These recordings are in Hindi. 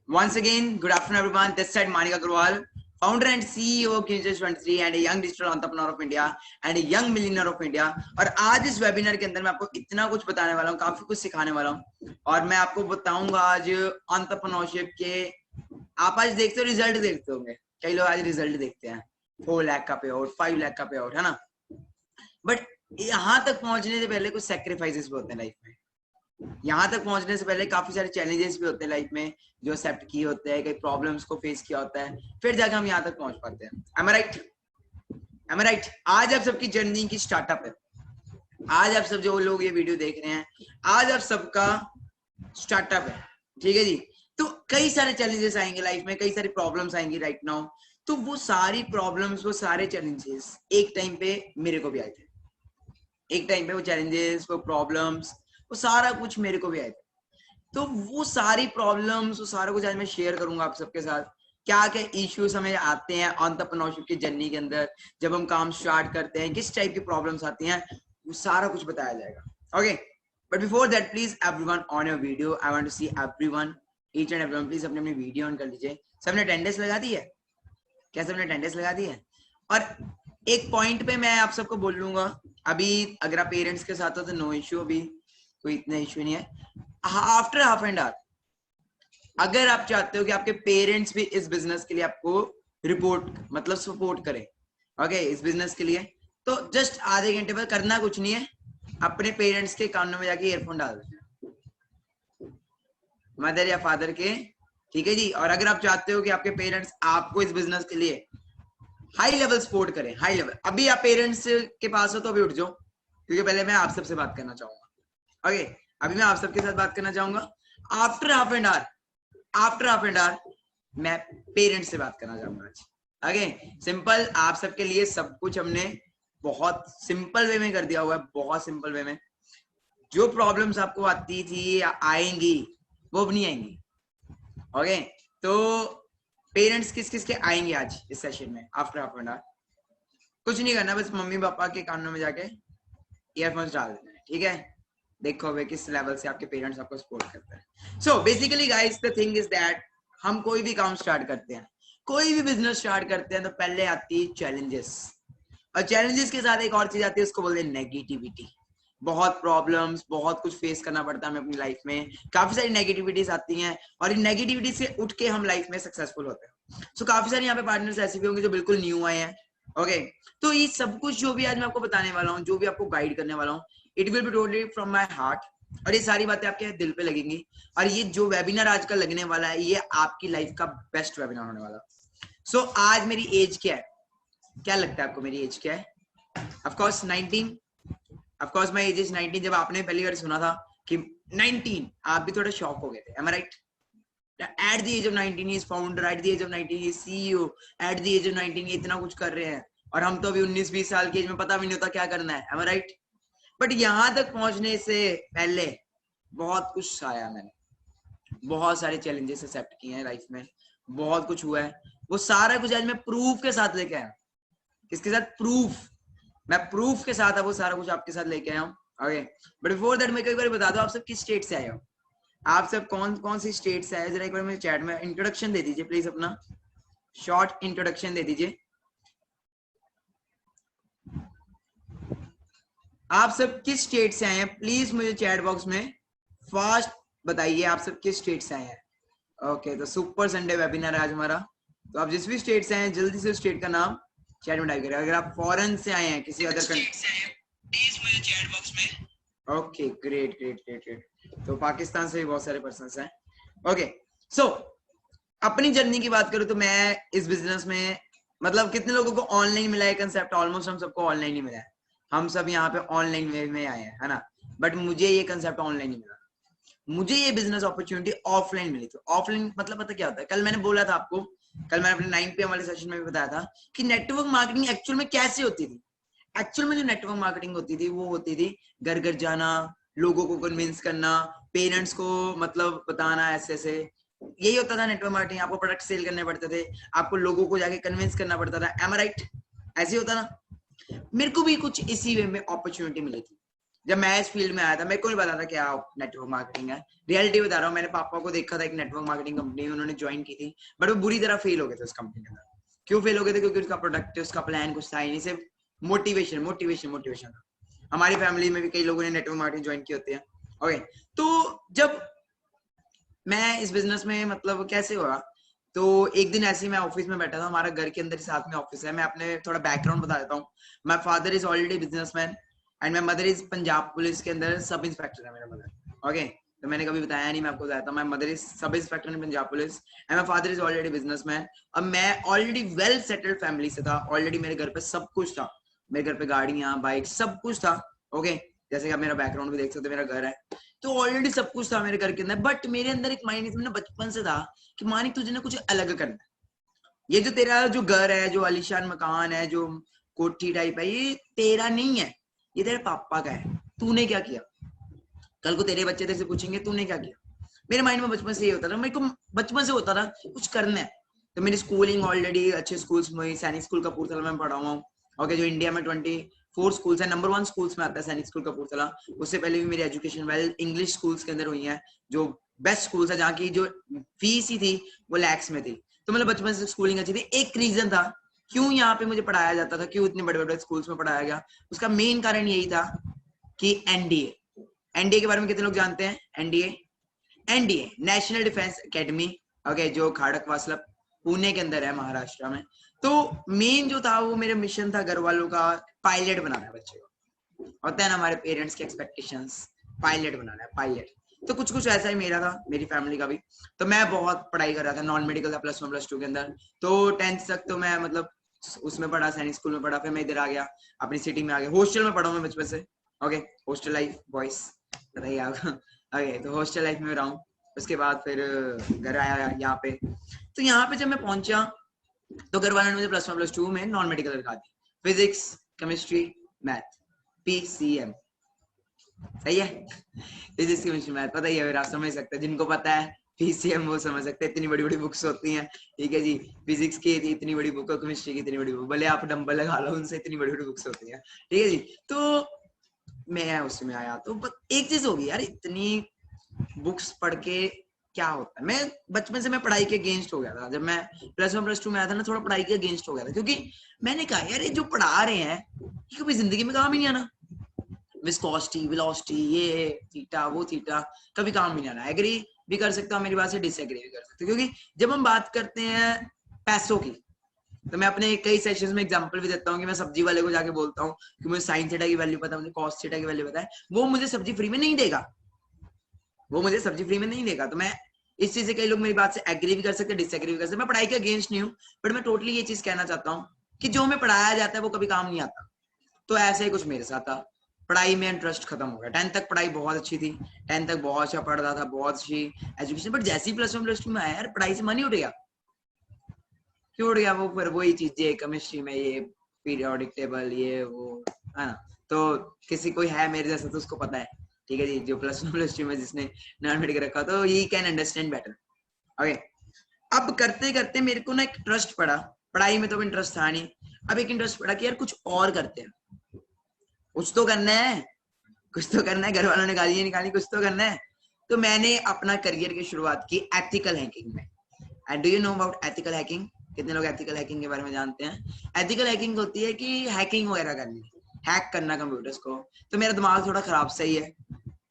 Once again, good afternoon everyone. This side Manik Agarwal, founder and CEO of Kinjaz 23 and a young digital entrepreneur of India and a young millionaire of India. और आज इस वेबिनार के अंदर मैं आपको इतना कुछ बताने वाला हूँ, काफी कुछ सिखाने वाला हूँ और मैं आपको बताऊंगा आज एंटरप्रेन्योरशिप के। आप आज देखते हो, रिजल्ट देखते होंगे, कई लोग आज रिजल्ट देखते हैं 4 लाख का पे आउट, 5 लाख का पे आउट, है ना। बट यहाँ तक पहुंचने से पहले कुछ सैक्रिफाइसेस भी होते हैं लाइफ में। यहाँ तक पहुंचने से पहले काफी सारे चैलेंजेस भी होते हैं लाइफ में, जो एक्सेप्ट किए होते हैं, कई प्रॉब्लम्स को फेस किया होता है, फिर जाकर हम यहाँ तक पहुंच पाते हैं। Am I right? Am I right? आज आप सबकी जर्नी की स्टार्टअप है। आज आप सब जो लोग ये वीडियो देख रहे हैं, आज आप सबका स्टार्टअप है, ठीक है जी। तो कई सारे चैलेंजेस आएंगे लाइफ में, कई सारी प्रॉब्लम्स आएंगी राइट नाउ। तो वो सारी प्रॉब्लम्स, वो सारे चैलेंजेस एक टाइम पे मेरे को भी आए थे। एक टाइम पे वो चैलेंजेस, वो प्रॉब्लम्स, वो सारा कुछ मेरे को भी आए थे। तो वो सारी प्रॉब्लम्स, वो सारा कुछ आज मैं शेयर करूंगा आप सबके साथ। क्या क्या इश्यूज हमें आते हैं एंटरप्रेन्योरशिप की जर्नी के अंदर, जब हम काम स्टार्ट करते हैं, किस टाइप की प्रॉब्लम्स आती हैं, वो सारा कुछ बताया जाएगा। Okay, but before that please everyone on your video, I want to see everyone, each and everyone, please अपनी अपनी वीडियो ऑन कर लीजिए। सबने अटेंडेंस लगा दी है? क्या सबने अटेंडेंस लगा दी है? और एक पॉइंट पे मैं आप सबको बोल लूंगा, अभी अगर आप पेरेंट्स के साथ हो तो नो इश्यू, अभी कोई इतना इश्यू नहीं है। आफ्टर हाफ एन आवर अगर आप चाहते हो कि आपके पेरेंट्स भी इस बिजनेस के लिए आपको रिपोर्ट मतलब सपोर्ट करें, ओके, इस बिजनेस के लिए, तो जस्ट आधे घंटे बाद करना कुछ नहीं है, अपने पेरेंट्स के कानों में जाके ईयरफोन डाल देना, मदर या फादर के, ठीक है जी। और अगर आप चाहते हो कि आपके पेरेंट्स आपको इस बिजनेस के लिए हाई लेवल सपोर्ट करें, हाई लेवल, अभी आप पेरेंट्स के पास हो तो अभी उठ जाओ, क्योंकि पहले मैं आप सबसे बात करना चाहूंगा। ओके, अभी मैं आप सबके साथ बात करना चाहूंगा। आफ्टर हाफ एन आवर मैं पेरेंट्स से बात करना चाहूंगा आज। ओके, सिंपल, आप सबके लिए सब कुछ हमने बहुत सिंपल वे में कर दिया हुआ है, बहुत सिंपल वे में। जो प्रॉब्लम्स आपको आती थी या आएंगी वो अब नहीं आएंगी। ओके, तो पेरेंट्स किस किस के आएंगे आज इस सेशन में आफ्टर हाफ एन आवर? कुछ नहीं करना, बस मम्मी पापा के कानों में जाके ईयरफोन्स डाल देना है, ठीक है। देखो वे किस लेवल से आपके पेरेंट्स आपको सपोर्ट करते हैं। So basically guys, the thing is that हम कोई भी काम स्टार्ट करते हैं, कोई भी बिजनेस स्टार्ट करते हैं, तो पहले आती है चैलेंजेस, और चैलेंजेस के साथ एक और चीज आती है, उसको बोलते हैं नेगेटिविटी। बहुत प्रॉब्लम्स, बहुत कुछ फेस करना पड़ता है हमें अपनी लाइफ में, काफी सारी नेगेटिविटीज आती हैं, और इन नेगेटिविटी से उठ के हम लाइफ में सक्सेसफुल होते हैं। सो काफी सारे यहाँ पे पार्टनर्स ऐसे भी होंगे जो बिल्कुल न्यू आए हैं। ओके, तो ये सब कुछ जो भी आज मैं आपको बताने वाला हूँ, जो भी आपको गाइड करने वाला हूँ, it will be totally from my heart, और ये सारी बातें आपके दिल पे लगेंगी। और ये जो वेबिनार आज का लगने वाला है, ये आपकी लाइफ का बेस्ट वेबिनार होने वाला है। सो आज मेरी एज क्या है? क्या लगता है आपको मेरी एज क्या है? Of course 19, of course my age is 19। जब आपने पहली बार सुना था कि 19, आप भी थोड़ा शॉक हो गए थे, am I right? At the age of 19 he is founder, at the age of 19 he is CEO, at the age of 19 ये इतना कुछ कर रहे हैं, और हम तो अभी 19-20 साल की एज में पता भी नहीं होता क्या करना है, am I right? बट यहाँ तक पहुंचने से पहले बहुत कुछ आया, मैंने बहुत सारे चैलेंजेस एक्सेप्ट किए हैं लाइफ में, बहुत कुछ हुआ है, वो सारा कुछ आज मैं प्रूफ के साथ लेके आया। किसके साथ? प्रूफ। मैं प्रूफ के साथ वो सारा कुछ आपके साथ लेके आया हूँ। ओके, बट बिफोर दैट मैं एक बार बता दो, आप सब किस स्टेट से आए हो? आप सब कौन कौन सी स्टेट से आए? जरा एक बार मेरे चैट में इंट्रोडक्शन दे दीजिए प्लीज, अपना शॉर्ट इंट्रोडक्शन दे दीजिए। आप सब किस स्टेट से आए हैं प्लीज मुझे चैट बॉक्स में फास्ट बताइए, आप सब किस स्टेट से आए हैं। ओके, तो सुपर संडे वेबिनार है आज हमारा, तो आप जिस भी स्टेट से आए हैं जल्दी से स्टेट का नाम चैट में टाइप करें। अगर आप फॉरेन से आए हैं, किसी अदर कंट्री से आए हैं, प्लीज मुझे चैट बॉक्स में। Okay, great great great great, तो पाकिस्तान से भी बहुत सारे पर्सन्स हैं। ओके, सो अपनी जर्नी की बात करूं तो मैं इस बिजनेस में, मतलब कितने लोगों को ऑनलाइन मिला है कंसेप्ट? ऑलमोस्ट हम सबको ऑनलाइन ही मिला है, हम सब यहाँ पे ऑनलाइन वे में आए हैं, है ना। बट मुझे ये कंसेप्ट ऑनलाइन ही मिला, मुझे ये बिजनेस अपॉर्चुनिटी ऑफलाइन मिली थी। ऑफलाइन मतलब पता क्या होता है? कल मैंने बोला था आपको, कल मैंने अपने 9 PM वाले सेशन में भी बताया था कि नेटवर्क मार्केटिंग एक्चुअल में कैसे होती थी। एक्चुअल में जो नेटवर्क मार्केटिंग होती थी वो होती थी घर घर जाना, लोगों को कन्विंस करना, पेरेंट्स को मतलब बताना, ऐसे ऐसे यही होता था नेटवर्क मार्केटिंग। आपको प्रोडक्ट सेल करने पड़ते थे, आपको लोगों को जाके कन्विंस करना पड़ता था, एम आई राइट? ऐसे होता ना। मेरे को भी कुछ इसी वे में अपॉर्चुनिटी मिली थी, जब मैं इस फील्ड में आया था मेरे को नहीं पता था क्या नेटवर्क मार्केटिंग है। रियलिटी बता रहा हूँ, मैंने पापा को देखा था एक नेटवर्क मार्केटिंग कंपनी उन्होंने ज्वाइन की थी, बट वो बुरी तरह फेल हो गए थे उस कंपनी के अंदर। क्यों फेल हो गए थे? क्योंकि उसका प्रोडक्ट, उसका प्लान कुछ था ही नहीं, सिर्फ मोटिवेशन मोटिवेशन मोटिवेशन था। हमारी फैमिली में भी कई लोगों ने नेटवर्क मार्केटिंग ज्वाइन की होती है। ओके, तो जब मैं इस बिजनेस में मतलब कैसे हुआ, तो एक दिन ऐसे ही मैं ऑफिस में बैठा था, हमारा घर के अंदर साथ में ऑफिस है। मैं अपने थोड़ा बैकग्राउंड बता देता हूँ। My father is already businessman and my mother is Punjab police के अंदर सब इंस्पेक्टर है मेरा मदर। ओके, तो मैंने कभी बताया नहीं, मैं आपको बताता हूँ। My mother is sub inspector in Punjab police and my father is already businessman. अब मैं ऑलरेडी वेल सेटल्ड फैमिली से था, ऑलरेडी मेरे घर पे सब कुछ था, मेरे घर पे गाड़ियां बाइक सब कुछ था। ओके, जैसे कि आप मेरा बैकग्राउंड भी देख सकते हो, मेरा घर है तो ऑलरेडी सब कुछ था मेरे घर के अंदर। बट मेरे अंदर एक माइंड में बचपन से था कि मानिक तुझे ना कुछ अलग करना है। ये जो तेरा जो घर है, जो आलीशान मकान है, जो कोठी टाइप है, ये तेरा नहीं है, ये तेरे पापा का है। तूने क्या किया? कल को तेरे बच्चे तेरे से पूछेंगे तूने क्या किया। मेरे माइंड में बचपन से ये होता था, मेरे को बचपन से होता था कुछ करना है। तो मेरी स्कूलिंग ऑलरेडी अच्छे स्कूल्स में, सैनिक स्कूल कपूरथला में पढ़ा हुआ हूँ। ओके, जो इंडिया में 24 स्कूल्स है, नंबर 1 स्कूल्स में आता है सैनिक स्कूल कपूरथला। उससे पहले भी मेरी एजुकेशन वेल इंग्लिश स्कूल्स के अंदर हुई है, जो बेस्ट स्कूल्स है, जहाँ की जो फीस ही थी वो लैक्स में थी। तो मतलब बचपन से स्कूलिंग अच्छी थी। एक रीजन था क्यों यहाँ पे मुझे पढ़ाया जाता था, क्यों इतने बड़े बड़े स्कूल्स में पढ़ाया गया, उसका मेन कारण यही था कि एनडीए। एनडीए के बारे में कितने लोग जानते हैं? NDA, NDA national defence academy, okay, जो खड़कवासला पुणे के अंदर है, महाराष्ट्र में। तो मेन जो था वो मेरा मिशन था घर वालों का, पायलट बनाना है बच्चे को। होता है ना हमारे पेरेंट्स के एक्सपेक्टेशंस, पायलट बनाना है, पायलट। तो कुछ कुछ ऐसा ही मेरा था, मेरी फैमिली का भी। तो मैं बहुत पढ़ाई कर रहा था, नॉन मेडिकल था +1 +2 के अंदर। तो 10th तक तो मैं मतलब उसमें पढ़ा, सैनिक स्कूल में पढ़ा। फिर मैं इधर आ गया, अपनी सिटी में आ गया। हॉस्टल में पढ़ा हूँ मैं बचपन से। ओके, हॉस्टल लाइफ बॉयज बताइए आप। ओके, तो हॉस्टल लाइफ में रहा हूँ। उसके बाद फिर घर आया यहाँ पे। तो यहाँ पे जब मैं पहुंचा तो घर वालों ने मुझे +1 +2 में नॉन मेडिकल रखा दी, फिजिक्स केमिस्ट्री मैथ, PCM। सही है, फिजिक्स केमिस्ट्री मैथ, पता ही है, आप समझ सकते हैं। जिनको पता है PCM वो समझ सकते हैं, इतनी बड़ी बड़ी बुक्स होती हैं। ठीक है जी, फिजिक्स की इतनी बड़ी बुक और केमिस्ट्री की इतनी बड़ी बुक, भले आप डंबल लगा लो, उनसे इतनी बड़ी बड़ी बुक्स होती हैं। ठीक है जी, तो मैं उसमें आया तो एक चीज होगी यार, इतनी बुक्स पढ़ के क्या होता है। मैं बचपन से मैं पढ़ाई के अगेंस्ट हो गया था। जब मैं +1 +2 में आया था ना, थोड़ा पढ़ाई के अगेंस्ट हो गया था, क्योंकि मैंने कहा यार ये जो पढ़ा रहे हैं ये कभी जिंदगी में काम ही नहीं आना। विस्कोसिटी, वेलोसिटी, ये थीटा वो थीटा, कभी काम नहीं आना। एग्री भी कर सकता हूँ मेरी बात से, डिसएग्री भी कर सकते हो, क्योंकि जब हम बात करते हैं पैसों की, तो मैं अपने कई सेशंस में एग्जांपल भी देता हूँ कि मैं सब्जी वाले को जाके बोलता हूँ कि मुझे साइन थीटा की वैल्यू पता है, मुझे कॉस थीटा की वैल्यू पता है, वो मुझे सब्जी फ्री में नहीं देगा, वो मुझे सब्जी फ्री में नहीं देगा। तो मैं इस चीज से, कई लोग मेरी बात से एग्री भी कर सकते हैं, डिसएग्री भी कर सकते हैं। मैं पढ़ाई के अगेंस्ट नहीं हूँ, बट मैं टोटली ये चीज कहना चाहता हूँ कि जो हमें पढ़ाया जाता है वो कभी काम नहीं आता। तो ऐसे ही कुछ मेरे साथ था, पढ़ाई में इंटरेस्ट खत्म हो गया। 10th तक पढ़ाई बहुत अच्छी थी, 10th तक बहुत अच्छा पढ़ रहा था, बहुत अच्छी एजुकेशन, बट जैसे ही +1 +2 में आया यार, पढ़ाई से मन ही उठ गया। क्यों उठ गया? वो फिर वही चीजें केमिस्ट्री में, ये पीरियोडिक टेबल, ये वो, है ना। तो किसी कोई है मेरे जैसा तो उसको पता है, ठीक है जी, जो +1 +2 में जिसने नॉन मेडिकल रखा, तो he can understand better. Okay, अब करते करते मेरे को ना एक इंटरेस्ट पड़ा, पढ़ाई में तो इंटरेस्ट था नहीं, अब एक इंटरेस्ट पड़ा कि यार कुछ और करते हैं, कुछ तो करना है, कुछ तो करना है। घर वालों ने गालियां निकाली, कुछ तो करना है। तो मैंने अपना करियर की शुरुआत की एथिकल हैकिंग में। And do you know about ethical hacking? कितने लोग एथिकल हैकिंग के बारे में जानते हैं? एथिकल हैकिंग होती है कि हैकिंग वगैरह करनी, हैक करना कंप्यूटर्स को। तो मेरा दिमाग थोड़ा खराब सही है,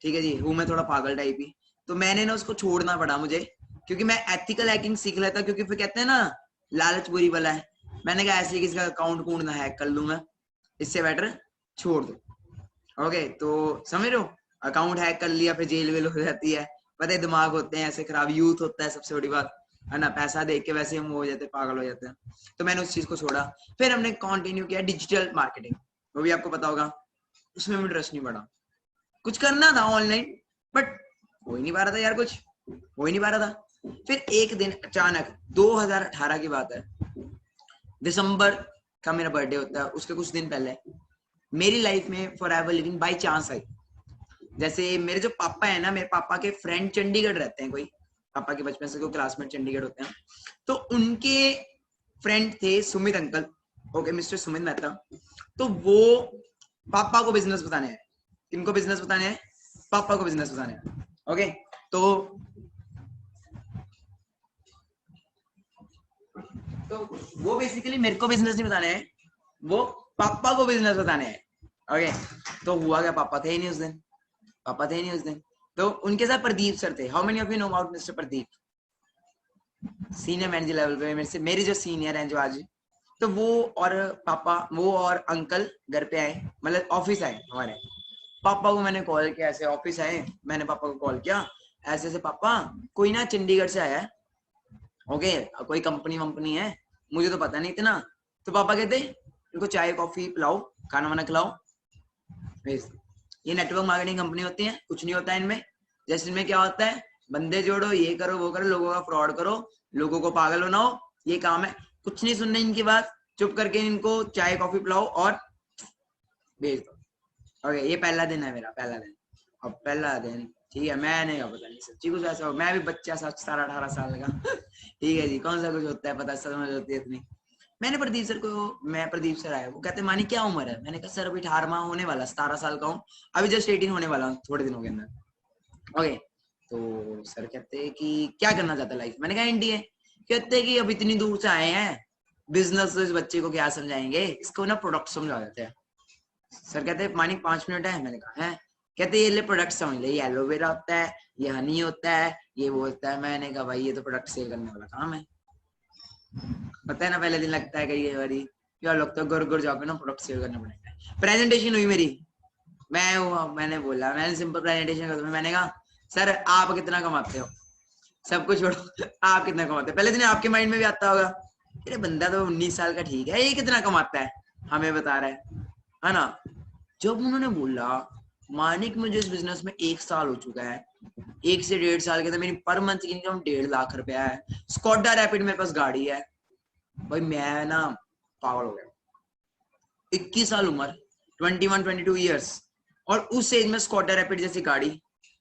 ठीक है जी, हूँ मैं थोड़ा पागल टाइप ही। तो मैंने ना उसको छोड़ना पड़ा मुझे, क्योंकि मैं एथिकल हैकिंग सीख लेता, क्योंकि फिर कहते हैं ना लालच बुरी बला है। मैंने कहा ऐसे किसी का अकाउंट कूड़ ना हैक कर लूंगा, इससे बेटर छोड़ दो। ओके, तो समझ रहे हो, अकाउंट हैक कर लिया फिर जेल वेल हो जाती है, पता है दिमाग होते हैं ऐसे खराब, यूथ होता है सबसे बड़ी बात, है ना, पैसा देख के वैसे हम हो जाते हैं, पागल हो जाते हैं। तो मैंने उस चीज को छोड़ा, फिर हमने कंटिन्यू किया डिजिटल मार्केटिंग, वो भी आपको पता होगा। उसमें इंटरेस्ट नहीं पड़ा, कुछ करना था ऑनलाइन, बट हो ही नहीं पा रहा था यार, कुछ हो ही नहीं पा रहा था। फिर एक दिन अचानक 2018 की बात है, दिसंबर का मेरा बर्थडे होता है, उसके कुछ दिन पहले मेरी लाइफ में for ever living by chance I. जैसे मेरे जो पापा है ना, मेरे पापा के फ्रेंड चंडीगढ़ रहते हैं, कोई पापा के बचपन से कोई क्लासमेट चंडीगढ़ होते हैं, तो उनके फ्रेंड थे Sumit uncle, okay, mister Sumit Mehta. तो वो पापा को बिजनेस बताने आए, किनको बिजनेस बताने हैं? पापा को बिजनेस बताने हैं। ओके, तो वो बेसिकली मेरे को बिजनेस नहीं बताने हैं, वो पापा को बिजनेस बताने हैं। ओके, तो हुआ क्या, पापा थे ही नहीं उस दिन, पापा थे ही नहीं उस दिन। तो उनके साथ प्रदीप सर थे। How many of you know about mister Pradeep? Senior manager level पे मेरे से, मेरे जो सीनियर हैं जो आज, तो वो और पापा, वो और अंकल घर पे आए, मतलब ऑफिस आए हमारे। पापा को मैंने कॉल किया, ऐसे ऑफिस आए, मैंने पापा को कॉल किया, ऐसे ऐसे पापा कोई ना चंडीगढ़ से आया है, ओके, कोई कंपनी वंपनी है, मुझे तो पता नहीं इतना। तो पापा कहते इनको चाय कॉफी पिलाओ, खाना वाना खिलाओ, भेज। ये नेटवर्क मार्केटिंग कंपनी होती है, कुछ नहीं होता है इनमें। जैसे इनमें क्या होता है, बंदे जोड़ो, ये करो वो करो, लोगों का फ्रॉड करो, लोगों को पागल बनाओ, ये काम है। कुछ नहीं सुनने इनकी बात, चुप करके इनको चाय कॉफी पिलाओ और भेज दो। ओके, ये पहला दिन है मेरा, पहला दिन। अब पहला दिन ठीक है, मैंने क्या पता नहीं सच्ची कुछ ऐसा हो, मैं भी बच्चा 17-18 साल का ठीक है जी, कौन सा कुछ होता है पता, समझ होती है इतनी। मैंने प्रदीप सर को, मैं प्रदीप सर आया, वो कहते मानी क्या उम्र है? मैंने कहा सर अभी 18वां होने वाला, 17 साल का हूँ, अभी जस्ट 18 होने वाला हूँ थोड़े दिनों के अंदर। ओके, तो सर कहते कि क्या करना चाहता है लाइफ? मैंने कहा एनडीए। कहते कि अब इतनी दूर से आए हैं, बिजनेस इस बच्चे को क्या समझाएंगे, इसको ना प्रोडक्ट समझा देते हैं। सर कहते मानी 5 मिनट है? मैंने कहा है। कहते ये ले प्रोडक्ट समझ ले, ये एलोवेरा होता है, ये हनी होता है, ये वो होता है। मैंने कहा भाई ये तो प्रोडक्ट सेल करने वाला काम है। पता है ना, पहले दिन लगता है कई बारी क्या लगता है, गुर गुर जाके ना प्रोडक्ट सेल करना पड़ेगा। प्रेजेंटेशन हुई मेरी, मैंने बोला, मैंने सिंपल प्रेजेंटेशन कर, मैंने कहा सर आप कितना कमाते हो? सब कुछ छोड़ो आप कितना कमाते हो? पहले दिन आपके माइंड में भी आता होगा, अरे बंदा तो 19 साल का ठीक है, ये कितना कमाता है हमें बता रहा है ना। जब उन्होंने बोला मानिक मुझे इस बिजनेस में 1 साल हो चुका है, 1 से 1.5 साल के अंदर मेरी पर मंथ की इनकम 1.5 लाख रुपया है, स्कॉडा रैपिड मेरे पास गाड़ी है, भाई मैं ना पागल हो गया। 21 साल उम्र, 21-22 ईयर्स, और उस एज में स्कॉडा रैपिड जैसी गाड़ी,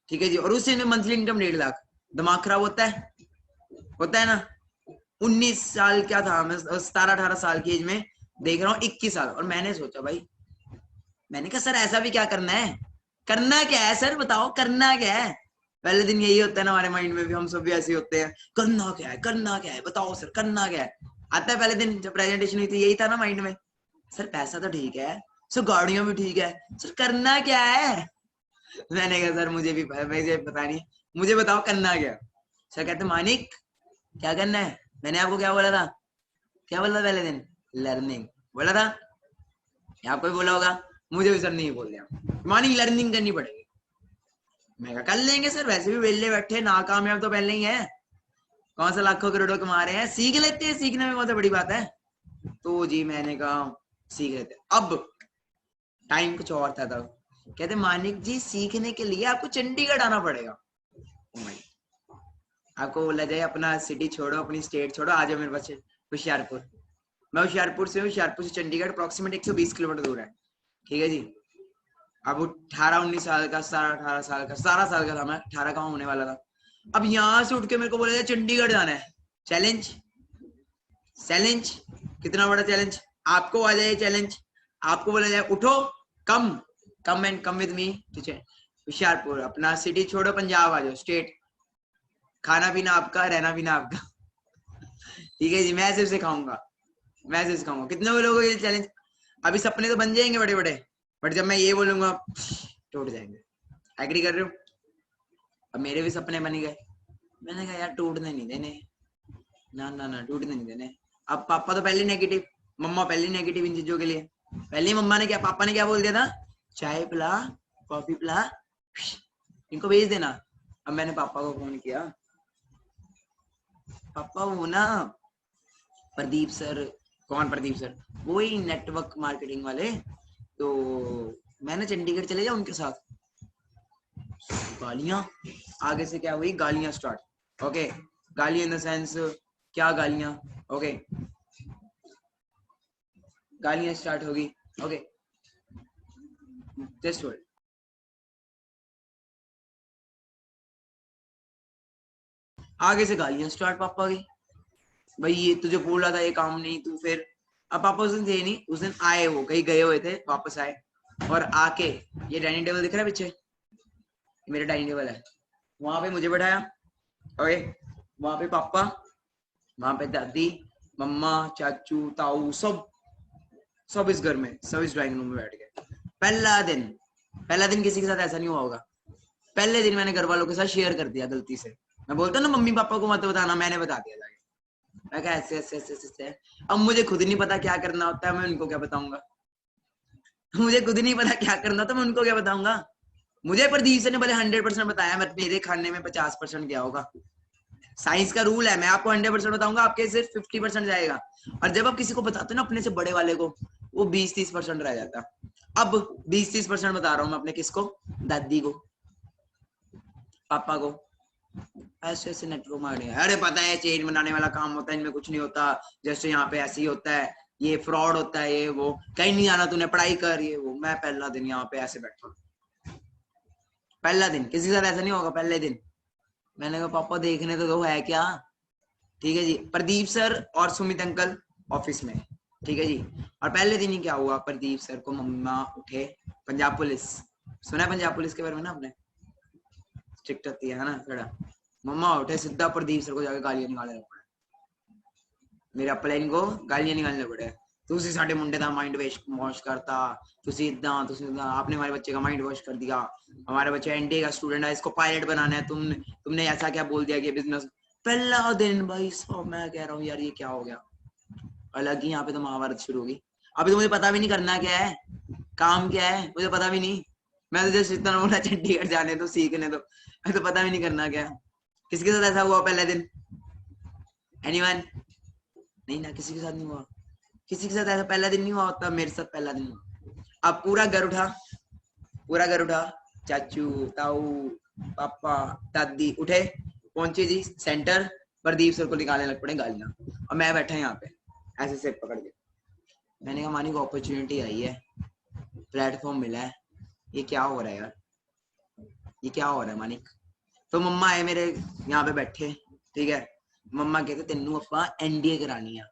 ठीक है जी, और उस एज में मंथली इनकम 1.5 लाख, दिमाग खराब होता है ना। 19 साल क्या था मैं, 17-18 साल की एज में देख रहा हूँ 21 साल, और मैंने सोचा भाई, मैंने कहा सर ऐसा भी क्या करना है, करना क्या है सर बताओ, करना क्या है? पहले दिन यही होता है ना हमारे माइंड में भी, हम सब भी ऐसे होते हैं, करना क्या है, करना क्या है बताओ सर, करना क्या है? आता है पहले दिन जब प्रेजेंटेशन हुई थी, यही था ना माइंड में, सर पैसा तो ठीक है, सर गाड़ियां भी ठीक है, सर करना क्या है? मैंने कहा सर मुझे पता नहीं, मुझे बताओ करना क्या। सर कहते मानिक क्या करना है? मैंने आपको क्या बोला था, क्या बोला था पहले दिन? लर्निंग बोला था, आपको भी बोला होगा, मुझे भी सर नहीं बोल दिया, मॉर्निंग लर्निंग करनी पड़ेगी। मैं कहा कर लेंगे सर, वैसे भी वेले बैठे, नाकामयाब तो पहले ही है, कौन सा लाखों करोड़ों कमा रहे हैं, सीख लेते हैं, सीखने में कौन सा बड़ी बात है। तो जी मैंने कहा सीख लेते। अब टाइम कुछ और था तब, कहते मानिक जी सीखने के लिए आपको चंडीगढ़ आना पड़ेगा। आपको बोला जाए अपना सिटी छोड़ो, अपनी स्टेट छोड़ो, आ जाओ मेरे पास होशियारपुर। मैं होशियारपुर से हूँ, होशियारपुर से चंडीगढ़ अप्रोक्सीमेट 120 किलोमीटर दूर है, ठीक है जी। अब 18-19 साल का, 17-18 साल का, 17 साल का था मैं, 18 का होने वाला था। अब यहाँ से उठ के मेरे को बोला जाए चंडीगढ़ जाना है, चैलेंज, चैलेंज, कितना बड़ा चैलेंज। आपको आ जाए चैलेंज, आपको बोला जाए उठो, come and come with me, ठीक है, होशियारपुर, अपना सिटी छोड़ो, पंजाब आ जाओ, स्टेट, खाना पीना आपका, रहना पीना आपका ठीक है जी, मैं सिर्फ सिखाऊंगा, मैं सिर्फ सिखाऊंगा। कितने लोगों को ये चैलेंज, अभी सपने तो बन जाएंगे बड़े बड़े, बट जब मैं ये बोलूंगा टूट जाएंगे। एग्री कर रहे हो? अब मेरे भी सपने बन गए, मैंने कहा यार टूटने नहीं देने, ना ना ना टूटने नहीं देने। अब पापा तो पहले नेगेटिव, मम्मा पहले नेगेटिव इन चीजों के लिए, पहले मम्मा ने क्या, पापा ने क्या बोल दिया था, चाय पिला, कॉफी पिला, इनको भेज देना। अब मैंने पापा को फोन किया, पापा वो ना प्रदीप सर, कौन प्रदीप सर? वो ही नेटवर्क मार्केटिंग वाले, तो मैंने चंडीगढ़ चले जाऊं उनके साथ। गालियां, आगे से क्या हुई, गालियां स्टार्ट। ओके, गालियां इन द सेंस, क्या गालियां? ओके, गालियां स्टार्ट होगी। Okay, just hold. आगे से गालियां स्टार्ट पापा की, भाई ये तुझे बोला था ये काम नहीं, तू फिर। अब पापा उस दिन थे नहीं, उस दिन आए, वो कहीं गए हुए थे, वापस आए, और आके ये डाइनिंग टेबल दिख रहा है पीछे, मेरा डाइनिंग टेबल है, वहां पे मुझे बैठाया, ओके, वहां पे पापा, वहां पे दादी, मम्मा, चाचू, ताऊ, सब इस घर में, सब इस ड्राइंग रूम में बैठ गए। पहला दिन किसी के साथ ऐसा नहीं हुआ होगा। पहले दिन मैंने घर वालों के साथ शेयर कर दिया गलती से। मैं बोलता ना मम्मी पापा को मत बताना, मैंने बता दिया जाके। मैं कहा ऐसे ऐसे ऐसे ऐसे। अब मुझे खुद नहीं पता क्या करना होता है, मैं उनको क्या बताऊंगा। मुझे खुद नहीं पता क्या करना होता, मैं उनको क्या बताऊंगा। मुझे प्रदीप सर ने भले 100% बताया, मेरे खाने में 50% क्या होगा। साइंस का रूल है, मैं आपको 100% बताऊंगा, आपके सिर्फ 50% जाएगा। और जब आप किसी को बताते हो ना अपने से बड़े वाले को, वो 20-30% रह जाता। अब 20-30% बता रहा हूँ मैं अपने किसको, दादी को, पापा को। ऐसे ऐसे नेटवर्क मारे, अरे पता है चेन बनाने वाला काम होता है, इनमें कुछ नहीं होता, जैसे यहाँ पे ऐसे ही होता है, ये फ्रॉड होता है, ये वो, कहीं नहीं आना तूने, पढ़ाई कर, ये वो। मैं पहला दिन यहाँ पे ऐसे बैठा, पहला दिन किसी के साथ ऐसा नहीं होगा। पहले दिन मैंने कहा पापा देखने तो दो है क्या। ठीक है जी, प्रदीप सर और सुमित अंकल ऑफिस में, ठीक है जी। और पहले दिन ही क्या हुआ, प्रदीप सर को मम्मा उठे, पंजाब पुलिस, सुना है पंजाब पुलिस के बारे में ना आपने, स्ट्रिक्ट होती है ना थोड़ा। मम्मा उठे, सीधा प्रदीप सर को जाके गालियां निकालने पड़े, मेरे अपलाइन को गालियां निकालने पड़े। ਤੁਸੀਂ ਸਾਡੇ मुंडे का माइंड वॉश करता, ਤੁਸੀਂ आपने हमारे बच्चे का माइंड वॉश कर दिया, हमारा बच्चा एनडीए का स्टूडेंट है, इसको पायलट बनाना है, तुमने ऐसा क्या बोल दिया कि बिजनेस। पहला दिन भाई साहब मैं कह रहा हूँ यार ये क्या हो गया। अलग ही यहाँ पे तो महाभारत शुरू होगी। अभी तो मुझे पता भी नहीं करना क्या है, काम क्या है, मुझे पता भी नहीं। मैं तो जस्ट इतना बोला चंडीगढ़ जाने तो सीखने तो, मैं तो पता भी नहीं करना क्या। किसके साथ ऐसा हुआ पहले दिन, एनीवन? नहीं ना, किसी के साथ नहीं हुआ, किसी के साथ ऐसा पहला दिन नहीं हुआ होता, मेरे साथ पहला दिन हुआ। अब पूरा घर उठा, पूरा घर उठा, चाचू, ताऊ, पापा, दादी उठे, पहुंचे जी सेंटर, प्रदीप सर को निकालने लग पड़े गालियां, और मैं बैठा यहाँ पे ऐसे सिर पकड़ के। मैंने कहा मानिक अपॉर्चुनिटी आई है, प्लेटफॉर्म मिला है, ये क्या हो रहा है यार, ये क्या हो रहा है मानिक। तो मम्मा आए मेरे यहाँ पे बैठे, ठीक है। मम्मा कहते तेनू अपा एनडीए करानी है,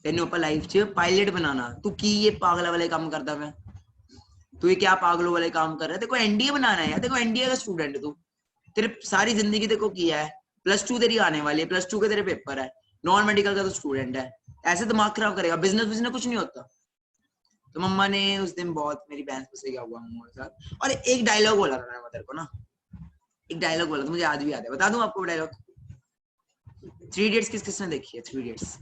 तेनू अपा लाइफ च पायलट बनाना, तू की ये पागल वाले काम करता मैं, तू ये क्या पागलों वाले काम कर रहा है, तेरे को एनडीए बनाना है, तेरे को एनडीए का स्टूडेंट है तू, तेरे सारी जिंदगी तेरे को किया है, +2 तेरी आने वाली है, +2 के तेरे पेपर है, नॉन मेडिकल का तो स्टूडेंट है, ऐसे दिमाग खराब करेगा, बिजनेस कुछ नहीं होता। तो मम्मा ने उस दिन बहुत मेरी बहन से क्या हुआ मम्मा के साथ, और एक डायलॉग बोला था मैंने तेरे को ना, एक डायलॉग बोला था, मुझे आज भी याद है, बता दूं आपको डायलॉग। 3 इडियट्स किसने देखी है 3 इडियट्स?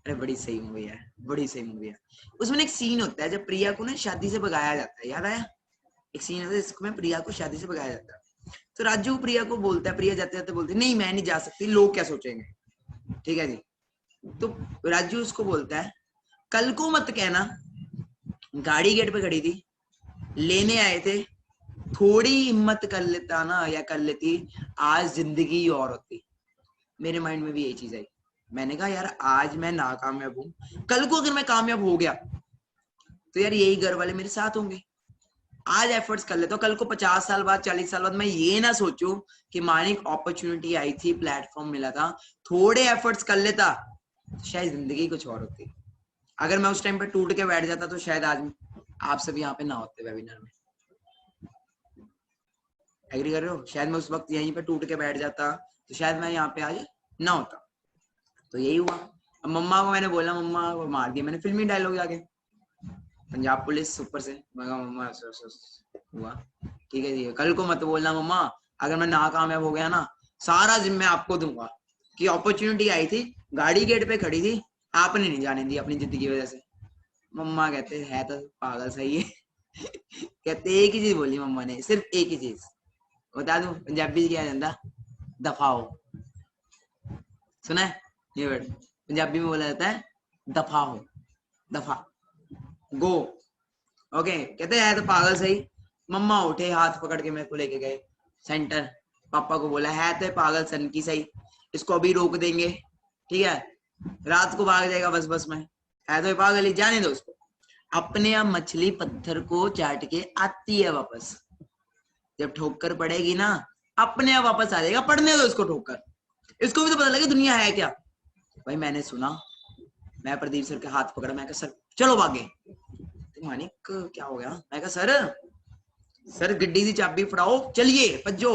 अरे बड़ी सही मूवी है, बड़ी सही मूवी है। उसमें एक सीन होता है जब प्रिया को ना शादी से भगाया जाता है, याद आया? एक सीन होता है जिसमें प्रिया को शादी से भगाया जाता है, तो राजू प्रिया को बोलता है, प्रिया जाते जाते बोलती है नहीं मैं नहीं जा सकती, लोग क्या सोचेंगे, ठीक है जी। तो राजू उसको बोलता है कल को मत कहना, गाड़ी गेट पे खड़ी थी, लेने आए थे, थोड़ी हिम्मत कर लेता ना या कर लेती, आज जिंदगी और होती। मेरे माइंड में भी यही चीज आई, मैंने कहा यार आज मैं नाकामयाब हूं, कल को अगर मैं कामयाब हो गया तो यार यही घर वाले मेरे साथ होंगे। आज एफर्ट्स कर लेता हूँ, कल को 50 साल बाद 40 साल बाद मैं ये ना सोचूं कि मानिक अपॉर्चुनिटी आई थी, प्लेटफॉर्म मिला था, थोड़े एफर्ट्स कर लेता तो शायद जिंदगी कुछ और होती। अगर मैं उस टाइम पे टूट के बैठ जाता तो शायद आज आप सब यहाँ पे ना होते वेबिनार में। एग्री कर रहे हो? शायद मैं उस वक्त यहीं पे टूट के बैठ जाता तो शायद मैं यहाँ पे आज ना होता। तो यही हुआ। अब मम्मा को मैंने बोला, मम्मा को मार दिया मैंने फिल्मी डायलॉग जाके, पंजाब पुलिस ऊपर से। मम्मा हुआ ठीक है जी, कल को मत बोलना मम्मा, अगर मैं नाकामयाब हो गया ना सारा जिम्मे आपको दूंगा, कि अपॉर्चुनिटी आई थी, गाड़ी गेट पे खड़ी थी, आपने नहीं जाने दी अपनी जिद्द की वजह से। मम्मा कहते है तो पागल सही है कहते एक ही चीज बोली मम्मा ने, सिर्फ एक ही चीज बता दूं, पंजाबी क्या कहता, दफा हो। सुना है ये वर्ड? पंजाबी में बोला जाता है दफा हो, दफा, गो। ओके, कहते हैं तो पागल सही। मम्मा उठे, हाथ पकड़ के मेरे को लेके गए सेंटर, पापा को बोला है तो पागल सन की सही, इसको अभी रोक देंगे, ठीक है, रात को भाग जाएगा बस में, है तो पागल ही, जाने दो उसको। अपने आप मछली पत्थर को चाट के आती है वापस, जब ठोकर पड़ेगी ना अपने आप वापस आ जाएगा, पड़ने दो इसको ठोकर, इसको भी तो पता लगे दुनिया है क्या। भाई मैंने सुना, मैं प्रदीप सर के हाथ पकड़ा, मैं कहा सर चलो भागे, मानिक क्या हो गया? मैं कहा सर गड्डी की चाबी फड़ाओ, चलिए भज्जो।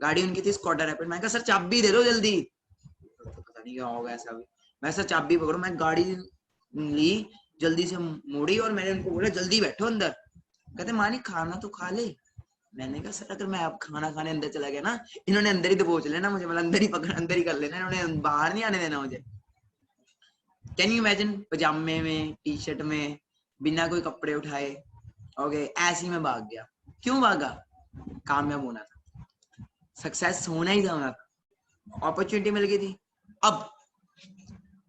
गाड़ी उनकी थी स्कॉटर रैपिड। मैं कहा सर चाबी दे दो जल्दी। तो पता नहीं क्या होगा ऐसा भी। मैं सर चाबी पकड़ो, मैं गाड़ी ली, जल्दी से मोड़ी और मैंने उनको बोला जल्दी बैठो अंदर। कहते मानिक खाना तो खा ले। मैंने कहा सर अगर मैं अब खाना खाने अंदर चला गया ना, इन्होंने अंदर ही दबोच लेना मुझे, मतलब अंदर ही पकड़, अंदर ही कर लेना, इन्होंने बाहर नहीं आने देना मुझे। कैन यू इमेजिन, पजामे में, टी शर्ट में, बिना कोई कपड़े उठाए, ओके, ऐसे ही मैं भाग गया। क्यों भागा? कामयाब होना था, सक्सेस होना ही था, अपॉर्चुनिटी मिल गई थी। अब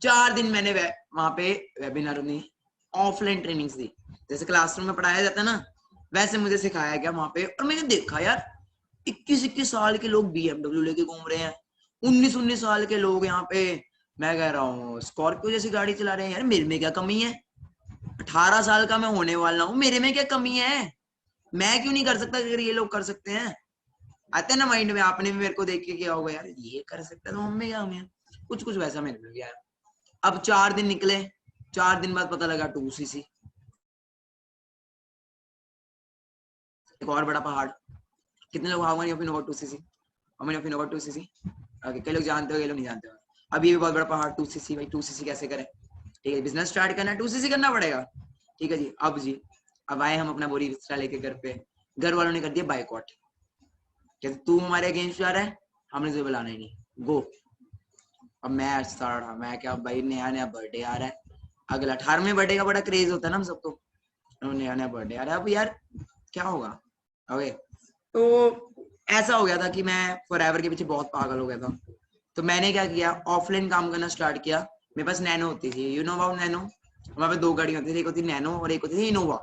4 दिन मैंने वहां पे वेबिनार में ऑफलाइन ट्रेनिंग्स दी, जैसे क्लासरूम में पढ़ाया जाता है ना, वैसे मुझे सिखाया गया वहां पे। और मैंने देखा यार 21-21 साल के लोग BMW लेके घूम रहे हैं, 19-19 साल के लोग यहाँ पे, मैं कह रहा हूँ स्कॉर्पियो जैसी गाड़ी चला रहे हैं। यार मेरे में क्या कमी है? 18 साल का मैं होने वाला हूँ, मेरे में क्या कमी है? मैं क्यों नहीं कर सकता अगर ये लोग कर सकते हैं? आते हैं ना माइंड में, आपने भी मेरे को देख के किया होगा यार ये कर सकता है तो हमें क्या, हमें कुछ वैसा मेरे में भी आया। अब 4 दिन निकले, 4 दिन बाद पता लगा 2cc, एक और बड़ा पहाड़। कितने लोग how many of you know about 2cc? How many of you know about 2cc? Okay, कई लोग जानते हो, कई लोग नहीं जानते हो। अब ये भी बहुत बड़ा पहाड़ 2cc। भाई 2cc कैसे करें? ठीक है, बिजनेस स्टार्ट करना है 2cc करना पड़ेगा। ठीक है जी, अब आए हम अपना बोरी बिस्तरा लेके घर पे। घर वालों ने कर दिया बाइकआउट, कहते तू हमारे अगेंस्ट जा रहा है, हमने तुझे बुलाना ही नहीं, गो। अब मैं स्टार्ट, मैं क्या भाई, नया नया बर्थडे आ रहा है, अगला 18वें बर्थडे का बड़ा क्रेज होता है ना हम सबको, नया नया बर्थडे आ रहा है, अब यार क्या होगा? ओके, तो ऐसा हो गया था कि मैं फॉरएवर के पीछे बहुत पागल हो गया था। तो मैंने क्या किया, ऑफलाइन काम करना स्टार्ट किया। मेरे पास नैनो होती थी, यू नो अबाउट नैनो? हमारे पास 2 गाड़ियां होती थी, एक होती नैनो और एक होती थी इनोवा।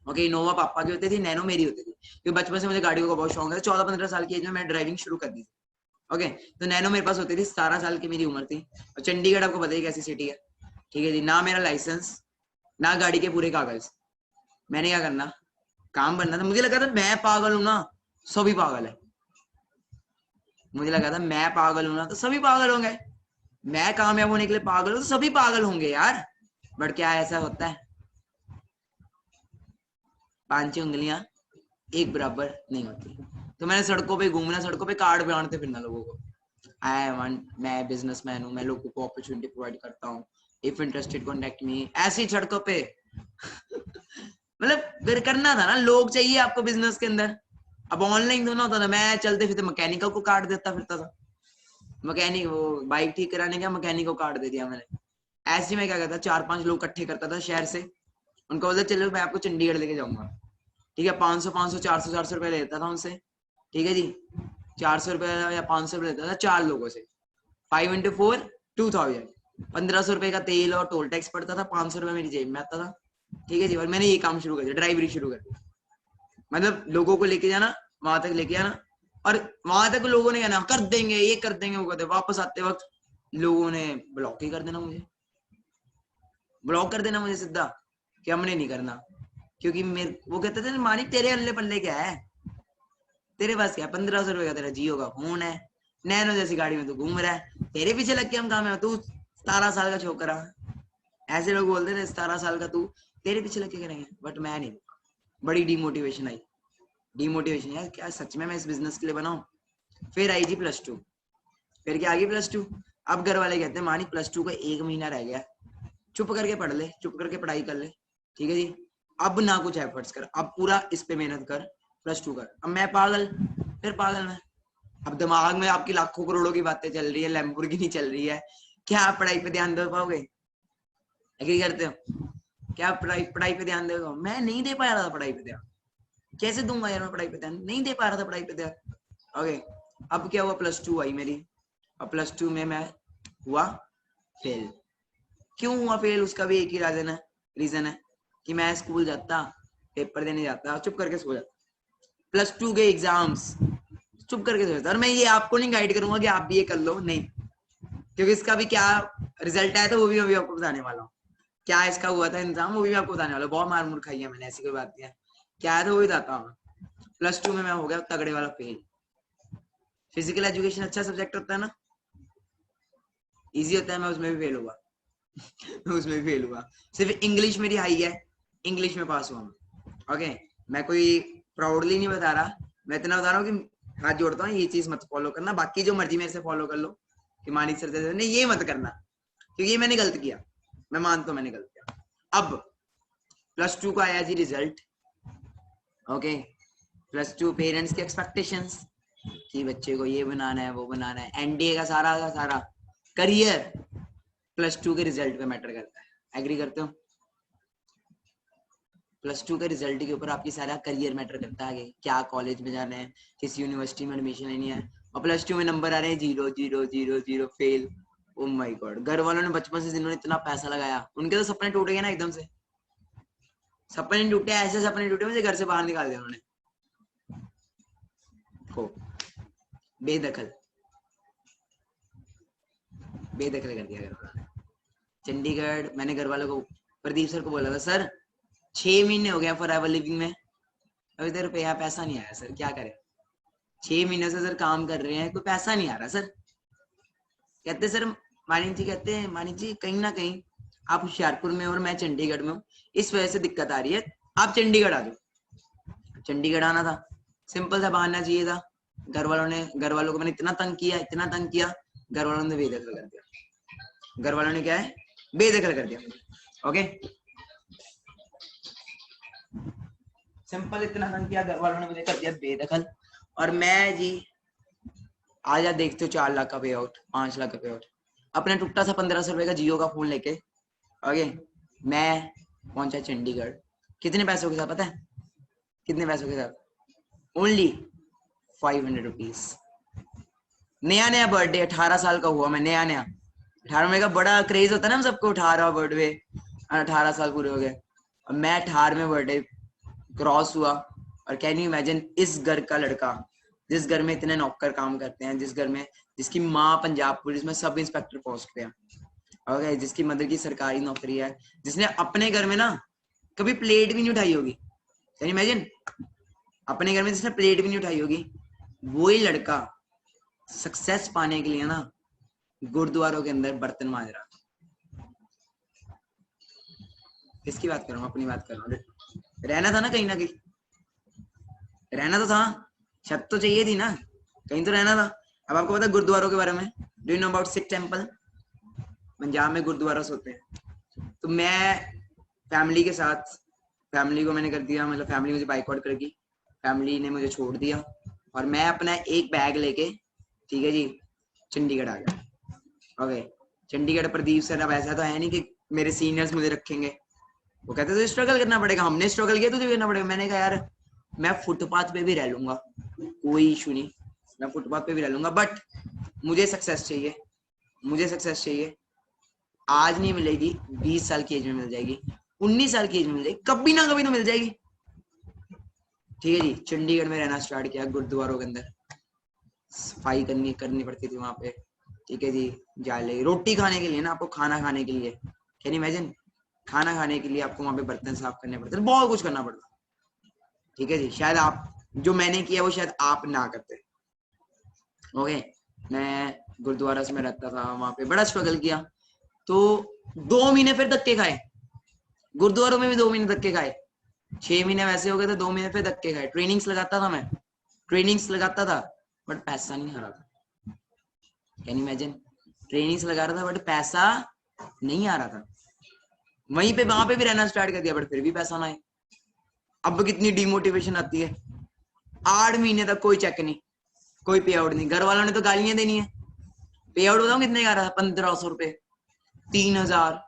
ओके, इनोवा पापा की होती थी, नैनो मेरी होती थी, क्योंकि बचपन से मुझे गाड़ियों का बहुत शौक है। 14-15 साल की एज में मैं ड्राइविंग शुरू कर दी थी। ओके, तो नैनो मेरे पास होती थी, 17 साल की मेरी उम्र थी। और चंडीगढ़ आपको पता ही कैसी सिटी है। ठीक है जी, ना मेरा लाइसेंस, ना गाड़ी के पूरे कागज। मैंने क्या करना, काम बनना था। मुझे लगा था मैं पागल हूं ना, सभी पागल है। मुझे लगा था मैं पागल हूं ना तो सभी पागल होंगे, मैं कामयाब होने के लिए पागल हूं तो सभी पागल होंगे यार। बट क्या ऐसा होता है? 5 उंगलियां एक बराबर नहीं होती। तो मैंने सड़कों पे घूमना, सड़कों पे कार्ड बांटते फिरना लोगों को, आई वांट, मैं बिजनेसमैन हूँ, मैं लोगों को अपॉर्चुनिटी प्रोवाइड करता हूँ, इफ इंटरेस्टेड कॉन्टेक्ट मी, ऐसी सड़कों पे। मतलब करना था ना, लोग चाहिए आपको बिजनेस के अंदर। अब ऑनलाइन तो ना होता था, मैं चलते फिरते मैकेनिकल को कार्ड देता फिरता था। मैकेनिक, वो बाइक ठीक कराने का मैकेनिक को कार्ड दे दिया मैंने। ऐसे में क्या करता, 4-5 लोग इकट्ठे करता था शहर से, उनको बोलता चलो मैं आपको चंडीगढ़ लेके जाऊंगा। ठीक है, 500 400 रुपए लेता था उनसे। ठीक है जी, 400 रुपए या 500 रुपए लेता था 4 लोगों से। 5 into 4 2000, 1500 रुपए का तेल और टोल टैक्स पड़ता था, 500 रुपए मेरी जेब में आता था। ठीक है जी, और मैंने ये काम शुरू कर दिया, ड्राइवरी शुरू कर दी। मतलब लोगों को लेके जाना, वहां तक लेके आना, और वहां तक लोगों ने कहना कर देंगे, ये कर देंगे, वो करते, वापस आते वक्त लोगों ने ब्लॉक ही कर देना मुझे, ब्लॉक कर देना मुझे सीधा, कि हमने नहीं करना। क्योंकि मेरे वो कहते थे मानिक तेरे अल्ले पल्ले क्या है, तेरे पास क्या 1500 रुपए का तेरा जियो का फोन है, नैनो जैसी गाड़ी में तू घूम रहा है, तेरे पीछे लग के हम काम है, तू 17 साल का छोकरा। ऐसे लोग बोलते थे 17 साल का तू, तेरे पीछे लग के करेंगे। बट मैं नहीं, बड़ी डिमोटिवेशन आई, डिमोटिवेशन यार, क्या सच में मैं इस बिजनेस के लिए बनाऊं? फिर आई जी +2, फिर क्या आ गई +2। अब घर वाले कहते हैं मानिक +2 का 1 महीना रह गया, चुप करके पढ़ ले, चुप करके पढ़ाई कर ले। ठीक है जी, अब ना कुछ एफर्ट्स कर, अब पूरा इस पे मेहनत कर, +2 कर। अब मैं पागल, फिर पागल मैं, अब दिमाग में आपकी लाखों करोड़ों की बातें चल रही है, लैम्बोर्गिनी चल रही है, क्या आप पढ़ाई पे ध्यान दे पाओगे? एग्री करते हो? क्या पढ़ाई पढ़ाई पे ध्यान देगा? मैं नहीं दे पा रहा था पढ़ाई पे ध्यान, कैसे दूंगा यार मैं पढ़ाई पे ध्यान, नहीं दे पा रहा था पढ़ाई पे ध्यान। ओके, अब क्या हुआ, +2 आई मेरी, और +2 में मैं हुआ फेल। क्यों हुआ फेल? उसका भी एक ही रीजन है कि मैं स्कूल जाता, पेपर देने जाता, चुप करके सो जाता। +2 के एग्जाम्स चुप करके सो जाता। और मैं ये आपको नहीं गाइड करूंगा कि आप भी ये कर लो, नहीं, क्योंकि इसका भी क्या रिजल्ट आया था वो भी अभी आपको बताने वाला हूँ। क्या इसका हुआ था इंतजाम, वो भी आपको बताने वाला हूँ। बहुत मार मुर खाई है मैंने, ऐसी कोई बात नहीं है। क्या है तो वो भी बताता हूँ। +2 में मैं हो गया तगड़े वाला फेल। फिजिकल एजुकेशन अच्छा सब्जेक्ट होता है ना, इजी होता है, मैं उसमें भी फेल हुआ। मैं उसमें भी फेल हुआ। सिर्फ इंग्लिश मेरी हाई है, इंग्लिश में पास हुआ हूँ। ओके, मैं कोई प्राउडली नहीं बता रहा, मैं इतना बता रहा हूँ कि हाथ जोड़ता हूँ, ये चीज मत फॉलो करना, बाकी जो मर्जी मेरे से फॉलो कर लो कि मानिक सर जैसे नहीं, ये मत करना, क्योंकि ये मैंने गलत किया, मैं मानता हूँ मैंने गलत किया। अब +2 का आया जी रिजल्ट। ओके, +2 पेरेंट्स के एक्सपेक्टेशंस कि बच्चे को ये बनाना है वो बनाना है, एनडीए का सारा करियर +2 के रिजल्ट पे मैटर करता है। एग्री करते हो? +2 के रिजल्ट के ऊपर आपकी सारा करियर मैटर करता है, क्या कॉलेज में जाना है, किस यूनिवर्सिटी में एडमिशन लेनी है, और +2 में नंबर आ रहे हैं 0 0 0 0 फेल। ओ माय गॉड, घर वालों ने बचपन से जिन्होंने इतना पैसा लगाया, उनके तो सपने टूट गए ना एकदम से। सपने टूटे, ऐसे सपने टूटे मुझे घर से बाहर निकाल दिया उन्होंने। हो बेदखल बेदखल कर दिया घर वालों ने। चंडीगढ़, मैंने घर वालों को, प्रदीप सर को बोला था, सर 6 महीने हो गया फॉरएवर लिविंग में, अभी तक रुपया पैसा नहीं आया सर, क्या करें? 6 महीने से सर काम कर रहे हैं, कोई पैसा नहीं आ रहा सर। कहते सर, मानिक जी कहते हैं, मानिक जी कहीं ना कहीं आप होशियारपुर में और मैं चंडीगढ़ में हूँ, इस वजह से दिक्कत आ रही है, आप चंडीगढ़ आ जाओ। चंडीगढ़ आना था, सिंपल सा बहाना चाहिए था। घर वालों को मैंने इतना तंग किया, घर वालों ने बेदखल कर दिया। घर वालों ने क्या है, बेदखल कर दिया। ओके, सिंपल इतना तंग किया, घर वालों ने मुझे कर दिया बेदखल। और मैं जी आज आप देखते हो 4 लाख का पे आउट, 5 लाख का पे आउट, अपने टुकटा सा 1500 रुपए का जियो का फोन लेके, ओके, मैं पहुंचा चंडीगढ़। कितने पैसों के साथ पता है? कितने पैसों के साथ? Only 500 rupees. नया बर्थडे, 18 साल का हुआ मैं, नया 18 में का बड़ा क्रेज होता है ना हम सबको, 18 बर्थडे, 18 साल पूरे हो गए, और मैं 18वें बर्थडे क्रॉस हुआ। और कैन यू इमेजिन, इस घर का लड़का, जिस घर में इतने नौकर काम करते हैं, जिस घर में जिसकी माँ पंजाब पुलिस में सब इंस्पेक्टर पोस्ट पे है, ओके, जिसकी मदर की सरकारी नौकरी है, जिसने अपने घर में ना कभी प्लेट भी नहीं उठाई होगी, कैन यू इमेजिन, अपने घर में जिसने प्लेट भी नहीं उठाई होगी, वही लड़का सक्सेस पाने के लिए ना गुरुद्वारों के अंदर बर्तन मांज रहा। किसकी बात कर रहा हूँ? अपनी बात कर रहा हूँ। रहना था ना कहीं ना कहीं, रहना तो था, छत तो चाहिए थी ना, कहीं तो रहना था। अब आपको पता है गुरुद्वारों के बारे में? Do you know about Sikh temple? Punjab में गुरुद्वारा होते हैं। तो मैं फैमिली के साथ, फैमिली को मैंने कर दिया, मतलब फैमिली मुझे बाइकआउट कर दी, फैमिली ने मुझे छोड़ दिया, और मैं अपना एक बैग लेके, ठीक है जी, चंडीगढ़ आ गया। ओके, चंडीगढ़ प्रदीप सर अब ऐसा तो है नहीं कि मेरे सीनियर्स मुझे रखेंगे, वो कहते थे स्ट्रगल करना पड़ेगा, हमने स्ट्रगल किया, तुझे करना पड़ेगा। मैंने कहा यार मैं फुटपाथ पे भी रह लूंगा, कोई इशू नहीं, मैं फुटपाथ पे भी रह लूंगा, बट मुझे सक्सेस चाहिए, मुझे सक्सेस चाहिए। आज नहीं मिलेगी, 20 साल की एज में मिल जाएगी, 19 साल की एज में मिल जाएगी, कभी ना कभी तो मिल जाएगी। ठीक है जी, चंडीगढ़ में रहना स्टार्ट किया, गुरुद्वारों के अंदर सफाई करनी पड़ती थी वहां पे, ठीक है जी, जाले रोटी खाने के लिए ना, आपको खाना खाने के लिए, कैन इमेजिन, खाना खाने के लिए आपको वहां पे बर्तन साफ करने पड़ते, बहुत कुछ करना पड़ता। ठीक है जी, शायद आप, जो मैंने किया वो शायद आप ना करते। ओके, मैं गुरुद्वारा से मैं रहता था, वहां पे बड़ा स्ट्रगल किया, तो 2 महीने फिर धक्के खाए, गुरुद्वारों में भी 2 महीने धक्के खाए, 6 महीने वैसे हो गए थे, 2 महीने फिर धक्के खाए। ट्रेनिंग्स लगाता था मैं, ट्रेनिंग्स लगाता था, बट पैसा नहीं आ रहा था। कैन यू इमेजिन, ट्रेनिंग्स लगा रहा था बट पैसा नहीं आ रहा था। वहीं पे वहां पे भी रहना स्टार्ट कर दिया, बट फिर भी पैसा ना आए। अब कितनी डिमोटिवेशन आती है। 8 महीने तक कोई चेक नहीं, कोई पे आउट नहीं, घर वालों ने तो गालियां देनी है। पे आउट बताऊं कितने का आ रहा था? 1500 रुपए, 3000,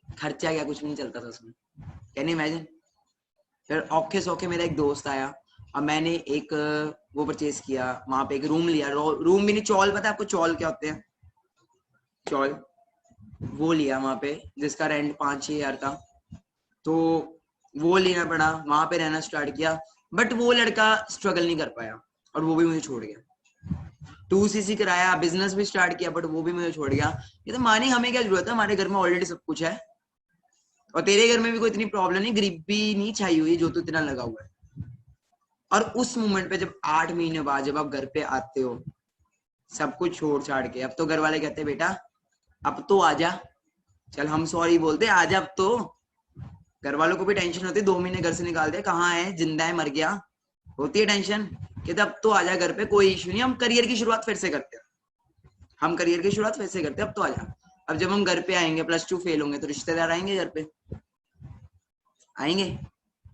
खर्चा क्या, कुछ भी नहीं चलता था उसमें। Can you imagine. फिर औखे सौखे मेरा एक दोस्त आया, और मैंने एक वो परचेज किया, वहां पे एक रूम लिया, रूम भी नहीं, चौल, पता है आपको चौल क्या होते हैं? चौल, वो लिया वहां पे, जिसका रेंट 5-6 हजार था, तो वो लेना पड़ा, वहां पे रहना स्टार्ट किया, बट वो लड़का स्ट्रगल नहीं कर पाया, और वो भी मुझे छोड़ गया। 2cc कराया, बिजनेस भी स्टार्ट किया, बट वो भी मुझे छोड़ गया। ये तो माने, हमें क्या जरूरत है, हमारे घर में ऑलरेडी सब कुछ है, और तेरे घर में भी कोई इतनी प्रॉब्लम नहीं, गरीबी नहीं छाई हुई जो तू इतना लगा हुआ है। और उस मोमेंट पे जब 8 महीने बाद जब आप घर पे आते हो, सब कुछ छोड़ छाड़ के, अब तो घर वाले कहते बेटा अब तो आजा, चल हम सॉरी बोलते, आजा अब तो, घर वालों को भी टेंशन होती है, 2 महीने घर से निकाल दिया, कहाँ है, जिंदा है, मर गया, होती है टेंशन कि अब तो आ जा घर पे, कोई इशू नहीं, हम करियर की शुरुआत फिर से करते हैं, हम करियर की शुरुआत फिर से करते हैं, अब तो आ जा। अब जब हम घर पे आएंगे, +2 फेल होंगे, तो रिश्तेदार आएंगे घर पे, आएंगे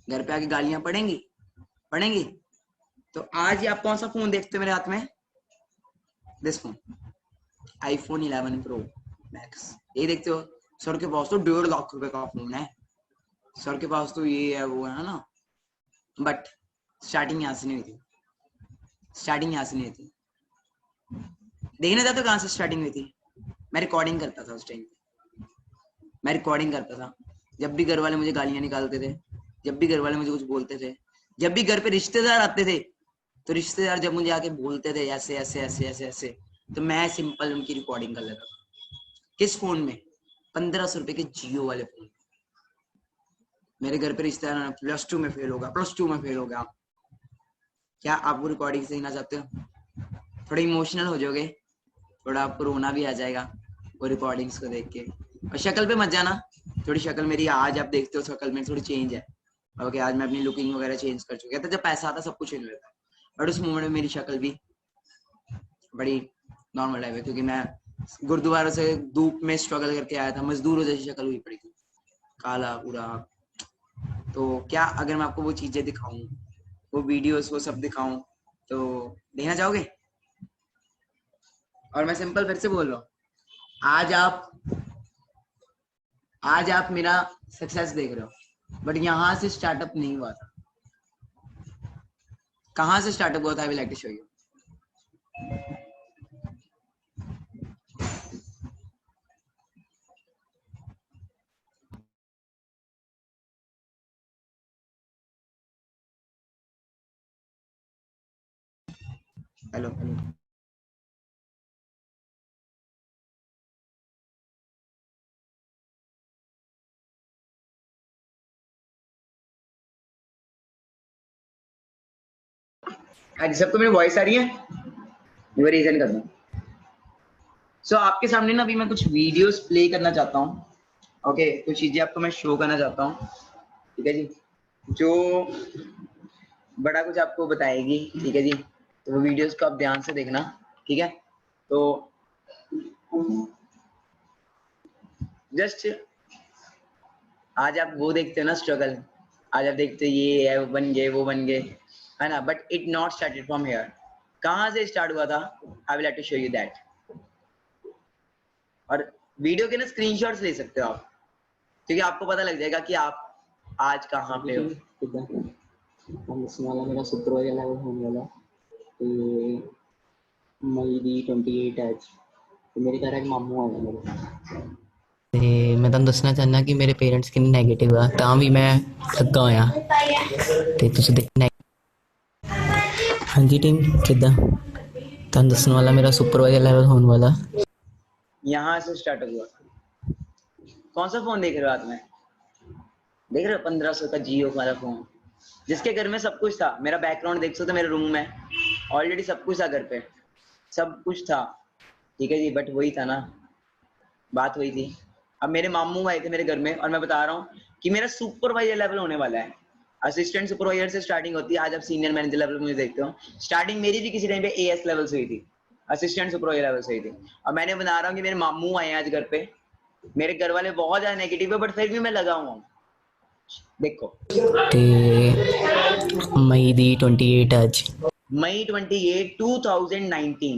घर पे, आके गालियां पड़ेंगी। तो आज ही आप कौन सा फोन देखते हो मेरे हाथ में? This phone, iPhone 11 Pro Max, ये देखते हो? सर के पास तो 1.5 लाख रुपए का फोन है, सर के पास तो ये है, वो है ना। बट स्टार्टिंग यहाँ से नहीं हुई थी, स्टार्टिंग यहाँ से नहीं हुई थी। देखने जाते कहाँ से स्टार्टिंग हुई थी? मैं रिकॉर्डिंग करता था उस टाइम पे, मैं रिकॉर्डिंग करता था। जब भी घर वाले मुझे गालियां निकालते थे, जब भी घर वाले मुझे कुछ बोलते थे, जब भी घर पे रिश्तेदार आते थे, तो रिश्तेदार जब मुझे आके बोलते थे ऐसे ऐसे ऐसे ऐसे ऐसे, तो मैं सिंपल उनकी रिकॉर्डिंग कर लेता था। किस फोन में? 1500 रुपए के जियो वाले फोन। मेरे घर पे रिश्तेदार +2 में फेल होगा, +2 में फेल होगा। क्या आप वो रिकॉर्डिंग सीखना चाहते हो? थोड़ा इमोशनल हो जाओगे, थोड़ा आपको रोना भी आ जाएगा वो रिकॉर्डिंग्स को देख के। और शक्ल पे मत जाना, थोड़ी शक्ल मेरी आज आप देखते हो, शक्ल में थोड़ी चेंज है। ओके, आज मैं अपनी लुकिंग वगैरह चेंज कर चुकी था, जब पैसा आता सब कुछ चेंज होता है, बट उस मोमेंट में मेरी शक्ल भी बड़ी नॉर्मल है, क्योंकि मैं गुरुद्वारा से धूप में स्ट्रगल करके आया था, मजदूरों जैसी शक्ल हुई पड़ी थी, काला पूरा। तो क्या अगर मैं आपको वो चीजें दिखाऊं, वो वीडियोस, वो सब दिखाऊं, तो देखना चाहोगे? और मैं सिंपल फिर से बोल रहा हूँ, आज आप मेरा सक्सेस देख रहे हो, बट यहाँ से स्टार्टअप नहीं हुआ था। कहाँ से स्टार्टअप हुआ था? I will like to show you. Hello, आज सबको मेरी वॉइस आ रही है? वो रीजन कर दूं। सो आपके सामने ना अभी मैं कुछ वीडियोस प्ले करना चाहता हूँ। ओके, कुछ चीजें आपको मैं शो करना चाहता हूँ, ठीक है जी, जो बड़ा कुछ आपको बताएगी, ठीक है जी। तो वो वीडियोस को आप ध्यान से देखना, ठीक है। तो जस्ट आज आप वो देखते हो ना स्ट्रगल, आज आप देखते हो ये है, वो बन गए, वो बन गए, है ना, but it not started from here. कहाँ से स्टार्ट हुआ था? I will have to show you that. और वीडियो के ना स्क्रीनशॉट्स ले सकते हो आप, क्योंकि आपको पता लग जाएगा कि आप आज कहाँ पे हो। मेरा शुक्रवार वाला होने वाला ਤੇ ਮਈ ਦੀ 28 ਹੈ ਤੇ ਮੇਰੇ ਘਰ ਇੱਕ ਮਾਮੂ ਆਇਆ ਮੇਰੇ ਤੇ ਮੈਂ ਤੁਹਾਨੂੰ ਦੱਸਣਾ ਚਾਹੁੰਦਾ ਕਿ ਮੇਰੇ ਪੇਰੈਂਟਸ ਕਿੰਨੇ ਨੈਗੇਟਿਵ ਆ ਤਾਂ ਵੀ ਮੈਂ ਲੱਗਾ ਹੋਇਆ ਤੇ ਤੁਸੀਂ ਦੇਖਣਾ। ਹਾਂਜੀ ਟੀਮ ਕਿੱਦਾਂ ਤੁਹਾਨੂੰ ਦੱਸਣ ਵਾਲਾ ਮੇਰਾ ਸੁਪਰਵਾਈਜ਼ਰ ਲੈਵਲ ਹੋਣ वाला। यहाँ से स्टार्ट हुआ। कौन सा फोन देख रहे हो हाथ में? देख रहे हो 1500 का जियो वाला फोन, जिसके घर में सब कुछ था। मेरा बैकग्राउंड देख सकते हो, मेरे रूम में ऑलरेडी सब कुछ था, घर पे सब कुछ था, ठीक है जी। बट वही था ना, बात वही थी। अब मेरे मामू आए थे मेरे घर में, और मैं बता रहा हूँ कि मेरा सुपरवाइजर लेवल होने वाला है। असिस्टेंट सुपरवाइजर से स्टार्टिंग होती है, आज आप सीनियर मैनेजर लेवल मुझे देखते हो। स्टार्टिंग मेरी भी किसी टाइम पे AS लेवल से हुई थी, असिस्टेंट सुपरवाइजर लेवल से हुई थी। और मैंने बना रहा हूँ कि मेरे मामू आए आज घर पे, मेरे घर वाले बहुत ज्यादा नेगेटिव है, बट फिर भी मैं लगा हुआ हूँ। देखो ਤੇ ਮਈ ਦੀ 28 ਅੱਜ मई 28 2019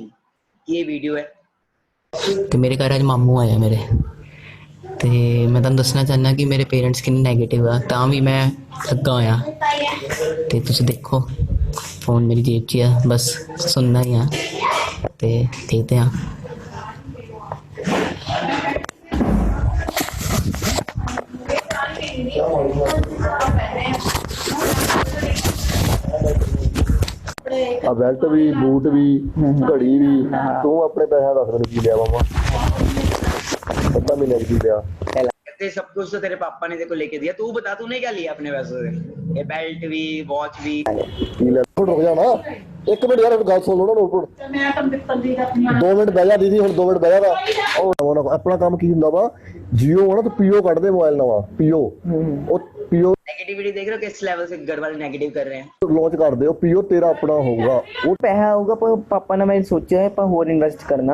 ये वीडियो है। ਤੇ ਮੇਰੇ ਘਰ ਅੱਜ ਮਾਮੂ ਆਇਆ ਮੇਰੇ ਤੇ ਮੈਂ ਤੁਹਾਨੂੰ ਦੱਸਣਾ ਚਾਹੁੰਦਾ ਕਿ ਮੇਰੇ ਪੇਰੈਂਟਸ ਕਿੰਨੇ ਨੈਗੇਟਿਵ ਆ ਤਾਂ ਵੀ ਮੈਂ ਲੱਗਾ ਹੋਇਆ ਤੇ ਤੁਸੀਂ ਦੇਖੋ ਫੋਨ ਮੇਰੀ ਜੇਬ 'ਚ ਆ, ਬਸ ਸੁਣਨਾ ਹੀ ਆ ਤੇ ਦੇਖਦੇ ਆ। ਆ ਬੈਲਟ ਵੀ, ਬੂਟ ਵੀ, ਘੜੀ ਵੀ, ਤੂੰ ਆਪਣੇ ਪੈਸਿਆਂ ਦੱਸ ਮੈਨੂੰ ਕੀ ਲਿਆ ਮਾਮਾ? ਪਤਾ ਮਹੀਨੇ ਕੀ ਲਿਆ? कहते सब कुछ तो तेरे पापा ने तेरे को लेके दिया, तू बता तूने क्या लिया अपने पैसों से? ये बेल्ट भी, वॉच भी। ਕੀ ਲੈ? ਰੁਕ ਜਾ ਨਾ, ਇੱਕ ਮਿੰਟ ਯਾਰ ਗੱਲ ਸੁਣ ਲਓ ਨਾ, ਨੋਟ 2 ਮਿੰਟ ਬਹਿ ਜਾ ਦੀਦੀ, ਹੁਣ 2 ਮਿੰਟ ਬਹਿ ਜਾ। ਉਹ ਆਪਣਾ ਕੰਮ ਕੀ ਹੁੰਦਾ ਵਾ, ਜੀਓ ਨਾ ਤਾਂ ਪੀਓ ਕੱਢਦੇ ਮੋਬਾਈਲ ਨਵਾਂ, ਪੀਓ ਉਹ पीओ नेगेटिविटी देख रहे हो किस लेवल से घर वाले नेगेटिव कर रहे हैं। लॉन्च कर दे पीओ तेरा अपना होगा वो ਪੈਸਾ ਆਊਗਾ ਪਰ ਪਾਪਾ ਨੇ ਮੈਂ ਸੋਚਿਆ ਹੈ ਆਪਾਂ ਹੋਰ ਇਨਵੈਸਟ ਕਰਨਾ।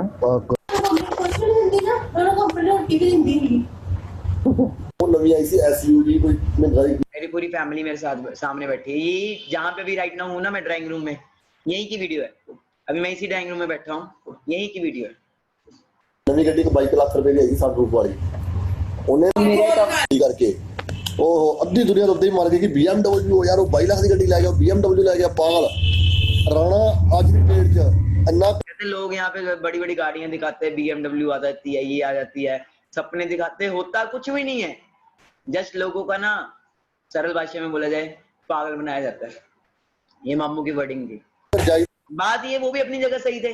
वो नवी आई सी एसयूवी कोई महंगाई मेरी पूरी फैमिली मेरे साथ सामने बैठी है। ये जहाँ पे भी राइट ना हूँ ना मैं ड्राइंग रूम में, यही की वीडियो है। अभी मैं इसी ड्राइंग रूम में बैठा हूँ, यही की वीडियो है। नवी गड्डी को 22 लाख रुपए की आई सनरूफ वाली उन्हें करके ओहो अद्धी दुनिया तो ही मार गई कि BMW यार वो 22 लाख की गड्डी ले गया BMW ले गया पागल राणा आज की डेट च अन्ना कहते लोग यहाँ पे बड़ी बड़ी गाड़ियां दिखाते हैं, BMW आ जाती है, ये आ जाती है, सपने दिखाते हैं, होता कुछ भी नहीं है। जस्ट लोगों का ना सरल भाषा में बोला जाए पागल बनाया जाता है। ये मामू की वर्डिंग थी। बात ये वो भी अपनी जगह सही थे,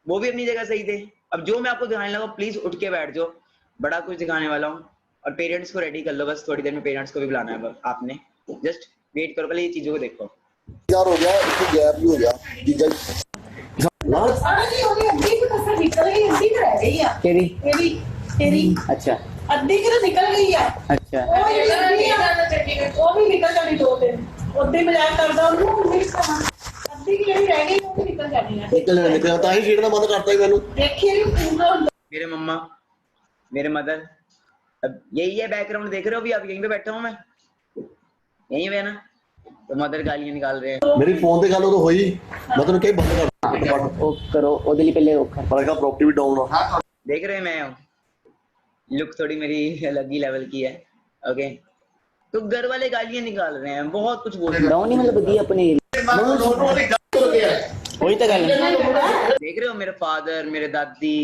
वो भी अपनी जगह सही थे। अब जो मैं आपको दिखाने लगा प्लीज उठ के बैठ जाओ, बड़ा कुछ दिखाने वाला हूँ। और पेरेंट्स को रेडी कर लो, बस थोड़ी देर में पेरेंट्स को भी बुलाना है आपने। जस्ट वेट करो, पहले ये चीजों को देखो। यार हो गया इसको गैप भी हो गया जीजा तेरी तेरी अच्छा अद्धी की तो निकल गई है। अच्छा वो भी निकल जानी 2 दिन उद्दी मजाक करदा ਉਹਨੂੰ अद्धी की ਜਿਹੜੀ ਰਹਿ ਗਈ ਉਹ भी निकल जानी है। निकल ਤਾਂ ਹੀ ਛੇੜਨਾ ਬੰਦ ਕਰਤਾ ਹੀ ਮੈਨੂੰ देखिए पूरा मेरे मम्मा मेरे मदर, अब यही है बैकग्राउंड देख रहे हो। अभी आप यहीं पे बैठा हूँ मैं, यहीं पे है ना, तो मदर गालियां निकाल रहे हैं। मेरी फोन ਤੇ ਗੱਲ ਉਦੋਂ ਹੋਈ ਮੈਂ ਤੈਨੂੰ ਕਹੀ ਬੰਦ ਕਰ ਉਹ ਕਰੋ ਉਹਦੇ ਲਈ ਪਹਿਲੇ ਉਹ ਪਰ ਇਹਦਾ ਪ੍ਰॉपर्टी भी डाउन है देख रहे हैं मैं लुक थोड़ी मेरी अलग ही लेवल की है। ओके तो घर वाले गालियां निकाल रहे हैं, बहुत कुछ बोल रहे हैं। ਡਾਊਨ ਨਹੀਂ ਮਤਲਬ ਵਧੀਆ ਆਪਣੇ वही तो गल देख रहे हो मेरे फादर मेरे दादी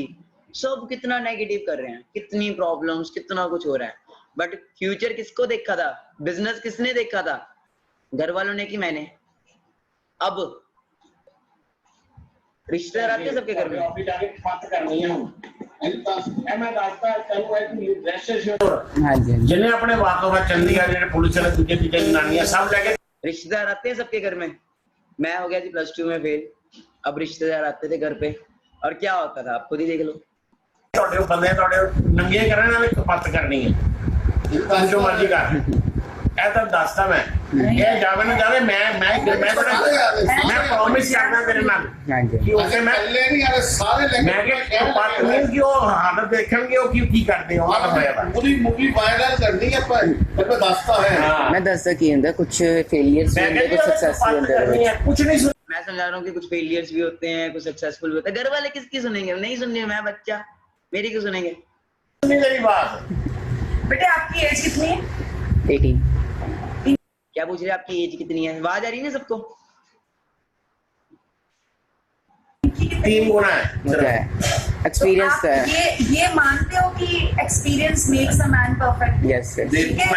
सब कितना नेगेटिव कर रहे हैं, कितनी प्रॉब्लम्स, कितना कुछ हो रहा है। बट फ्यूचर किसको देखा था, बिजनेस किसने देखा था, घर वालों ने कि मैंने। अब रिश्तेदार आते हैं सबके घर में। हाँ जी जिन्हें अपने वाकों में चंडीगढ़ जिन्हें पुलिस ने तुझे पीछे जनानियां सब लेके रिश्तेदार आते हैं सबके घर में। मैं हो गया जी +2 में फेल, अब रिश्तेदार आते थे घर पे और क्या होता था आप खुद ही देख लो। ਤੁਹਾਡੇ ਬੰਦੇ ਤੁਹਾਡੇ ਨੰਗੇ ਕਰਨ ਨਾਲ ਕਪੱਤ ਕਰਨੀ ਹੈ ਜੋ ਮਰਜ਼ੀ ਕਰ ਇਹ ਤਾਂ ਦੱਸਦਾ ਮੈਂ ਇਹ ਜਾਵੇ ਨਾ ਜਾਵੇ ਮੈਂ ਪ੍ਰੋਮਿਸ ਕਰਦਾ ਤੇਰੇ ਨਾਲ हाँ जी ਕਿ ਉਸੇ ਮੈਂ ਮੈਂ ਕਿ ਕਪੱਤ ਨਹੀਂ ਕਿ ਉਹ ਹਾਲਤ ਦੇਖਣਗੇ ਉਹ ਕੀ ਕਰਦੇ ਹੋ ਆ ਹੋਇਆ ਵਾ ਪੂਰੀ ਮੂਵੀ ਵਾਇਰਲ ਕਰਨੀ ਹੈ ਪਰ ਮੈਂ ਦੱਸਦਾ ਹੈ मैं दसदा की होंदा कुछ फेलियर्स भी होंदे कुछ सक्सेस भी होंदे कुछ नहीं मैं समझा रहा हूँ कि कुछ फेलियर्स भी होते हैं, कुछ सक्सेसफुल भी होते हैं। घर वाले किसकी सुनेंगे, नहीं सुनने, मैं बच्चा, मेरी क्यों सुनेंगे। सुनी मेरी बात। बेटे आपकी एज कितनी है? 18 क्या पूछ रहे हैं आपकी एज कितनी है, आवाज आ रही है ना सबको। 3 गुना है होता है एक्सपीरियंस आप है ये मानते हो कि experience makes a man perfect? Yes ठीक है?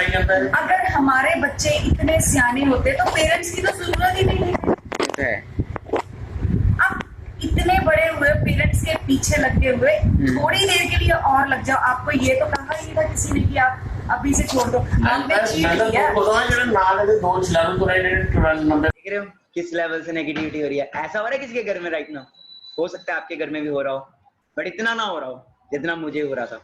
अगर हमारे बच्चे इतने सियाने होते तो पेरेंट्स की तो जरूरत ही नहीं है। होता है अब इतने बड़े हुए पेरेंट्स के पीछे लगे हुए थोड़ी देर के लिए और लग जाओ। आपको ये तो कहा ही नहीं था किसी ने कि आप अभी से छोड़ दो। हमने चीट किया। देख रहे हो किस लेवल से नेगेटिविटी हो रही है। ऐसा हो रहा है किसी के घर में राइट नाउ, हो सकता है आपके घर में भी हो रहा हो, बट इतना ना हो रहा हो जितना मुझे हो रहा था।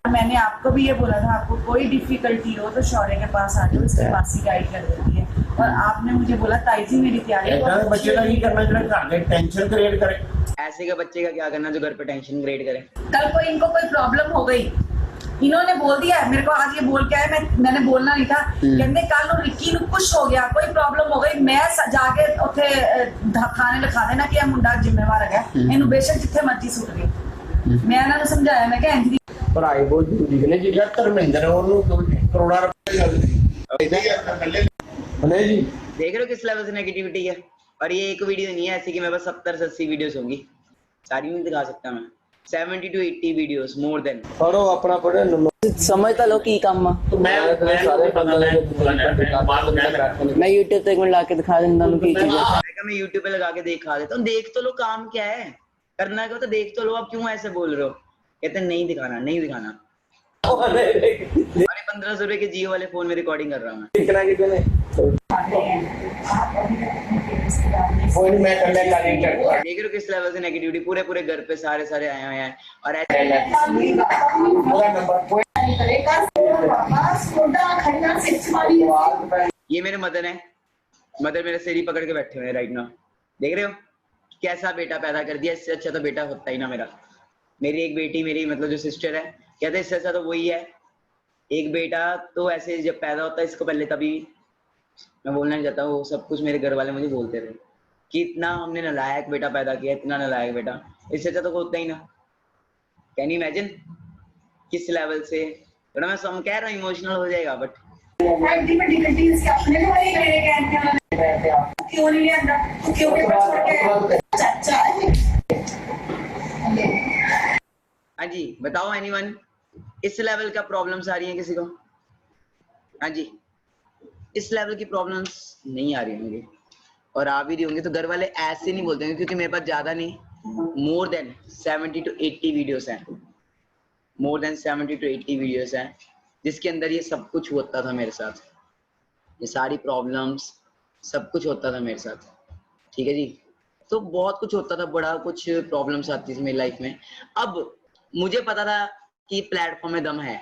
मैंने आपको भी ये बोला था आपको कोई डिफिकल्टी हो तो शौर्य के पास आ जाओ, इसकी मासी गाइड कर देती है। और आपने मुझे बोला ताई जी मेरी तैयारी बच्चे का करना टेंशन क्रिएट करे। ऐसे का बच्चे का क्या करना जो घर पे टेंशन क्रिएट करे। कल को इनको कोई प्रॉब्लम हो गई, इन्होंने बोल दिया मेरे को आज ये बोल के आए, मैंने बोलना नहीं था। कहते कल रिक्की ਨੂੰ कुछ हो गया, कोई प्रॉब्लम हो गई, मैं जाके ਉੱਥੇ ਖਾਣੇ ਲਿਖਾ ਦੇਣਾ ਕਿ ਇਹ ਮੁੰਡਾ ਜ਼ਿੰਮੇਵਾਰ ਹੈਗਾ, ਇਹਨੂੰ ਬੇਸ਼ੱਕ ਜਿੱਥੇ ਮਰਜ਼ੀ ਸੁੱਟ ਦੇ। ਮੈਂ ਇਹਨਾਂ ਨੂੰ ਸਮਝਾਇਆ, ਮੈਂ ਕਿਹਾ ਇੰਜ ਪੜਾਈ ਬਹੁਤ ਜ਼ਰੂਰੀ ਹੈ ਜੀ। ਧਰਮਿੰਦਰ ਉਹਨੂੰ ਕਰੋੜਾਂ ਰੁਪਏ नहीं जी देख रहे हो किस लेवल से नेगेटिविटी है। और ये एक वीडियो नहीं है ऐसी कि मेरे पास 70 से 80 वीडियोस होंगी, सारी नहीं दिखा सकता मैं। 70 to 80 वीडियोस मोर देन। पढ़ो अपना पढ़े समझ तो लो की काम मैं YouTube पे एक मिनट लाके दिखा देता हूं की चीज है। मैं YouTube पे लगा के दिखा देता हूँ, देख तो लो काम क्या है, करना क्या तो देख तो लो। आप क्यों ऐसे बोल रहे हो, कहते नहीं दिखाना नहीं दिखाना। अरे 1500 रुपए के जियो वाले फोन में रिकॉर्डिंग कर रहा हूँ मैं। देख रहे हो किस लेवल से नेगेटिविटी, पूरे घर पे सारे आए हुए हैं। और ये मेरे मदर है, मदर मेरे सिर ही पकड़ के बैठे हुए हैं राइट नाउ। देख रहे हो कैसा बेटा पैदा कर दिया, इससे अच्छा तो बेटा होता ही ना मेरा। मेरी एक बेटी, मेरी मतलब जो सिस्टर है, कहते इससे अच्छा तो वही है। एक बेटा तो ऐसे जब पैदा होता है, इसको पहले तभी मैं बोलना नहीं चाहता, वो सब कुछ मेरे घर वाले मुझे बोलते थे कि इतना हमने नालायक बेटा पैदा किया, इतना नालायक बेटा, इससे अच्छा तो होता ही ना। कैन यू इमेजिन किस लेवल से, थोड़ा मैं सम कह रहा हूँ इमोशनल हो जाएगा, बट हाँ जी बताओ एनीवन, इस लेवल का प्रॉब्लम्स आ रही हैं किसी को? हाँ जी, इस लेवल की प्रॉब्लम्स नहीं आ रही होंगी, और आ भी रही होंगी तो घर वाले ऐसे नहीं बोलते हैं, क्योंकि मेरे पास ज्यादा नहीं, मोर देन 70 to 80 वीडियोस हैं, मोर देन 70 to 80 वीडियोस हैं, जिसके अंदर ये सब कुछ होता था मेरे साथ, ये सारी प्रॉब्लम्स सब कुछ होता था मेरे साथ। ठीक है जी, तो बहुत कुछ होता था, बड़ा कुछ प्रॉब्लम्स आती थी मेरी लाइफ में। अब मुझे पता था कि प्लेटफॉर्म में दम है।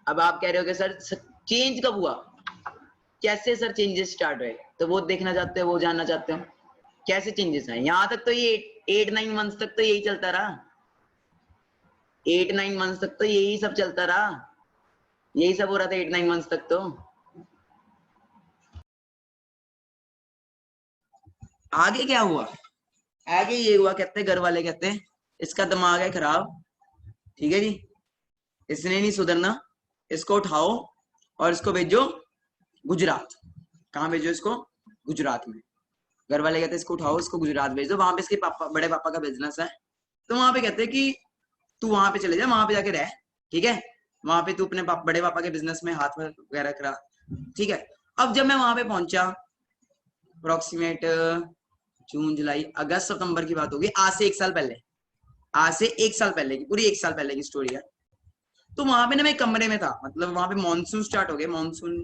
अब आप कह रहे हो कि सर चेंज कब हुआ, कैसे सर चेंजेस स्टार्ट हुए, तो वो देखना चाहते हो, वो जानना चाहते हो कैसे चेंजेस आए। यहाँ तक तो ये 8-9 मंथ्स तक तो यही चलता रहा, 8-9 मंथ्स तक तो यही सब चलता रहा, यही सब हो रहा था 8-9 मंथ्स तक। तो आगे क्या हुआ, आगे ये हुआ, कहते घर वाले कहते हैं इसका दिमाग है खराब, ठीक है जी, इसने नहीं सुधरना, इसको उठाओ और इसको भेजो गुजरात। कहाँ भेजो इसको? गुजरात में। घर वाले कहते हैं इसको उठाओ, इसको गुजरात भेज दो, वहां पे इसके पापा, बड़े पापा का बिजनेस है, तो वहां पे कहते हैं कि तू वहां पे चले जा, वहां पे जाके रह, ठीक है, वहां पे तू अपने बड़े पापा के बिजनेस में हाथ वगैरह करा, ठीक है। अब जब मैं वहां पे पहुंचा, अप्रोक्सीमेट जून जुलाई अगस्त सितंबर की बात होगी, आज से 1 साल पहले, आज से 1 साल पहले की, पूरी 1 साल पहले की स्टोरी है। तो वहां पे ना मैं कमरे में था, मतलब वहां पे मानसून स्टार्ट हो गया, मानसून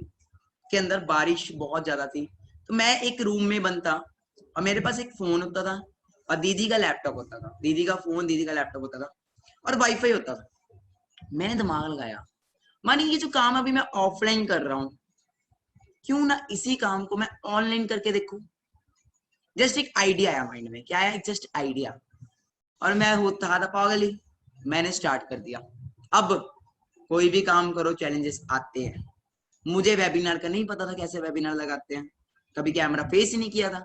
के अंदर बारिश बहुत ज्यादा थी, तो मैं एक रूम में बंद था, और मेरे पास एक फोन होता था और दीदी का लैपटॉप होता था, दीदी का फोन, दीदी का लैपटॉप होता था, और वाईफाई होता था। मैंने दिमाग लगाया, मानिए ये जो काम अभी मैं ऑफलाइन कर रहा हूँ, क्यों ना इसी काम को मैं ऑनलाइन करके देखूं। जस्ट एक आइडिया आया माइंड में, क्या आया, जस्ट आइडिया, और मैं होता था पागल ही, मैंने स्टार्ट कर दिया। अब कोई भी काम करो चैलेंजेस आते हैं, मुझे वेबिनार का नहीं पता था कैसे वेबिनार लगाते हैं, कभी कैमरा फेस ही नहीं किया था,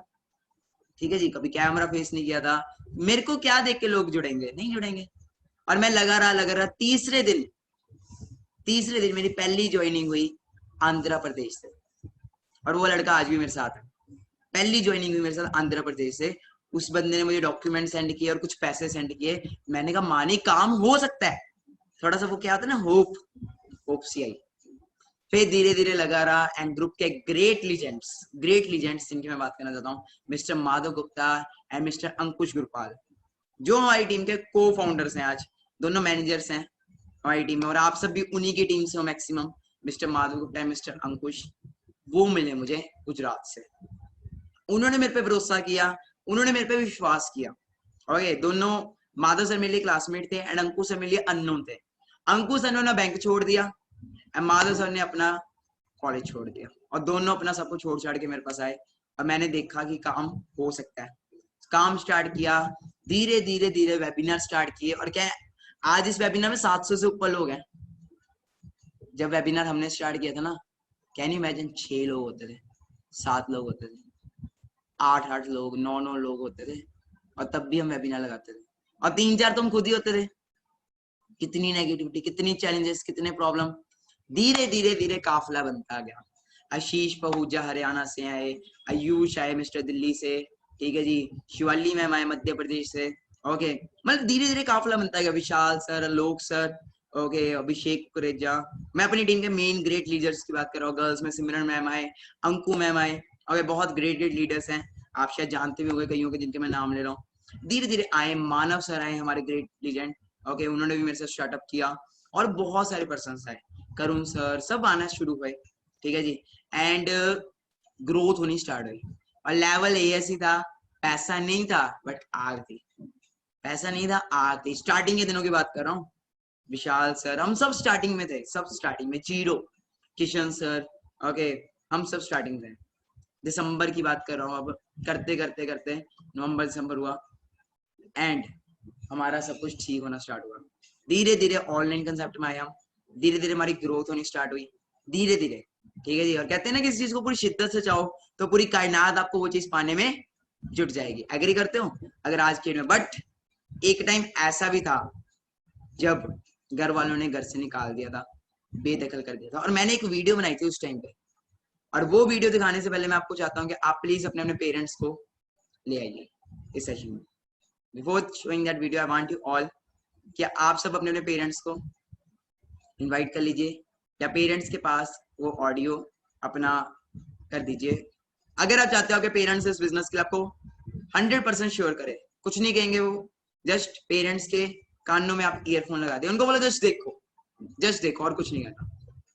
ठीक है जी, कभी कैमरा फेस नहीं किया था, मेरे को क्या देख के लोग जुड़ेंगे, नहीं जुड़ेंगे, और मैं लगा रहा। तीसरे दिन मेरी पहली ज्वाइनिंग हुई आंध्र प्रदेश से, और वो लड़का आज भी मेरे साथ है, पहली ज्वाइनिंग हुई मेरे साथ आंध्र प्रदेश से। उस बंदे ने मुझे डॉक्यूमेंट सेंड किए और कुछ पैसे सेंड किए, मैंने कहा मानी काम हो सकता है, थोड़ा सा वो क्या होता है ना, होप सी आई। फिर धीरे धीरे लगा रहा, एंड ग्रुप के ग्रेट लीजेंड्स जिनकी मैं बात करना चाहता हूँ, mister Madhav Gupta and mister Ankush Gurpal, जो हमारी टीम के को फाउंडर्स हैं, आज दोनों मैनेजर्स हैं हमारी टीम में, और आप सब भी उन्हीं की टीम से हो maximum. Mister Madhav Gupta and mister Ankush, वो मिले मुझे गुजरात से, उन्होंने मेरे पे भरोसा किया, उन्होंने मेरे पे विश्वास किया। ओके, दोनों माधव सर मेरे लिए क्लासमेट थे एंड अंकुश सर मेरे लिए अननोन थे। अंकुश सर ने बैंक छोड़ दिया एंड माधव सर ने अपना कॉलेज छोड़ दिया, और दोनों अपना सब कुछ छोड़ छाड़ के मेरे पास आए, और मैंने देखा कि काम हो सकता है, काम स्टार्ट किया, धीरे धीरे वेबिनार स्टार्ट किए, और क्या है, आज इस वेबिनार में 700 से ऊपर लोग हैं। जब वेबिनार हमने स्टार्ट किया था ना, कैन यू इमेजिन, 6 लोग होते थे, 7 लोग होते थे, 8 लोग, 9 लोग होते थे, और तब भी हम वेबिनार लगाते थे, और 3-4 तो हम खुद ही होते थे। कितनी नेगेटिविटी, कितनी चैलेंजेस, कितने प्रॉब्लम, धीरे धीरे काफिला बनता गया। आशीष पहूजा हरियाणा से आए, आयुष आए मिस्टर दिल्ली से, ठीक है जी, शिवाली मैम आए मध्य प्रदेश से। ओके, मतलब धीरे धीरे काफिला बनता गया। विशाल सर, आलोक सर, ओके, अभिषेक कुरेजा, मैं अपनी टीम के मेन ग्रेट लीडर्स की बात कर रहा हूँ, गर्ल्स में सिमरन मैम आए, अंकु मैम आए, ओके, बहुत ग्रेट लीडर्स हैं, आप शायद जानते भी होंगे कईयों के जिनके मैं नाम ले रहा हूँ। धीरे धीरे आए, मानव सर आए हमारे ग्रेट लीजेंड, ओके, उन्होंने भी मेरे साथ स्टार्टअप किया, और बहुत सारे पर्सन आए, करुण सर, सब आना शुरू हुए, ठीक है जी, एंड ग्रोथ होनी स्टार्ट हुई। और लेवल ऐसी था, पैसा नहीं था बट आग थी, पैसा नहीं था, आग थी। स्टार्टिंग के दिनों की बात कर रहा हूँ, विशाल सर, हम सब स्टार्टिंग में थे, सब स्टार्टिंग में, जीरो, किशन सर, ओके, हम सब स्टार्टिंग थे। दिसंबर की बात कर रहा हूँ, अब करते करते करते नवंबर दिसंबर हुआ एंड हमारा सब कुछ ठीक होना स्टार्ट हुआ। धीरे धीरे ऑनलाइन कंसेप्ट में आया, धीरे धीरे हमारी ग्रोथ होनी स्टार्ट हुई, धीरे धीरे, ठीक है जी। और कहते हैं ना किसी चीज को पूरी शिद्दत से चाहो तो पूरी कायनात आपको वो चीज पाने में जुट जाएगी। एग्री करते हो अगर आज के में? बट एक टाइम ऐसा भी था जब घर वालों ने घर से निकाल दिया था, बेदखल कर दिया था, और मैंने एक वीडियो बनाई थी उस टाइम पे, और वो वीडियो दिखाने से पहले मैं आपको चाहता हूँ कि आप प्लीज अपने अपने पेरेंट्स को ले आइए इस सेशन में। Before showing that video I want you all कि आप सब अपने अपने पेरेंट्स को इनवाइट कर लीजिए या पेरेंट्स के पास वो ऑडियो अपना कर दीजिए। अगर आप चाहते हो कि पेरेंट्स इस बिजनेस के लिए आपको 100% श्योर करे, कुछ नहीं कहेंगे वो, जस्ट पेरेंट्स के कानों में आप ईयरफोन लगा दे, उनको बोलो जस्ट देखो और कुछ नहीं करना।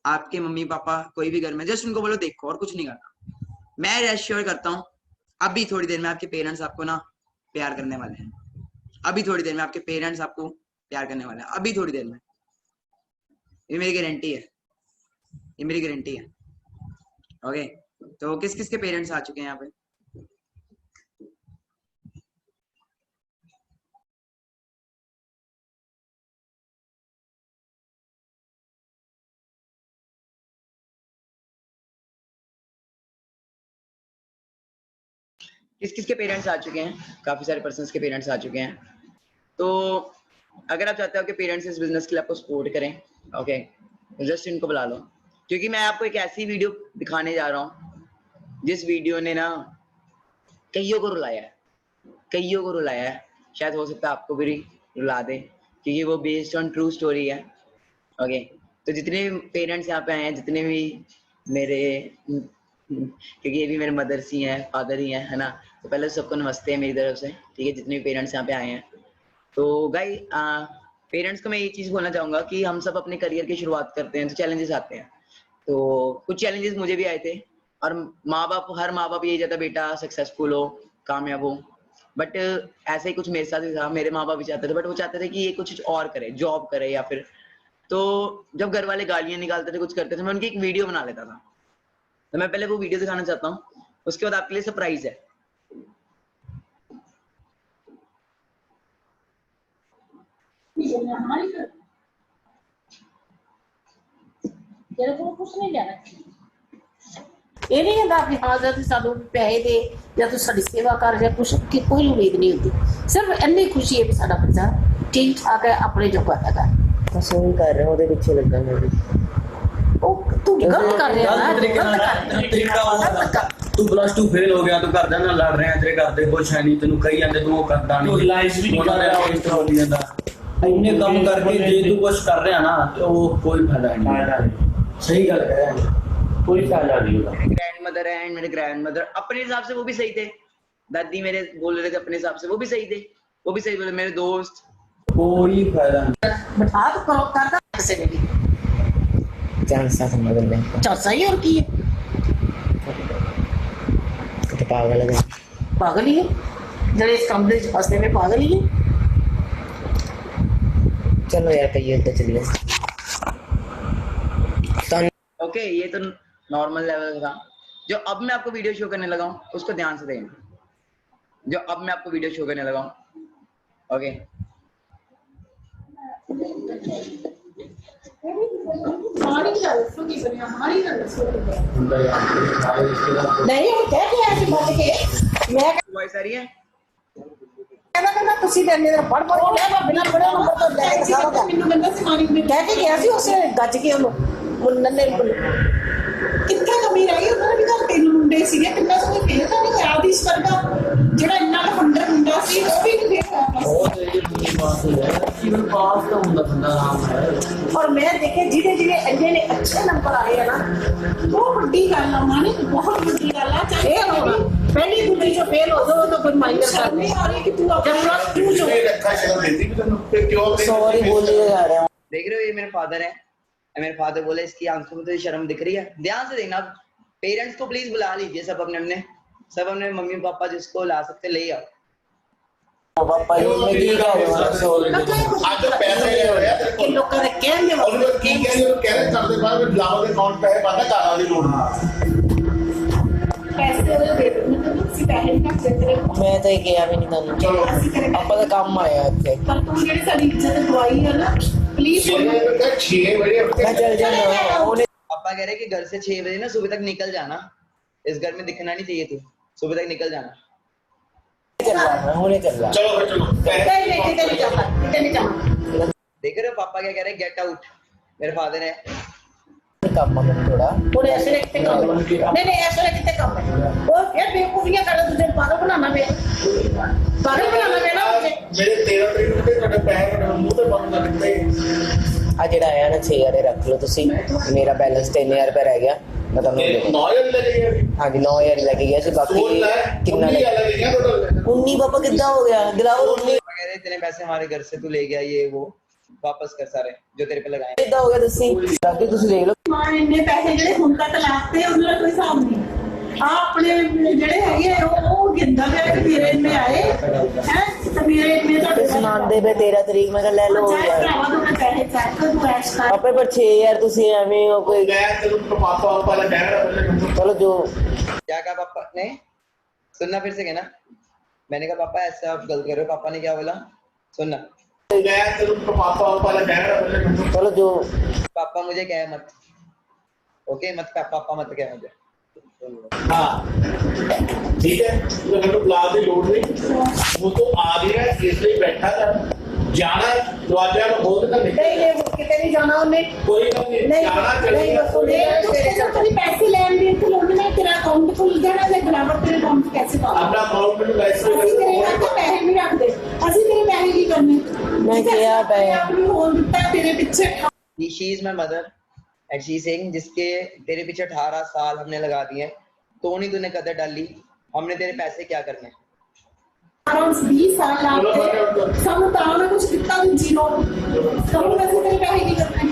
आपके मम्मी पापा कोई भी घर में, जस्ट उनको बोलो देखो और कुछ नहीं करना। मैं रेश्योर करता हूँ अभी थोड़ी देर में आपके पेरेंट्स आपको ना प्यार करने वाले हैं, अभी थोड़ी देर में आपके पेरेंट्स आपको प्यार करने वाले हैं, अभी थोड़ी देर में। ये मेरी गारंटी है, ये मेरी गारंटी है। ओके, तो किस किस के पेरेंट्स आ चुके हैं यहाँ पे? किस किस के पेरेंट्स आ चुके हैं? काफी सारे पर्सन्स के पेरेंट्स आ चुके हैं। तो अगर आप चाहते हो कि पेरेंट्स इस बिजनेस के लिए आपको सपोर्ट करें, ओके, जस्ट इनको बुला लो, क्योंकि मैं आपको एक ऐसी वीडियो दिखाने जा रहा हूँ जिस वीडियो ने ना कईयों को रुलाया है, कईयों को रुलाया है। शायद हो सकता है आपको भी रुला दे, क्योंकि वो बेस्ड ऑन ट्रू स्टोरी है। ओके, तो जितने भी पेरेंट्स यहाँ पे आए हैं, जितने भी मेरे, क्योंकि ये भी मेरे मदर्स ही हैं, फादर ही हैं, है ना, तो पहले सबको नमस्ते है मेरी तरफ से, ठीक है, जितने भी पेरेंट्स यहाँ पे आए हैं। तो गाइस, पेरेंट्स को मैं ये चीज बोलना चाहूंगा कि हम सब अपने करियर की शुरुआत करते हैं तो चैलेंजेस आते हैं, तो कुछ चैलेंजेस मुझे भी आए थे, और हर माँ बाप यही चाहता बेटा सक्सेसफुल हो, कामयाब हो, बट ऐसे ही कुछ मेरे साथ भी था। मेरे माँ बाप भी चाहते थे, बट वो चाहते थे कि ये कुछ और करे, जॉब करे या फिर, तो जब घर वाले गालियां निकालते थे, कुछ करते थे, मैं उनकी एक वीडियो बना लेता था। तो मैं पहले वो वीडियो दिखाना चाहता हूँ, उसके बाद आपके लिए सरप्राइज है। तेरे को कुछ नहीं जाना, ये नहीं कहता कि हाँ जब सानू पैसे दे या तू साडी सेवा कर या कुछ की कोई उम्मीद नहीं होती, सिर्फ इन्नी खुशी है कि साडा बच्चा ठीक ठाक है, अपने जो करता है। बस वही कर रहे हैं, ਉਹਦੇ ਪਿੱਛੇ ਲੱਗਾ ਮੈਂ ਵੀ। ਉਹ ਤੂੰ ਗਲਤ ਕਰ ਰਿਹਾ ਨਾ, ਤਰੀਕਾ ਹੋਊਗਾ। ਤੂੰ +2 ਫੇਲ ਹੋ ਗਿਆ, ਤੂੰ ਘਰਦਿਆਂ ਨਾਲ ਲੜ ਰਿਹਾ, ਤੇਰੇ ਘਰ ਦੇ ਕੁਛ ਹੈ ਨਹੀਂ, ਤੈਨੂੰ ਕਹੀ ਜਾਂਦੇ ਤੂੰ ਉਹ ਕਰਦਾ ਨਹੀਂ, ਰਿਲਾਈਜ਼ ਵੀ ਨਹੀਂ ਕਰ ਰਿਹਾ ਹੋ ਜਾਂਦਾ। ਇੰਨੇ ਕੰਮ ਕਰਕੇ ਜੇ ਤੂੰ ਕੁਛ ਕਰ ਰਿਹਾ ਨਾ ਤੇ ਉਹ ਕੋਈ ਫਾਇਦਾ ਨਹੀਂ। ਸਹੀ ਗੱਲ ਕਹਿ ਰਿਹਾ, कोई फायदा नहीं होगा। ग्रैंडमदर है एंड मेरे ग्रैंडमदर अपने हिसाब से वो भी सही थे, दादी मेरे बोल रहे थे अपने हिसाब से, वो भी सही थे, वो भी सही बोले। मेरे दोस्त, कोई फायदा नहीं। बट आप करो करता कैसे नहीं चांसा समझ ले, अच्छा सही और की है, तो पागल है, पागल ही है, जब इस कमरे से फंसने में पागल ही है। चलो यार कहिए तो चलिए। ओके, ये तो नॉर्मल लेवल था। जो अब मैं आपको वीडियो शो करने लगा हूँ उसको ध्यान से देखें, जो अब मैं आपको वीडियो शो करने लगा हूँ, ओके। नहीं वो कह के ऐसे बच के मैं वॉइस आ रही है? ਕਹਿੰਦਾ ਕਹਿੰਦਾ ਤੁਸੀਂ ਤੇ ਮੇਰੇ ਪੜ ਪੜ ਗਿਆ ਮੈਂ ਬਿਨਾਂ ਪੜੇ ਨੰਬਰ ਤੋਂ ਲੈ ਕੇ ਸਾਰਾ ਮੈਨੂੰ ਕਹਿੰਦਾ ਸੀ ਮਾਰੀ ਕਹਿ ਕੇ ਗਿਆ ਸੀ ਉਸੇ ਗੱਜ ਕੇ ਉਹਨੂੰ ਮੁੰਡੇ ਨੇ ਕਿੱਥੇ ਕਮੀ ਰਹਿ ਗਈ, ਉਹਨਾਂ ਨੇ ਵੀ ਤਾਂ 3 ਮੁੰਡੇ ਸੀਗੇ, ਕਿੰਨਾ ਸੋਹਣਾ ਫੇਰ ਤਾਂ ਨਹੀਂ ਹੋਇਆ ਦੀ ਸਰਗਾ ਜਿਹੜਾ ਇੰਨਾ ਫੰਡਰ ਮੁੰਡਾ ਸੀ ਉਹ ਵੀ ਨਹੀਂ ਫੇਰ बहुत ये बात है, केवल पास का ਹੁੰਦਾ ਬੰਦਾ ਆਰਾਮ ਹੈ। और मैं देखे जिन्हें जिन्हें इंने ने अच्छे नंबर आए हैं ना, बहुत बड़ी गल है मानी, बहुत बड़ी गल है। फेल होना पहली दूसरी जो फेल हो जाओ तो कोई माइनस कर नहीं आ रही कि तू अपना +2 जो सॉरी बोलिए जा रहे हैं। देख रहे हो, ये मेरे फादर है, मेरे फादर बोले इसकी आंखों में तो ये शर्म दिख रही है। ध्यान से देखना, पेरेंट्स को प्लीज बुला लीजिए, सब अपने मम्मी पापा जिसको ला सकते ले आओ। पापा ये मैं की कह रहा हूं, आज पैसे ले रहे हैं ਲੋਕਾਂ ਦੇ ਕਹਿਣ ਦੇ ਉਹਨੂੰ ਕੀ ਕਹਿੰਦੇ ਉਹ ਕਹਿ ਕਰਦੇ ਬਾਅਦ ਵਿੱਚ ਲਾਵਾ ਦੇ ਅਕਾਊਂਟ ਪੈਸੇ ਪਾਤਾ ਘਰਾਂ ਦੀ ਲੋੜ ਪੈਸੇ ਉਹਦੇ ਦੇ ਦਿੰਦੇ ਨੇ ਤੁਸੀਂ ਪੈਸੇ ਨਹੀਂ ਕੱਟ ਸਕਦੇ ਮੈਂ ਤਾਂ ਇਹ ਕਿਹਾ ਵੀ ਨਹੀਂ ਤੁਹਾਨੂੰ ਚਲੋ ਅਸੀਂ ਕਰੇ ਆਪਾਂ ਦਾ ਕੰਮ ਆਇਆ ਇੱਥੇ ਪਰ ਤੂੰ ਜਿਹੜੀ ਸਾਡੀ ਇੱਜ਼ਤ ਦਵਾਈ ਹੈ ਨਾ ਪਲੀਜ਼ 6 ਵਜੇ ਮੈਂ ਚੱਲ ਜਾਣਾ ਉਹਨੇ पापा कह रहे कि घर से 6 बजे ना सुबह तक निकल जाना, इस घर में दिखना नहीं चाहिए तू, सुबह तक निकल जाना। ਚੱਲਣਾ ਹੁਣੇ ਚੱਲਣਾ ਚਲੋ ਫਿਰ ਚਲੋ ਕਿਤੇ ਨਹੀਂ ਜਾਣਾ ਕਿਤੇ ਨਹੀਂ ਜਾਣਾ देख रहे हो पापा क्या कह रहे हैं, गेट आउट। मेरे फादर है ਕੰਮ ਆ ਮੈਨੂੰ ਥੋੜਾ ਹੁਣ ਇਸ ਵੇਲੇ ਕਿਤੇ ਕੰਮ ਨਹੀਂ ਇਸ ਵੇਲੇ ਕਿਤੇ ਕੰਮ ਉਹ ਫਿਰ ਬੇਵਕੂਫੀਆਂ ਕਰ ਤੁझे ਪਾਗਲ ਬਣਾਉਣਾ ਪਿਆ ਪਾਗਲ ਬਣਾਉਣਾ ਪਿਆ ਨਾ ਮੁਝੇ ਮੇਰੇ 13 ਤਰੀਕ ਨੂੰ ਤੇ ਤੁਹਾਡੇ ਪੈਸੇ ਮੂੰਹ ਤੇ ਬੰਦ ਕਰ ਦਿੱਤੇ ਆ ਜਿਹੜਾ ਆਇਆ ਨਾ 6000 ਰੱਖ ਲਓ ਤੁਸੀਂ ਮੇਰਾ ਬੈਲੈਂਸ 3000 ਰੁਪਏ ਰਹਿ ਗਿਆ ਮੈਂ ਤੁਹਾਨੂੰ ਦੇ ਦੂੰਗਾ 9000 ਲੈ ਕੇ ਗਏ ਹਾਂਜੀ 9000 ਲੈ ਕੇ ਗਿਆ ਸੀ ਬਾਕੀ ਕਿੰਨਾ ਕਿੰਨਾ ਲੈ ਕੇ ਗਿਆ ਟੋਟਲ 19 ਪਾਪਾ ਕਿੱਦਾਂ ਹੋ ਗਿਆ ਦਿਲਾਵਰ 19 पापा कह रहे इतने पैसे हमारे घर से तू ले गया, ये वो वापस कर सारे जो तेरे पे लगाए। ਕਿੱਦਾਂ ਹੋ ਗਿਆ ਦੱਸੀ ਬਾਕੀ ਤੁਸੀਂ ਦੇਖ ਲਓ ਮਾਂ ਇੰਨੇ ਪੈਸੇ ਜਿਹੜੇ ਹੁਣ ਤੱਕ ਲਾਤੇ ਉਹਨਾਂ ਦਾ ਕੋਈ ਹਿਸਾਬ ਨਹੀਂ। ਆ ਆਪਣੇ ਜਿਹੜੇ ਹੈਗੇ ਉਹ ਗਿੰਦਾ ਪਿਆ ਕਿ ਮੇਰੇ ਇੰਨੇ ਆਏ ਹੈ ਤੇ ਮੇਰੇ ਇੰਨੇ ਤੁਹਾਡੇ ਸੁਣਾਉਂਦੇ ਪਏ 13 ਤਰੀਕ ਮੈਂ ਕਿਹਾ ਲੈ ਲਓ ਯਾਰ ਭਰਾਵਾ ਤੋਂ ਪੈਸੇ ਚੱਕ ਤੂੰ ਐਸ਼ ਕਰ ਆਪੇ ਪਰ 6000 ਤੁਸੀਂ ਐਵੇਂ ਹੋ ਕੋਈ ਮੈਂ ਤੈਨੂੰ ਪਾਪਾ ਵਾਲਾ ਕਹਿ ਚਲੋ ਜੋ क्या कहा पापा ने? सुनना फिर से कहना। मैंने कहा पापा ऐसा आप गलत कर रहे हो। पापा ने क्या बोला? सुनना। ਮੈਂ ਤੈਨੂੰ ਪਾਪਾ ਵਾਲਾ ਕਹਿ ਚਲੋ ਜੋ पापा मुझे कहे मत, ओके मत पापा मत कहे मुझे। हाँ ठीक है तो मैं तो बुला की लोड़ नहीं वो तो आ गया इसलिए बैठा था जाना दरवाजा खोल कर ਨਹੀਂ ਕਿਤੇ ਨਹੀਂ ਜਾਣਾ ਉਹਨੇ कोई गल नहीं ਨਹੀਂ जाना ਨਹੀਂ चलेगा ਬਸ ਉਹਨੇ ਪੈਸੇ ਲੈਣ ਦੇ ਤੇ ਲੋੜ ਨਹੀਂ ਤੇਰਾ ਅਕਾਊਂਟ ਖੁੱਲ ਜਾਣਾ ਤੇ ਬਰਾਬਰ ਤੇਰੇ ਅਕਾਊਂਟ 'ਚ ਪੈਸੇ ਪਾ अपना अकाउंट में ਅਸੀਂ ਤੇਰੇ वैसे ਨਾਲ ਪੈਸੇ ਨਹੀਂ ਰੱਖਦੇ ਅਸੀਂ ਤੇਰੇ ਪੈਸੇ ਕੀ ਕਰਨੇ ਮੈਂ ਕਿਹਾ ਪਏ ਆਪਣੀ ਹੋਣ ਦਿੱਤਾ ਤੇਰੇ ਪਿੱਛੇ She is my mother and she is saying जिसके तेरे पीछे 18 साल हमने लगा दिए तो नहीं तूने कदर डाली, हमने तेरे पैसे क्या करने। ਅਰਾਊਂਡ 20 ਸਾਲ ਲਾਤੇ ਸਾਨੂੰ ਤਾਂ ਨਾ ਕੁਝ ਦਿੱਤਾ ਨਹੀਂ ਜੀਰੋ ਸਾਨੂੰ ਅਸੀਂ ਤੇਰੇ ਪੈਸੇ ਕੀ ਕਰਨੇ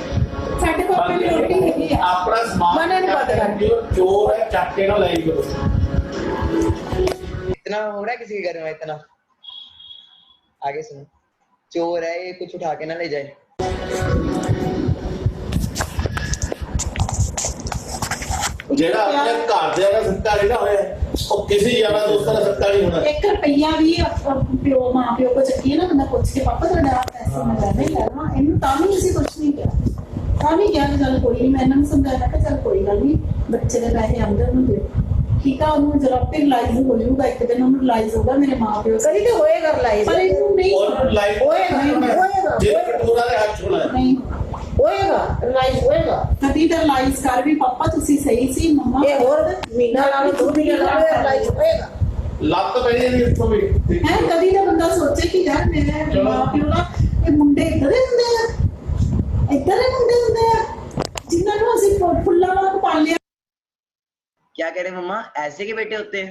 ਸਾਡੇ ਕੋਲ ਆਪਣੀ ਰੋਟੀ ਹੈਗੀ ਆ अपना सामान मना नहीं पता है। जो चोर है चक्के ना लाई करो इतना हो रहा है किसी के घर में इतना? आगे सुनो, चोर है ये कुछ उठा के ना ले जाए। ਜਿਹੜਾ ਆਪਣੇ ਘਰ ਦੇ ਦਾ ਸੱਤਾ ਨਹੀਂ ਨਾ ਹੋਇਆ ਉਹ ਕਿਸੇ ਯਾਰਾਂ ਦੋਸਤਾਂ ਦਾ ਸੱਤਾ ਨਹੀਂ ਹੋਣਾ 1 ਰੁਪਈਆ ਵੀ ਪਿਓ ਮਾਂ ਪਿਓ ਕੋ ਚੱਕੀਏ ਨਾ ਬੰਦਾ ਪੁੱਛ ਕੇ ਪਾਪਾ ਤੁਹਾਡਾ ਪੈਸੇ ਮੈਂ ਲੈਣਾ ਹੀ ਲੈਣਾ ਇਹਨੂੰ ਤਾਂ ਵੀ ਅਸੀਂ ਕੁਝ ਨਹੀਂ ਕਿਹਾ ਤਾਂ ਵੀ ਕਿਹਾ ਕਿ ਚੱਲ ਕੋਈ ਨਹੀਂ ਮੈਂ ਇਹਨਾਂ ਨੂੰ ਸਮਝਾਇਆ ਕਿ ਚੱਲ ਕੋਈ ਗੱਲ ਨਹੀਂ ਬੱਚੇ ਦੇ ਪੈਸੇ ਆਉਂਦੇ ਉਹਨੂੰ ਦਿਓ ਠੀਕ ਆ ਉਹਨੂੰ ਜਰਾ ਤੇ ਰਿਲਾਈਜ਼ ਹੋ ਜਾਊਗਾ ਇੱਕ ਦਿਨ ਉਹਨੂੰ ਰਿਲਾਈਜ਼ ਹੋਊਗਾ ਮੇਰੇ ਮਾਂ ਪਿਓ ਕਦੀ ਤੇ ਹੋਏਗਾ ਰਿਲਾਈਜ਼ ਪਰ ਇਹਨੂੰ ਨਹੀਂ और लाइफ ਹੋਏਗਾ ਜੇ ਪੂਰਾ ਦੇ ਹੱਥ ਛੋੜਾ ਨਹੀਂ ਹੋਏਗਾ ਰਿਲਾਈਜ਼ ਹੋਏਗਾ ਕਦੀ ਤਾਂ ਰਿਲਾਈਜ਼ ਕਰ ਵੀ ਪਾਪਾ ਤੁਸੀਂ ਸਹੀ ਸੀ ਮੰਮਾ ਇਹ ਹੋਰ ਮਹੀਨਾ ਨਾਲ 2 ਮਹੀਨੇ ਨਾਲ ਰਿਲਾਈਜ਼ ਹੋਏਗਾ ਲੱਤ ਪੈ ਜਾਂਦੀ ਉੱਥੋਂ ਵੀ ਹੈ ਕਦੀ ਤਾਂ ਬੰਦਾ ਸੋਚੇ ਕਿ ਯਾਰ ਮੇਰੇ ਮਾਂ ਪਿਓ ਨਾ ਇਹ ਮੁੰਡੇ ਇੱਧਰ ਹੀ ਹੁੰਦੇ ਆ ਇੱਧਰ ਹੀ ਮੁੰਡੇ ਹੁੰਦੇ ਆ ਜਿਨ੍ਹਾਂ ਨੂੰ ਅਸੀਂ ਫੁੱਲਾਂ ਵਾਂਗ ਪਾਲਿਆ क्या कह रहे हैं मम्मा? ऐसे के बेटे होते हैं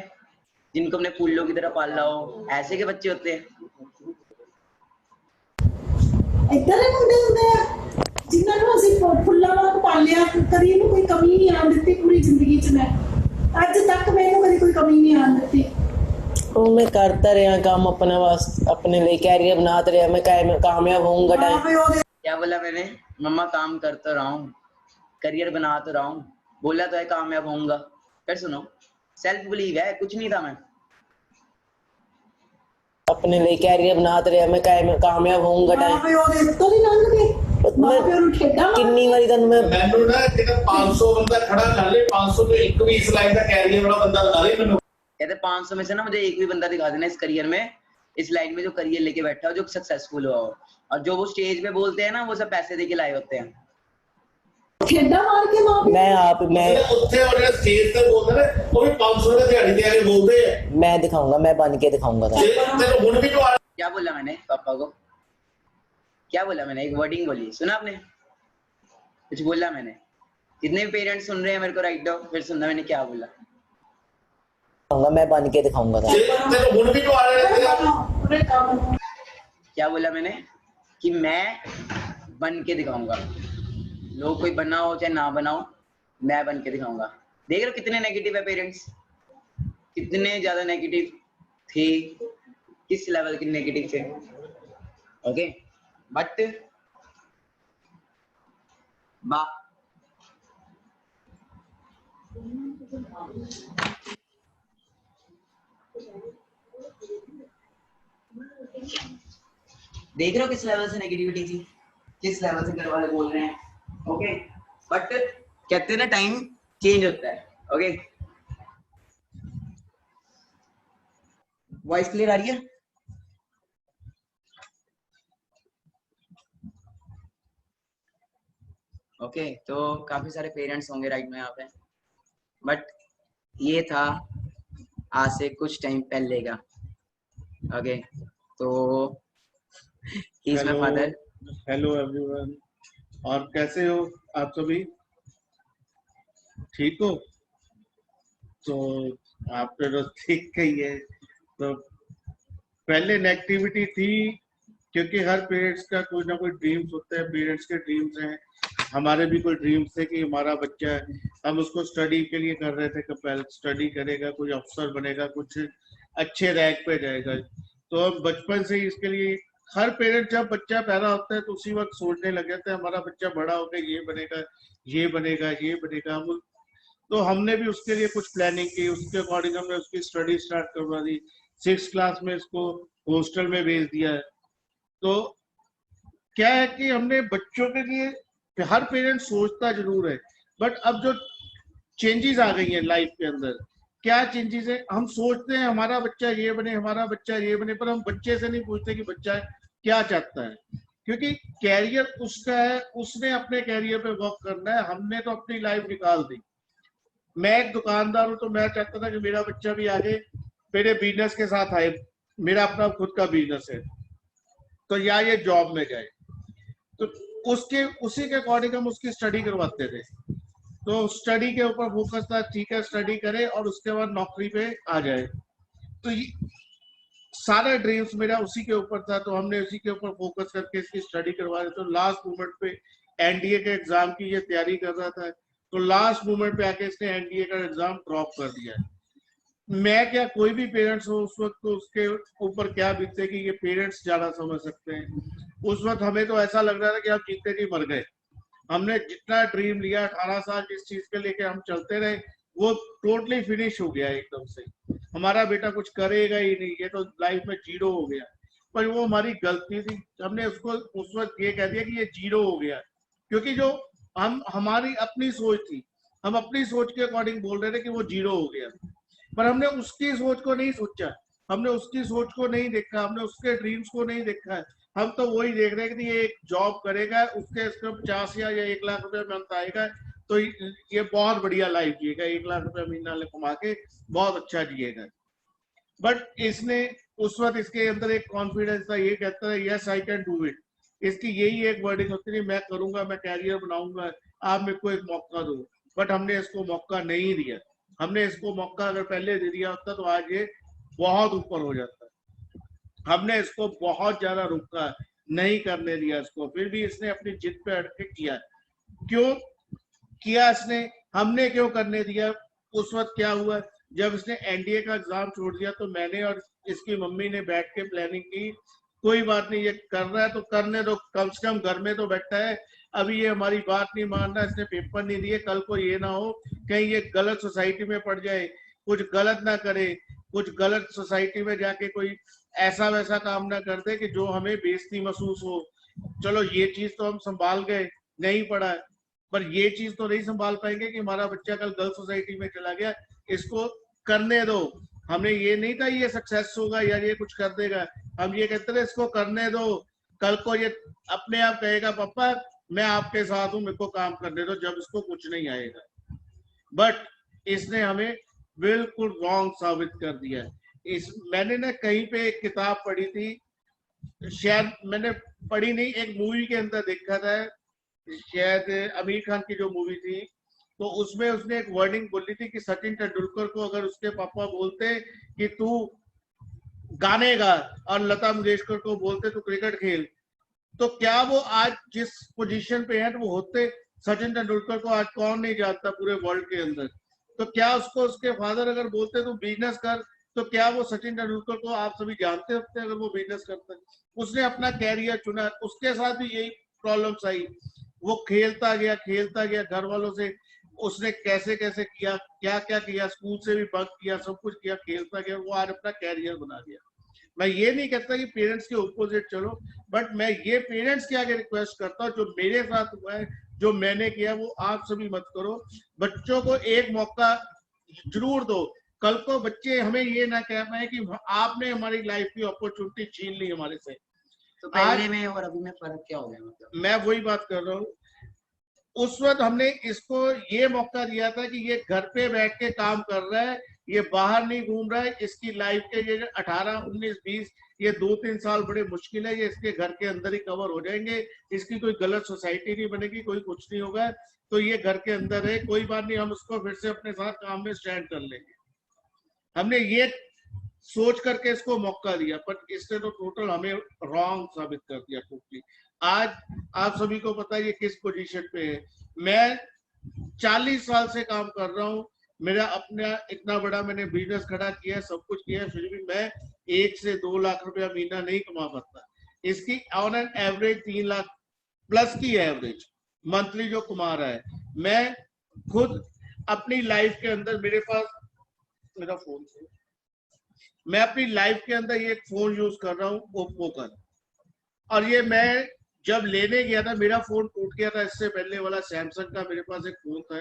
जिनको हमने फूलों की तरह पाला हो, ऐसे के बच्चे होते हैं? ਇੱਧਰ ਹੀ ਮੁੰਡੇ ਹੁੰਦੇ ਆ ਜਿਨ੍ਹਾਂ ਨੂੰ ਅਸੀਂ ਫੁੱਲਾਂ ਵਾਂਗ ਪਾਲਿਆ ਕਦੀ ਇਹਨੂੰ ਕੋਈ ਕਮੀ ਨਹੀਂ ਆਉਣ ਦਿੱਤੀ ਪੂਰੀ ਜ਼ਿੰਦਗੀ 'ਚ ਮੈਂ ਅੱਜ ਤੱਕ ਮੈਨੂੰ ਕਦੀ ਕੋਈ ਕਮੀ ਨਹੀਂ ਆਉਣ ਦਿੱਤੀ ਉਹ ਮੈਂ ਕਰਤਾ ਰਿਹਾ ਕੰਮ अपने वास्ते अपने लिए कैरियर बनाता रहा मैं कामयाब होऊंगा ਮਾਂ टाइम ਪਿਓ ਦੇ क्या बोला मैंने? मम्मा काम कर तो रहा हूँ, करियर बना तो रहा हूँ, बोला तो है कामयाब होऊंगा। फिर सुनो, सेल्फ बिलीव है, कुछ नहीं था मैं। अपने लिए कैरियर बनाता रहा मैं कामयाब होऊंगा ਮਾਂ टाइम ਪਿਓ ਦੇ ਤੋਂ ਨਹੀਂ ਲੰਘਦੇ ਮਾਂ ਪਿਓ ਨੂੰ ਠੇਡਾ ਕਿੰਨੀ ਵਾਰੀ ਤੁਹਾਨੂੰ ਮੈਂ ਮੈਨੂੰ ਨਾ ਜਿਹੜਾ 500 ਬੰਦਾ ਖੜਾ ਕਰ ਲੇ 500 ਤੋਂ ਇੱਕ ਵੀ ਇਸ ਲਾਈਨ ਦਾ ਕੈਰੀਅਰ वाला ਬੰਦਾ ਲਾ ਲੇ ਮੈਨੂੰ कहते 500 में से ना मुझे एक भी बंदा दिखा देना इस करियर में, इस लाइन में जो करियर लेके बैठा हो, जो सक्सेसफुल हुआ हो, और जो वो स्टेज पे बोलते हैं ना वो सब पैसे दे के लाए होते हैं। ਠੇਡਾ ਮਾਰ ਕੇ ਮਾਂ ਪਿਓ मैं आप मैं ਉੱਥੇ ਉਹ ਜਿਹੜਾ ਸਟੇਜ ਤੇ ਬੋਲਦੇ ਨੇ ਉਹ ਵੀ 500 ਦੇ ਦਿਹਾੜੀ ਦੇ ਆ ਕੇ ਬੋਲਦੇ ਆ मैं दिखाऊंगा मैं बन के दिखाऊंगा ਜੇ ਤੈਨੂੰ ਹੁਣ ਵੀ ਜਵਾਬ क्या बोला मैंने पापा को? क्या बोला मैंने? एक वर्डिंग बोली, सुना आपने? कुछ बोला मैंने? जितने भी पेरेंट्स सुन रहे हैं मेरे को राइट डाउन, फिर सुनना मैंने क्या बोला। मैं बन के दिखाऊंगा ਜੇ ਤੈਨੂੰ ਹੁਣ ਵੀ ਜਵਾਬ ਪੂਰੇ ਕੰਮ क्या बोला मैंने? कि मैं बन के दिखाऊंगा। लोग कोई बना हो चाहे ना बनाओ, मैं बन के दिखाऊंगा। देख रहे हो कितने नेगेटिव है पेरेंट्स, कितने ज्यादा नेगेटिव थे, किस लेवल के नेगेटिव थे। ओके बट बा देख रहे हो किस लेवल से नेगेटिविटी थी, किस लेवल से घर वाले बोल रहे हैं। ओके बट कहते हैं ना टाइम चेंज होता है। ओके वॉइस क्लियर आ रही है? ओके तो काफी सारे पेरेंट्स होंगे राइट में यहाँ पे, बट ये था आज से कुछ टाइम पहले का। ओके तो he is my father. Hello everyone, और कैसे हो आप सभी? ठीक हो? तो आपने तो ठीक कही है। तो पहले नेगेटिविटी थी क्योंकि हर पेरेंट्स का कोई ना कोई ड्रीम्स होता है, पेरेंट्स के ड्रीम्स हैं, हमारे भी कोई ड्रीम्स थे कि हमारा बच्चा, हम उसको स्टडी के लिए कर रहे थे कि पहले स्टडी करेगा, कोई अफसर बनेगा, कुछ अच्छे रैंक पे जाएगा। तो हम बचपन से ही इसके लिए, हर पेरेंट जब बच्चा पैदा होता है तो उसी वक्त सोचने लग जाते हैं हमारा बच्चा बड़ा होकर ये बनेगा, ये बनेगा, ये बनेगा। हम तो हमने भी उसके लिए कुछ प्लानिंग की, उसके अकॉर्डिंग हमने उसकी स्टडी स्टार्ट करवा दी। 6th क्लास में इसको हॉस्टल में भेज दिया है। तो क्या है कि हमने बच्चों के लिए, हर पेरेंट सोचता जरूर है, बट अब जो चेंजेस आ गई हैं लाइफ के अंदर, क्या चेंजेस है, हम सोचते हैं हमारा बच्चा ये बने, हमारा बच्चा ये बने, पर हम बच्चे से नहीं पूछते कि बच्चा क्या चाहता है, क्योंकि कैरियर उसका है, उसने अपने कैरियर पे वर्क करना है। हमने तो अपनी लाइफ निकाल दी। मैं एक दुकानदार हूँ तो मैं चाहता था कि मेरा बच्चा भी आगे मेरे बिजनेस के साथ आए, मेरा अपना खुद का बिजनेस है, तो या ये जॉब में जाए। तो उसके उसी के अकॉर्डिंग हम उसकी स्टडी करवाते थे। तो स्टडी के ऊपर फोकस था, ठीक है स्टडी करे और उसके बाद नौकरी पे आ जाए। तो सारा ड्रीम्स मेरा उसी के ऊपर था, तो हमने उसी के ऊपर फोकस करके इसकी स्टडी करवा रहे। तो लास्ट मोमेंट पे एनडीए के एग्जाम की ये तैयारी कर रहा था, तो लास्ट मोमेंट पे आके इसने एनडीए का एग्जाम ड्रॉप कर दिया। मैं क्या, कोई भी पेरेंट्स हो उस वक्त तो उसके ऊपर क्या बीतते कि ये पेरेंट्स ज्यादा समझ सकते हैं। उस वक्त हमें तो ऐसा लग रहा था कि हम जीते जी मर गए। हमने जितना ड्रीम लिया 18 साल जिस चीज के लेके हम चलते रहे, वो टोटली फिनिश हो गया एकदम से। हमारा बेटा कुछ करेगा ही नहीं, ये तो लाइफ में जीरो हो गया। पर वो हमारी गलती थी, हमने उसको उस वक्त ये कह दिया कि ये जीरो हो गया, क्योंकि जो हमारी अपनी सोच थी, हम अपनी सोच के अकॉर्डिंग बोल रहे थे कि वो जीरो हो गया, पर हमने उसकी सोच को नहीं सोचा, हमने उसकी सोच को नहीं देखा, हमने उसके ड्रीम्स को नहीं देखा। हम तो वही देख रहे हैं कि ये एक जॉब करेगा, उसके 50 या 1 लाख रुपए मंथ आएगा, तो ये बहुत बढ़िया लाइफ जिएगा, 1 लाख रुपए महीना कमा के बहुत अच्छा जिएगा। बट इसने उस वक्त इसके अंदर एक कॉन्फिडेंस था, ये कहता है yes I can do it. इसकी यही एक वर्डिंग होती थी, मैं करूंगा, मैं कैरियर बनाऊंगा, आप मेरे को एक मौका दो। बट हमने इसको मौका नहीं दिया। हमने इसको मौका अगर पहले दे दिया होता तो आज ये बहुत ऊपर हो जाता। हमने इसको बहुत ज्यादा रुका, नहीं करने दिया इसको, फिर भी इसने अपनी जिद पे अड़ के किया। क्यों किया इसने, हमने क्यों करने दिया? उस वक्त क्या हुआ, जब इसने एनडीए का एग्जाम छोड़ दिया तो मैंने और इसकी मम्मी ने बैठ के प्लानिंग की, कोई बात नहीं, ये कर रहा है तो करने दो, कम से कम घर में तो बैठा है, अभी ये हमारी बात नहीं मान रहा, इसने पेपर नहीं दिए, कल को ये ना हो कहीं ये गलत सोसाइटी में पड़ जाए, कुछ गलत ना करे, कुछ गलत सोसाइटी में जाके कोई ऐसा वैसा काम ना कर दे कि जो हमें बेइज्जती महसूस हो। चलो ये चीज तो हम संभाल गए, नहीं पड़ा, पर ये चीज तो नहीं संभाल पाएंगे कि हमारा बच्चा कल गलत सोसाइटी में चला गया, इसको करने दो। हमने ये नहीं था ये सक्सेस होगा या ये कुछ कर देगा, हम ये कहते थे इसको करने दो, कल को ये अपने आप कहेगा पापा मैं आपके साथ हूं, मेरे को काम करने दो, जब इसको कुछ नहीं आएगा। बट इसने हमें बिल्कुल रॉन्ग साबित कर दिया। मैंने ना कहीं पे एक किताब पढ़ी थी, शायद मैंने पढ़ी नहीं, एक मूवी के अंदर देखा था, शायद आमिर खान की जो मूवी थी, तो उसमें उसने एक वर्डिंग बोली थी कि सचिन तेंदुलकर को अगर उसके पापा बोलते कि तू गाने गा और लता मंगेशकर को बोलते तू क्रिकेट खेल, तो क्या वो आज जिस पोजीशन पे है वो होते? सचिन तेंदुलकर को आज कौन नहीं जानता पूरे वर्ल्ड के अंदर। तो क्या उसको उसके फादर अगर बोलते तू बिजनेस कर, तो क्या वो सचिन तेंदुलकर को आप सभी जानते होते अगर वो बिजनेस करता? उसने अपना कैरियर चुना, उसके साथ भी यही प्रॉब्लम्स आई। वो खेलता गया घर वालों से, उसने कैसे कैसे किया, क्या क्या किया, स्कूल से भी बंक किया, सब कुछ किया, खेलता गया, वो आज अपना कैरियर बना गया। मैं ये नहीं कहता कि पेरेंट्स के ऑपोजिट चलो, बट मैं ये पेरेंट्स के आगे रिक्वेस्ट करता हूँ, जो मेरे साथ हुआ है, जो मैंने किया, वो आप सभी मत करो। बच्चों को एक मौका जरूर दो। कल को बच्चे हमें ये ना कह पाए कि आपने हमारी लाइफ की अपॉर्चुनिटी छीन ली हमारे से। तो पहले में और अभी में फर्क क्या हो गया? मतलब मैं वही बात कर रहा हूँ, उस वक्त हमने इसको ये मौका दिया था कि ये घर पे बैठ के काम कर रहा है, ये बाहर नहीं घूम रहा है, इसकी लाइफ के ये 18, 19, 20 ये 2-3 साल बड़े मुश्किल है, ये इसके घर के अंदर ही कवर हो जाएंगे, इसकी कोई गलत सोसाइटी नहीं बनेगी, कोई कुछ नहीं होगा, तो ये घर के अंदर है, कोई बात नहीं, हम उसको फिर से अपने साथ काम में स्टैंड कर लेंगे। हमने ये सोच करके इसको मौका दिया, पर इसने तो टोटल हमें रॉन्ग साबित कर दिया टोटली। आज आप सभी को पता है ये किस पोजीशन पे है। मैं 40 साल से काम कर रहा हूँ, मेरा अपना इतना बड़ा मैंने बिजनेस खड़ा किया है, सब कुछ किया है, फिर भी मैं 1 से 2 लाख रुपया महीना नहीं कमा पाता। इसकी on an average 3 lakh plus की एवरेज मंथली जो कमा रहा है। मैं खुद अपनी लाइफ के अंदर, मेरे पास मेरा फोन, मैं अपनी लाइफ के अंदर ये फोन यूज कर रहा हूँ ओप्पो का, और ये मैं जब लेने गया था, मेरा फोन टूट गया था, इससे पहले वाला सैमसंग का मेरे पास एक फोन था,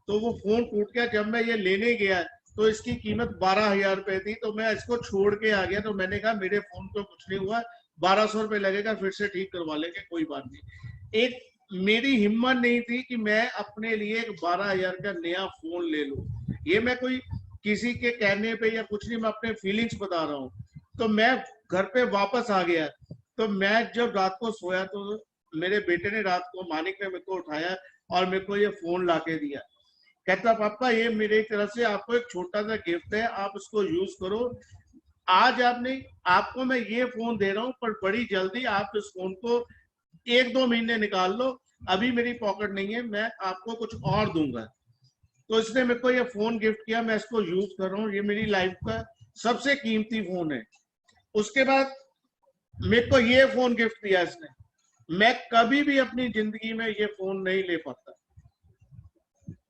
तो वो फोन टूट गया। जब मैं ये लेने गया तो इसकी कीमत 12,000 रुपए थी, तो मैं इसको छोड़ के आ गया। तो मैंने कहा मेरे फोन को कुछ नहीं हुआ, 1200 रुपए लगेगा, फिर से ठीक करवा लेंगे, कोई बात नहीं। एक मेरी हिम्मत नहीं थी कि मैं अपने लिए एक 12,000 का नया फोन ले लूं। ये मैं कोई किसी के कहने पे या कुछ नहीं, मैं अपने फीलिंग्स बता रहा हूँ। तो मैं घर पे वापस आ गया, तो मैं जब रात को सोया तो मेरे बेटे ने रात को, मानिक ने मेरे को उठाया और मेरे को ये फोन लाके दिया। कहता पापा ये मेरी तरफ से आपको एक छोटा सा गिफ्ट है, आप उसको यूज करो। आज आपको मैं ये फोन दे रहा हूँ, पर बड़ी जल्दी आप इस फोन को 1-2 महीने निकाल लो, अभी मेरी पॉकेट नहीं है, मैं आपको कुछ और दूंगा। तो इसने मेरे को ये फोन गिफ्ट किया, मैं इसको यूज कर रहा हूँ, ये मेरी लाइफ का सबसे कीमती फोन है। उसके बाद मेरे को ये फोन गिफ्ट दिया इसने। मैं कभी भी अपनी जिंदगी में ये फोन नहीं ले पाता,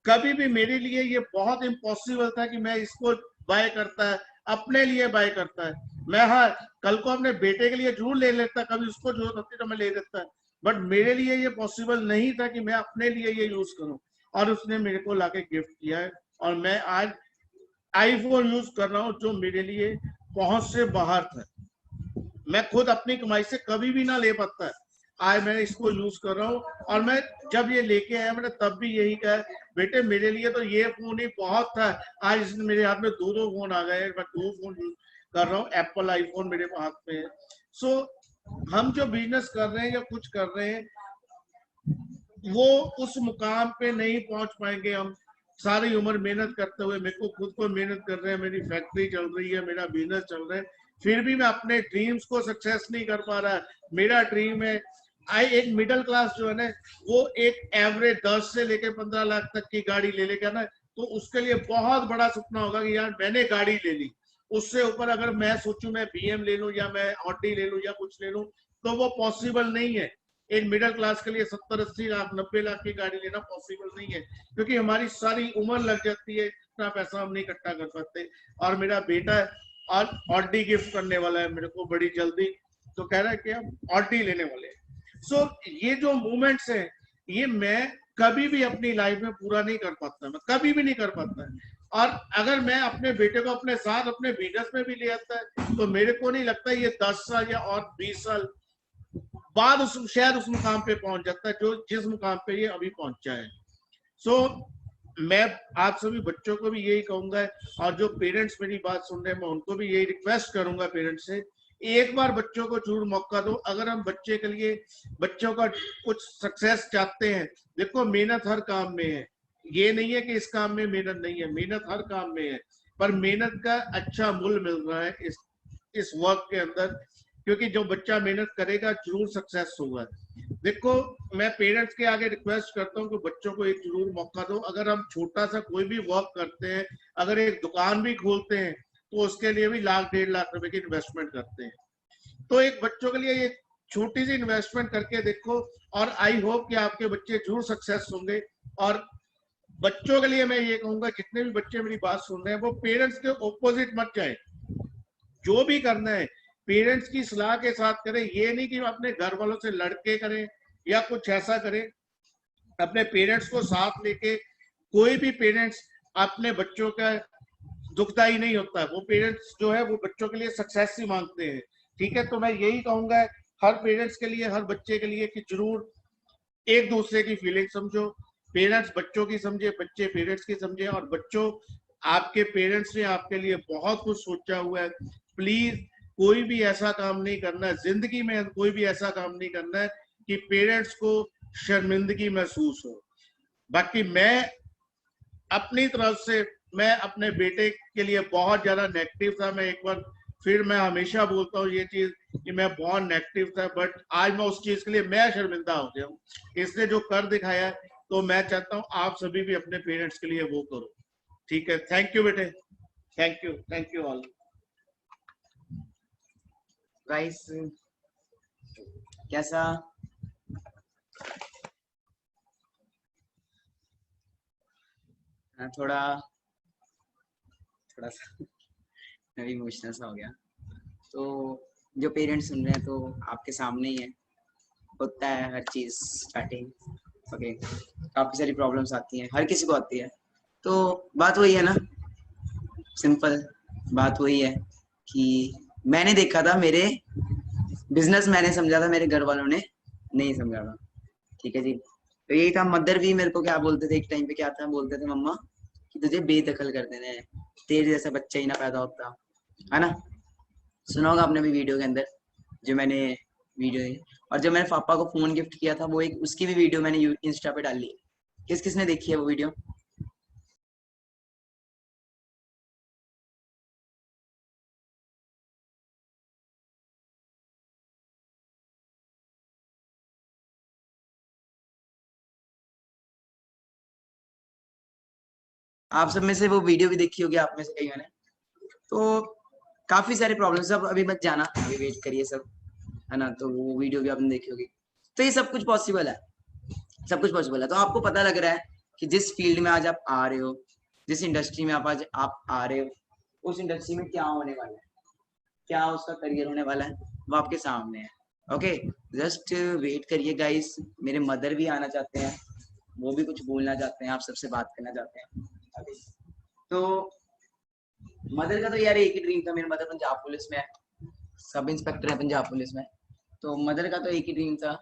कभी भी। मेरे लिए ये बहुत इम्पॉसिबल था कि मैं इसको बाय करता है, अपने लिए बाय करता है। मैं हाँ कल को अपने बेटे के लिए जरूर ले लेता, कभी उसको जरूरत होती तो मैं ले लेता, बट मेरे लिए ये पॉसिबल नहीं था कि मैं अपने लिए ये यूज करूं। और उसने मेरे को लाके गिफ्ट किया है, और मैं आज आईफोन यूज कर रहा हूँ, जो मेरे लिए पहुंच से बाहर था। मैं खुद अपनी कमाई से कभी भी ना ले पाता, आज मैं इसको यूज कर रहा हूँ। और मैं जब ये लेके आया, मैंने तब भी यही कहा, बेटे मेरे लिए तो ये फोन ही बहुत था, आज इसने मेरे हाथ में 2 फोन आ गए, मैं 2 फोन यूज कर रहा हूँ, एप्पल आईफोन मेरे हाथ में है। सो हम जो बिजनेस कर रहे हैं या कुछ कर रहे हैं, वो उस मुकाम पे नहीं पहुंच पाएंगे हम सारी उम्र मेहनत करते हुए। मेरे को खुद को मेहनत कर रहे हैं, मेरी फैक्ट्री चल रही है, मेरा बिजनेस चल रहा है, फिर भी मैं अपने ड्रीम्स को सक्सेस नहीं कर पा रहा। मेरा ड्रीम है एक मिडिल क्लास जो है ना, वो एक एवरेज 10 से लेकर 15 लाख तक की गाड़ी ले लेगा ना, तो उसके लिए बहुत बड़ा सपना होगा कि यार मैंने गाड़ी ले ली। उससे ऊपर अगर मैं सोचूं मैं BM ले लूं या मैं ऑडी ले लूं या कुछ ले लूं, तो वो पॉसिबल नहीं है। एक मिडिल क्लास के लिए 70-80 लाख 90 लाख की गाड़ी लेना पॉसिबल नहीं है, क्योंकि हमारी सारी उम्र लग जाती है, इतना पैसा हम नहीं इकट्ठा कर सकते। और मेरा बेटा और ऑडी गिफ्ट करने वाला है मेरे को बड़ी जल्दी, तो कह रहा है कि हम ऑडी लेने वाले हैं। सो ये जो मूवमेंट्स है, ये मैं कभी भी अपनी लाइफ में पूरा नहीं कर पाता, मैं कभी भी नहीं कर पाता। और अगर मैं अपने बेटे को अपने साथ अपने बिजनेस में भी ले आता है, तो मेरे को नहीं लगता ये 10 साल या और 20 साल बाद शायद उस मुकाम पे पहुंच जाता है जो जिस मुकाम पे ये अभी पहुंचा है। सो मैं आप सभी बच्चों को भी यही कहूंगा, और जो पेरेंट्स मेरी बात सुन रहे हैं, मैं उनको भी यही रिक्वेस्ट करूंगा पेरेंट्स से, एक बार बच्चों को जरूर मौका दो। अगर हम बच्चे के लिए, बच्चों का कुछ सक्सेस चाहते हैं, देखो मेहनत हर काम में है, ये नहीं है कि इस काम में मेहनत नहीं है, मेहनत हर काम में है, पर मेहनत का अच्छा मूल्य मिल रहा है इस वर्क के अंदर, क्योंकि जो बच्चा मेहनत करेगा जरूर सक्सेस होगा। देखो मैं पेरेंट्स के आगे रिक्वेस्ट करता हूँ कि बच्चों को एक जरूर मौका दो। अगर हम छोटा सा कोई भी वर्क करते हैं, अगर एक दुकान भी खोलते हैं, तो उसके लिए भी 1-1.5 लाख रुपए की इन्वेस्टमेंट करते हैं। तो एक बच्चों के लिए ये छोटी सी इन्वेस्टमेंट करके देखो, और आई होप कि आपके बच्चे जरूर सक्सेस होंगे। और बच्चों के लिए मैं ये कहूंगा, जितने भी बच्चे मेरी बात सुन रहे हैं वो पेरेंट्स के ऑपोजिट मत जाए। जो भी करना है पेरेंट्स की सलाह के साथ करें। ये नहीं कि अपने घर वालों से लड़के करें या कुछ ऐसा करें। अपने पेरेंट्स को साथ लेके, कोई भी पेरेंट्स अपने बच्चों का दुखदाई नहीं होता। वो पेरेंट्स जो है वो बच्चों के लिए सक्सेस ही मांगते हैं। ठीक है, तो मैं यही कहूंगा हर पेरेंट्स के लिए, हर बच्चे के लिए, कि जरूर एक दूसरे की फीलिंग समझो। पेरेंट्स बच्चों की समझे, बच्चे पेरेंट्स की समझे। और बच्चों, आपके पेरेंट्स ने आपके लिए बहुत कुछ सोचा हुआ है। प्लीज कोई भी ऐसा काम नहीं करना है जिंदगी में, कोई भी ऐसा काम नहीं करना है कि पेरेंट्स को शर्मिंदगी महसूस हो। बाकी मैं अपनी तरफ से, मैं अपने बेटे के लिए बहुत ज्यादा नेगेटिव था। मैं एक बार फिर मैं हमेशा बोलता हूँ ये चीज कि मैं बहुत नेगेटिव था, बट आज मैं उस चीज के लिए मैं शर्मिंदा हो गया हूँ। इसने जो कर दिखाया है, तो मैं चाहता हूँ आप सभी भी अपने पेरेंट्स के लिए वो करो। ठीक है, थैंक यू बेटे, थैंक यू ऑल। गाइस, कैसा थोड़ा सा मैं भी इमोशनल सा हो गया। तो जो पेरेंट्स सुन रहे हैं, तो आपके सामने ही है, होता है हर चीज स्टार्टिंग। ओके, काफी सारी प्रॉब्लम्स आती हैं, हर किसी को आती है। तो बात वही है ना, सिंपल बात वही है कि मैंने देखा था, मेरे बिजनेस मैंने समझा था, मेरे घर वालों ने नहीं समझा था। ठीक है जी, तो यही था। मदर भी मेरे को क्या बोलते थे एक टाइम पे, क्या था बोलते थे, मम्मा कि तुझे बेदखल कर देने हैं, तेरे जैसा बच्चा ही ना पैदा होता, है ना। सुना होगा आपने भी वीडियो के अंदर जो मैंने वीडियो, और जब मैंने पापा को फोन गिफ्ट किया था, वो एक उसकी भी वीडियो मैंने इंस्टा पे डाली है। किस किसने देखी है वो वीडियो? आप सब में से वो वीडियो भी देखी होगी, आप में से कई ने। तो काफी सारे प्रॉब्लम्स, अब अभी मत जाना, अभी वेट करिए सब, है ना। तो वो वीडियो भी आपने देखी होगी। तो ये सब कुछ पॉसिबल है, सब कुछ पॉसिबल है। तो आपको पता लग रहा है कि जिस फील्ड में आज आप आ रहे हो, जिस इंडस्ट्री में आप आ रहे हो, उस इंडस्ट्री में क्या होने वाला है, क्या उसका करियर होने वाला है, वो आपके सामने है। ओके, जस्ट वेट करिए गाइस। मेरे मदर भी आना चाहते हैं, वो भी कुछ बोलना चाहते हैं, आप सबसे बात करना चाहते हैं अभी। तो मदर का तो यार एक ही ड्रीम था, मेरी मदर पंजाब पुलिस में है, सब इंस्पेक्टर है पंजाब पुलिस में। तो मदर का तो एक ही ड्रीम था,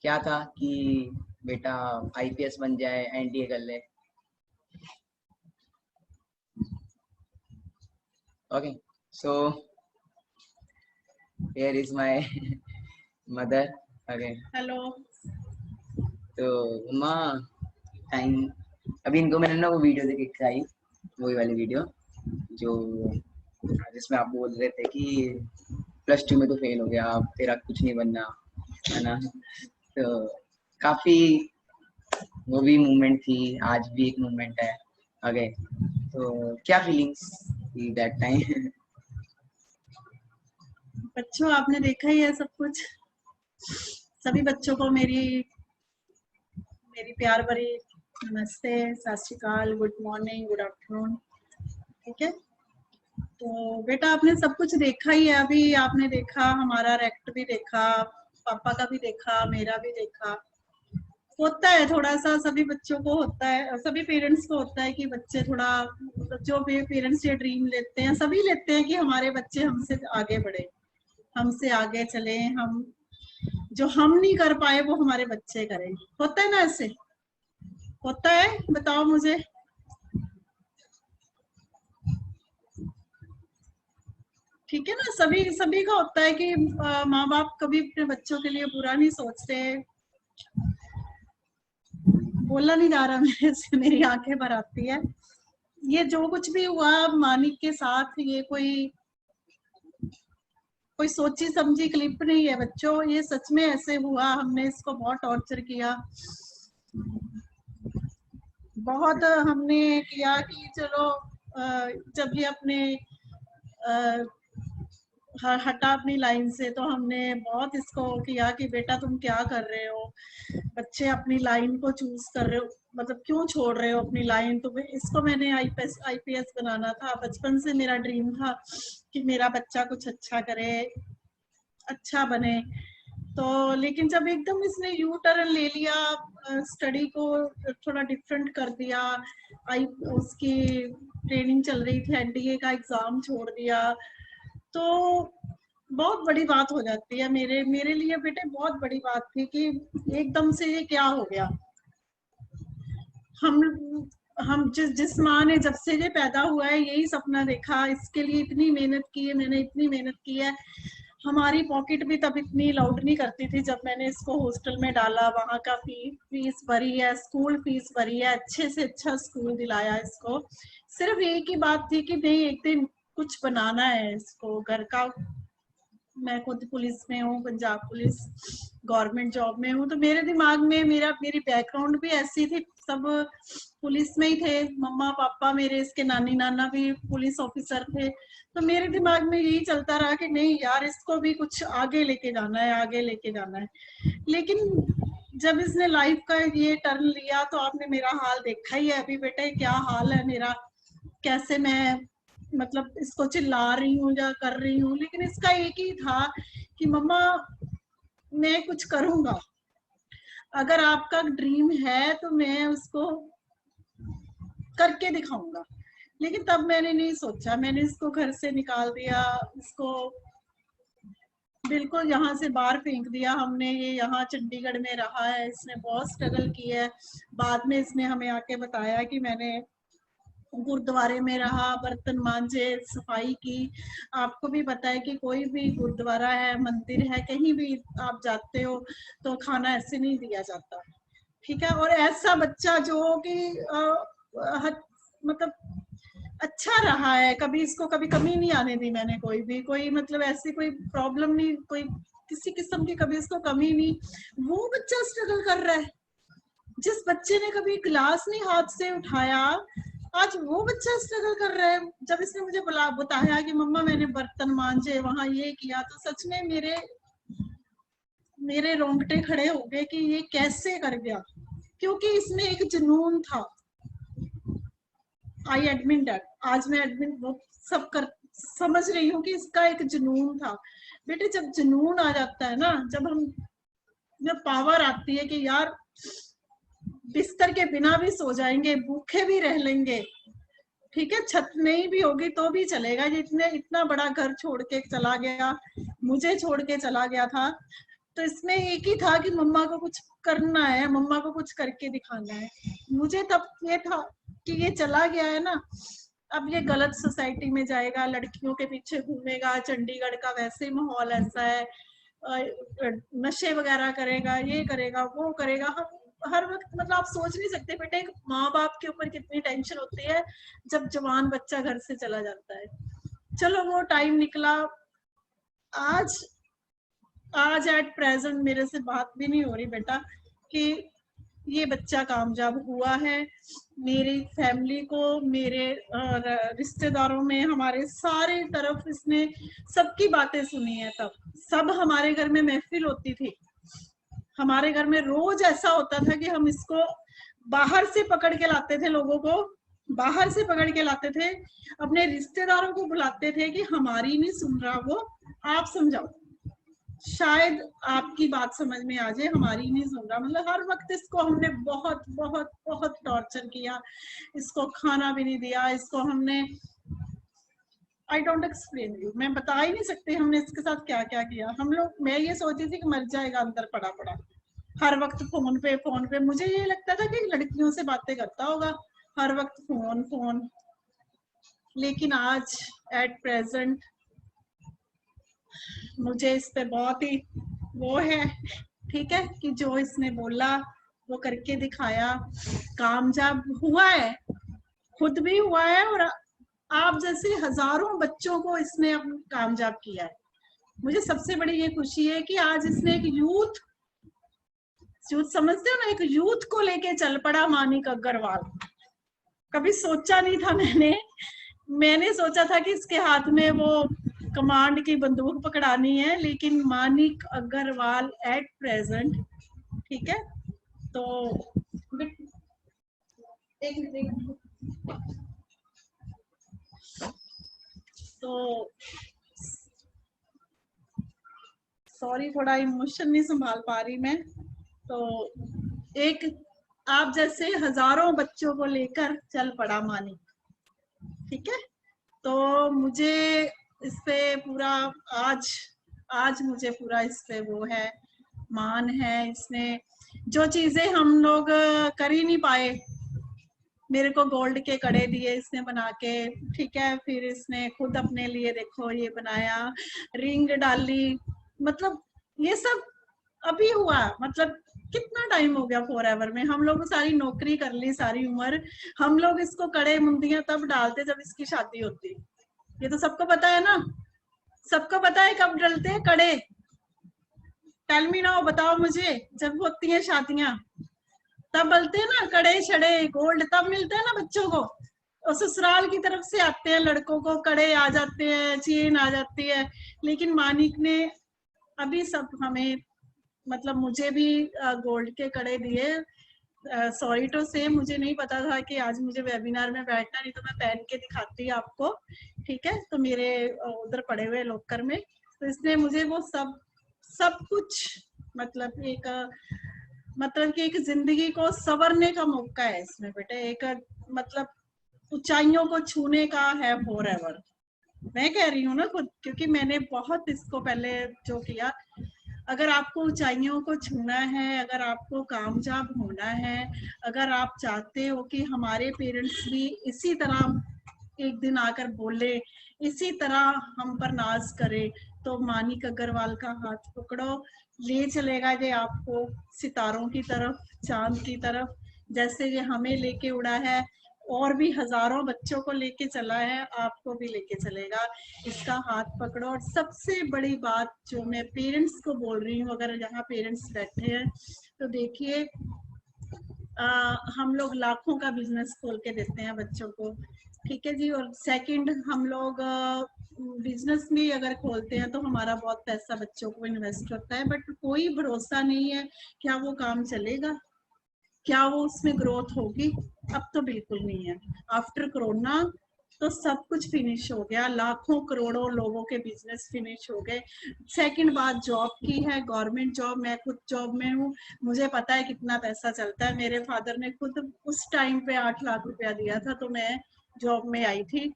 क्या था कि बेटा आईपीएस बन जाए, एनडीए कर ले। Okay, so here is my mother. Okay, hello. तो माँ, टाइम अभी इनको मैंने ना वो वीडियो देख के दिखाई, वही वाली वीडियो जो जिसमें आप बोल रहे थे कि +2 में तो फेल हो गया, अब तेरा कुछ नहीं बनना, है ना। तो काफी वो भी मूवमेंट थी, आज भी एक मूवमेंट है। ओके, तो क्या फीलिंग्स थी दैट टाइम? बच्चों, आपने देखा ही है सब कुछ। सभी बच्चों को मेरी प्यार भरी नमस्ते, सत श्री अकाल, गुड मॉर्निंग, गुड आफ्टरनून। ठीक है, तो बेटा आपने सब कुछ देखा ही है। अभी आपने देखा, हमारा रेक्ट भी देखा, पापा का भी देखा, मेरा भी देखा। होता है थोड़ा सा, सभी बच्चों को होता है, सभी पेरेंट्स को होता है कि बच्चे थोड़ा, जो भी पेरेंट्स ये ड्रीम लेते हैं, सभी लेते हैं कि हमारे बच्चे हमसे आगे बढ़े, हमसे आगे चले, हम जो हम नहीं कर पाए वो हमारे बच्चे करें। होता है ना, ऐसे होता है? बताओ मुझे। ठीक है ना, सभी का होता है कि माँ बाप कभी अपने बच्चों के लिए बुरा नहीं सोचते। बोलना नहीं जा रहा मेरे से, मेरी आंखें भर आती है। ये जो कुछ भी हुआ मानिक के साथ, ये कोई सोची समझी क्लिप नहीं है बच्चों, ये सच में ऐसे हुआ। हमने इसको बहुत टॉर्चर किया, बहुत हमने किया कि चलो जब ये अपने हटा अपनी लाइन से, तो हमने बहुत इसको किया कि बेटा तुम क्या कर रहे हो, बच्चे अपनी लाइन को चूज कर रहे हो, मतलब क्यों छोड़ रहे हो अपनी लाइन। तो इसको मैंने आईपीएस बनाना था, बचपन से मेरा ड्रीम था कि मेरा बच्चा कुछ अच्छा करे, अच्छा बने। तो लेकिन जब एकदम इसने यू टर्न ले लिया, स्टडी को थोड़ा डिफरेंट कर दिया, उसकी ट्रेनिंग चल रही थी, एनडीए का एग्जाम छोड़ दिया, तो बहुत बड़ी बात हो जाती है। मेरे लिए बेटे बहुत बड़ी बात थी कि एकदम से ये क्या हो गया। हम जिस माँ ने जब से ये पैदा हुआ है यही सपना देखा, इसके लिए इतनी मेहनत की है, मैंने इतनी मेहनत की है। हमारी पॉकेट भी तब इतनी लाउड नहीं करती थी जब मैंने इसको हॉस्टल में डाला, वहाँ का फीस भरी है, स्कूल फीस भरी है, अच्छे से अच्छा स्कूल दिलाया इसको। सिर्फ एक ही बात थी कि नहीं एक दिन कुछ बनाना है इसको घर का। मैं खुद पुलिस में हूँ, पंजाब पुलिस गवर्नमेंट जॉब में हूँ, तो मेरे दिमाग में मेरी बैकग्राउंड भी ऐसी थी, सब पुलिस में ही थे, मम्मा पापा मेरे, इसके नानी नाना भी पुलिस ऑफिसर थे। तो मेरे दिमाग में यही चलता रहा कि नहीं यार इसको भी कुछ आगे लेके जाना है, आगे लेके जाना है। लेकिन जब इसने लाइफ का ये टर्न लिया तो आपने मेरा हाल देखा ही है अभी बेटे, क्या हाल है मेरा, कैसे मैं मतलब इसको चिल्ला रही हूँ या कर रही हूँ। लेकिन इसका एक ही था कि मम्मा मैं कुछ करूंगा, अगर आपका ड्रीम है तो मैं उसको करके दिखाऊंगा। लेकिन तब मैंने नहीं सोचा, मैंने इसको घर से निकाल दिया, इसको बिल्कुल यहाँ से बाहर फेंक दिया हमने। ये यहाँ चंडीगढ़ में रहा है, इसने बहुत स्ट्रगल की है। बाद में इसने हमें आके बताया कि मैंने गुरुद्वारे में रहा, बर्तन मांजे, सफाई की। आपको भी पता है कि कोई भी गुरुद्वारा है, मंदिर है, कहीं भी आप जाते हो तो खाना ऐसे नहीं दिया जाता, ठीक है। और ऐसा बच्चा जो कि मतलब अच्छा रहा है, कभी इसको कभी कमी नहीं आने दी मैंने, कोई मतलब ऐसी कोई प्रॉब्लम नहीं, कोई किसी किस्म की कभी इसको कमी नहीं। वो बच्चा स्ट्रगल कर रहा है, जिस बच्चे ने कभी गिलास नहीं हाथ से उठाया, आज वो बच्चा स्ट्रगल कर रहा है। जब इसने मुझे बताया कि मम्मा मैंने बर्तन मांजे, वहां ये किया, तो सच में मेरे रोंगटे खड़े हो गए कि ये कैसे कर गया, क्योंकि इसमें एक जुनून था। आई एडमिट दैट, आज मैं एडमिट वो सब कर समझ रही हूँ कि इसका एक जुनून था। बेटे जब जुनून आ जाता है ना, जब पावर आती है कि यार बिस्तर के बिना भी सो जाएंगे, भूखे भी रह लेंगे, ठीक है, छत नहीं भी होगी तो भी चलेगा। ये इतना बड़ा घर छोड़ के चला गया, मुझे छोड़ के चला गया था, तो इसमें एक ही था कि मम्मा को कुछ करना है, मम्मा को कुछ करके दिखाना है। मुझे तब ये था कि ये चला गया है ना, अब ये गलत सोसाइटी में जाएगा, लड़कियों के पीछे घूमेगा, चंडीगढ़ का वैसे माहौल ऐसा है, नशे वगैरह करेगा, ये करेगा, वो करेगा। हर वक्त मतलब आप सोच नहीं सकते बेटे एक माँ बाप के ऊपर कितनी टेंशन होती है जब जवान बच्चा घर से चला जाता है। चलो वो टाइम निकला, आज एट प्रेजेंट मेरे से बात भी नहीं हो रही बेटा कि ये बच्चा कामयाब हुआ है। मेरी फैमिली को, मेरे रिश्तेदारों में, हमारे सारे तरफ इसने सबकी बातें सुनी है। तब सब हमारे घर में महफिल होती थी, हमारे घर में रोज ऐसा होता था कि हम इसको बाहर से पकड़ के लाते थे, लोगों को बाहर से पकड़ के लाते थे, अपने रिश्तेदारों को बुलाते थे कि हमारी नहीं सुन रहा वो, आप समझाओ, शायद आपकी बात समझ में आ जाए, हमारी नहीं सुन रहा। मतलब हर वक्त इसको हमने बहुत बहुत बहुत टॉर्चर किया, इसको खाना भी नहीं दिया, इसको हमने आई डोंट एक्सप्लेन यू, मैं बता ही नहीं सकती हमने इसके साथ क्या क्या किया। हम लोग, मैं ये सोची थी कि मर जाएगा अंदर पड़ा पड़ा, हर वक्त फोन पे। मुझे ये लगता था कि लड़कियों से बातें करता होगा, हर वक्त फोन। लेकिन आज एट प्रेजेंट मुझे इस पे बहुत ही वो है, ठीक है, कि जो इसने बोला वो करके दिखाया, कामयाब हुआ है, खुद भी हुआ है, और आप जैसे हजारों बच्चों को इसने कामयाब किया है। मुझे सबसे बड़ी ये खुशी है कि आज इसने एक यूथ समझते हो ना, एक यूथ को लेके चल पड़ा मानिक अग्रवाल। कभी सोचा नहीं था मैंने सोचा था कि इसके हाथ में वो कमांड की बंदूक पकड़ानी है, लेकिन मानिक अग्रवाल एट प्रेजेंट, ठीक है। तो एक मिनट, तो सॉरी थोड़ा इमोशन नहीं संभाल पा रही मैं। तो एक आप जैसे हजारों बच्चों को लेकर चल पड़ा मानिक, ठीक है। तो मुझे इस पे पूरा आज मुझे पूरा इस पे वो है, मान है। इसने जो चीजें हम लोग कर ही नहीं पाए, मेरे को गोल्ड के कड़े दिए इसने बना के, ठीक है। फिर इसने खुद अपने लिए देखो ये बनाया, रिंग डाली, मतलब ये सब अभी हुआ। मतलब कितना टाइम हो गया फॉरएवर में, हम लोग सारी नौकरी कर ली सारी उम्र, हम लोग इसको कड़े मुंदियां तब डालते जब इसकी शादी होती। ये तो सबको पता है ना, सबको पता है कब डलते हैं कड़े। टेल मी नाउ, बताओ मुझे, जब होती हैं शादियां तब बलते हैं ना कड़े छड़े, गोल्ड तब मिलते हैं ना बच्चों को। और ससुराल की तरफ से आते हैं लड़कों को, कड़े आ जाते हैं, चेन आ जाती है। लेकिन मानिक ने अभी सब हमें, मतलब मुझे भी गोल्ड के कड़े दिए। सॉरी टू से, मुझे नहीं पता था कि आज मुझे वेबिनार में बैठना, नहीं तो मैं पहन के दिखाती आपको, ठीक है। तो मेरे उधर पड़े हुए लॉकर में, तो इसने मुझे वो सब कुछ, मतलब कि एक जिंदगी को संवरने का मौका है इसमें बेटे, एक मतलब ऊंचाइयों को छूने का है फॉरएवर। मैं कह रही हूँ ना खुद, क्योंकि मैंने बहुत इसको पहले जो किया। अगर आपको ऊंचाइयों को छूना है, अगर आपको कामयाब होना है, अगर आप चाहते हो कि हमारे पेरेंट्स भी इसी तरह एक दिन आकर बोले, इसी तरह हम पर नाज करे, तो मानिक अग्रवाल का हाथ पकड़ो, ले चलेगा ये आपको सितारों की तरफ, चांद की तरफ, जैसे ये हमें लेके उड़ा है, और भी हजारों बच्चों को लेके चला है, आपको भी लेके चलेगा। इसका हाथ पकड़ो। और सबसे बड़ी बात जो मैं पेरेंट्स को बोल रही हूँ, अगर यहाँ पेरेंट्स बैठे हैं तो देखिए, हम लोग लाखों का बिजनेस खोल के देते हैं बच्चों को, ठीक है जी। और सेकंड, हम लोग बिजनेस भी अगर खोलते हैं तो हमारा बहुत पैसा बच्चों को इन्वेस्ट होता है, बट कोई भरोसा नहीं है क्या वो काम चलेगा, क्या वो उसमें ग्रोथ होगी। अब तो बिल्कुल नहीं है। आफ्टर कोरोना तो सब कुछ फिनिश हो गया, लाखों करोड़ों लोगों के बिजनेस फिनिश हो गए। सेकंड बात जॉब की है, गवर्नमेंट जॉब। मैं खुद जॉब में हूँ, मुझे पता है कितना पैसा चलता है। मेरे फादर ने खुद उस टाइम पे 8 लाख रुपया दिया था, तो मैं जॉब में आई थी,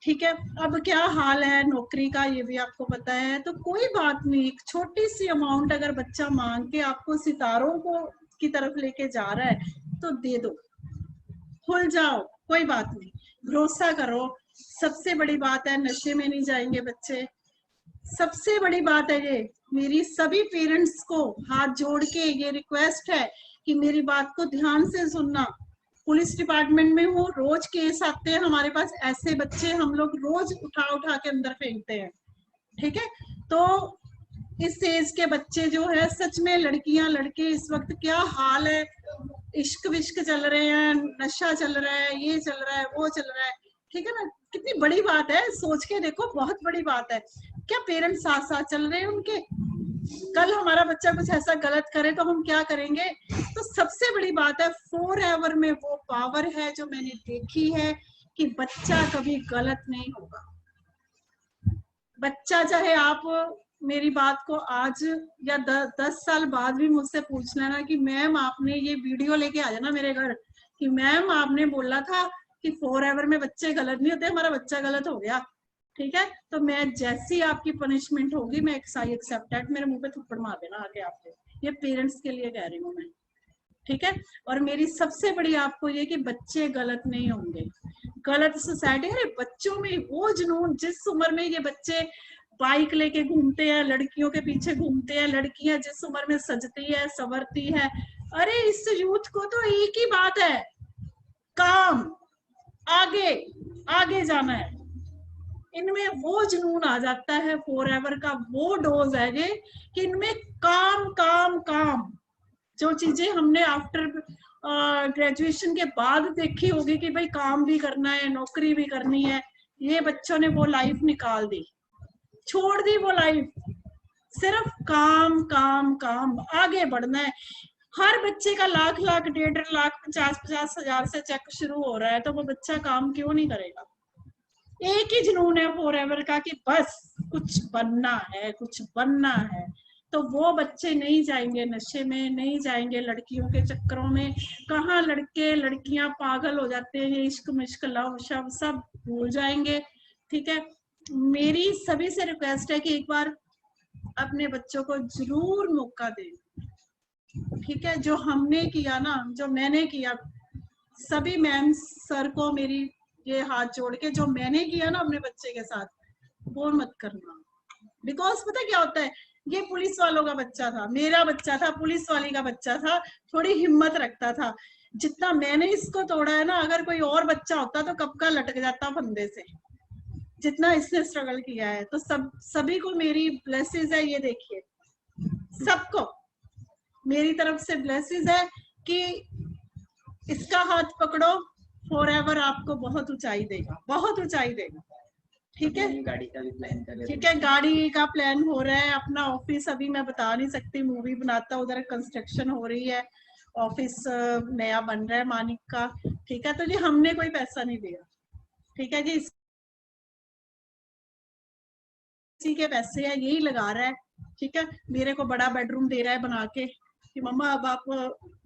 ठीक है। अब क्या हाल है नौकरी का, ये भी आपको पता है। तो कोई बात नहीं, एक छोटी सी अमाउंट अगर बच्चा मांग के आपको सितारों को की तरफ लेके जा रहा है तो दे दो, खुल जाओ, कोई बात नहीं, भरोसा करो। सबसे बड़ी बात है, नशे में नहीं जाएंगे बच्चे। सबसे बड़ी बात है ये, मेरी सभी पेरेंट्स को हाथ जोड़ के ये रिक्वेस्ट है कि मेरी बात को ध्यान से सुनना। पुलिस डिपार्टमेंट में हो, रोज केस आते हैं हमारे पास, ऐसे बच्चे हम लोग रोज उठा के अंदर फेंकते हैं, ठीक है। तो इस एज के बच्चे जो है, सच में लड़कियां लड़के इस वक्त क्या हाल है, इश्क विश्क चल रहे हैं, नशा चल रहा है, ये चल रहा है, वो चल रहा है, ठीक है ना। कितनी बड़ी बात है, सोच के देखो, बहुत बड़ी बात है। क्या पेरेंट्स साथ साथ चल रहे हैं उनके? कल हमारा बच्चा कुछ ऐसा गलत करे तो हम क्या करेंगे? तो सबसे बड़ी बात है, फॉरएवर में वो पावर है जो मैंने देखी है कि बच्चा कभी गलत नहीं होगा। बच्चा, चाहे आप मेरी बात को आज या 10 साल बाद भी मुझसे पूछ लेना कि मैम आपने ये वीडियो लेके आ जाना मेरे घर कि मैम आपने बोला था कि फॉरएवर में बच्चे गलत नहीं होते, हमारा बच्चा गलत हो गया, ठीक है। तो मैं जैसी आपकी पनिशमेंट होगी, मैं आई एक्सेप्ट दैट, मेरे मुंह पे थप्पड़ मार देना आके आपको। ये पेरेंट्स के लिए कह रही हूँ मैं, ठीक है। और मेरी सबसे बड़ी आपको ये कि बच्चे गलत नहीं होंगे। गलत सोसाइटी, अरे बच्चों में वो जुनून, जिस उम्र में ये बच्चे बाइक लेके घूमते हैं, लड़कियों के पीछे घूमते हैं, लड़कियां जिस उम्र में सजती है, संवरती है, अरे इस यूथ को तो एक ही बात है, काम, आगे आगे जाना है। इनमें वो जुनून आ जाता है, फॉरएवर का वो डोज है ये कि इनमें काम काम काम। जो चीजें हमने आफ्टर ग्रेजुएशन के बाद देखी होगी कि भाई काम भी करना है, नौकरी भी करनी है, ये बच्चों ने वो लाइफ निकाल दी। छोड़ दी वो लाइफ, सिर्फ काम काम काम, आगे बढ़ना है। हर बच्चे का लाख लाख 1.5 लाख 50 हजार से चेक शुरू हो रहा है, तो वो बच्चा काम क्यों नहीं करेगा? एक ही जुनून है फॉरएवर का कि बस कुछ बनना है, कुछ बनना है। तो वो बच्चे नहीं जाएंगे नशे में, नहीं जाएंगे लड़कियों के चक्करों में। कहाँ लड़के लड़कियां पागल हो जाते हैं, ये इश्क मिश्क लव शव सब भूल जाएंगे। ठीक है, मेरी सभी से रिक्वेस्ट है कि एक बार अपने बच्चों को जरूर मौका दें। ठीक है, जो हमने किया ना, जो मैंने किया, सभी मैम सर को मेरी ये हाथ जोड़ के, जो मैंने किया ना अपने बच्चे के साथ, वो मत करना। बिकॉज पता क्या होता है, ये पुलिस वालों का बच्चा था, मेरा बच्चा था, पुलिस वाली का बच्चा था, थोड़ी हिम्मत रखता था। जितना मैंने इसको तोड़ा है ना, अगर कोई और बच्चा होता तो कब का लटक जाता फंदे से, जितना इसने स्ट्रगल किया है। तो सभी को मेरी ब्लेसिंग है, ये देखिए सबको मेरी तरफ से ब्लेसिंग है कि इसका हाथ पकड़ो, फॉरएवर आपको बहुत ऊंचाई देगा, बहुत ऊंचाई देगा। ठीक है, गाड़ी का भी प्लान कर रहे ठीक है, गाड़ी का प्लान हो रहा है। अपना ऑफिस अभी मैं बता नहीं सकती, मूवी बनाता, उधर कंस्ट्रक्शन हो रही है, ऑफिस नया बन रहा है मानिक का। ठीक है, तो जी हमने कोई पैसा नहीं दिया, ठीक है जी, इसी के पैसे है, यही लगा रहा है। ठीक है, मेरे को बड़ा बेडरूम दे रहा है बना के कि मम्मा अब आप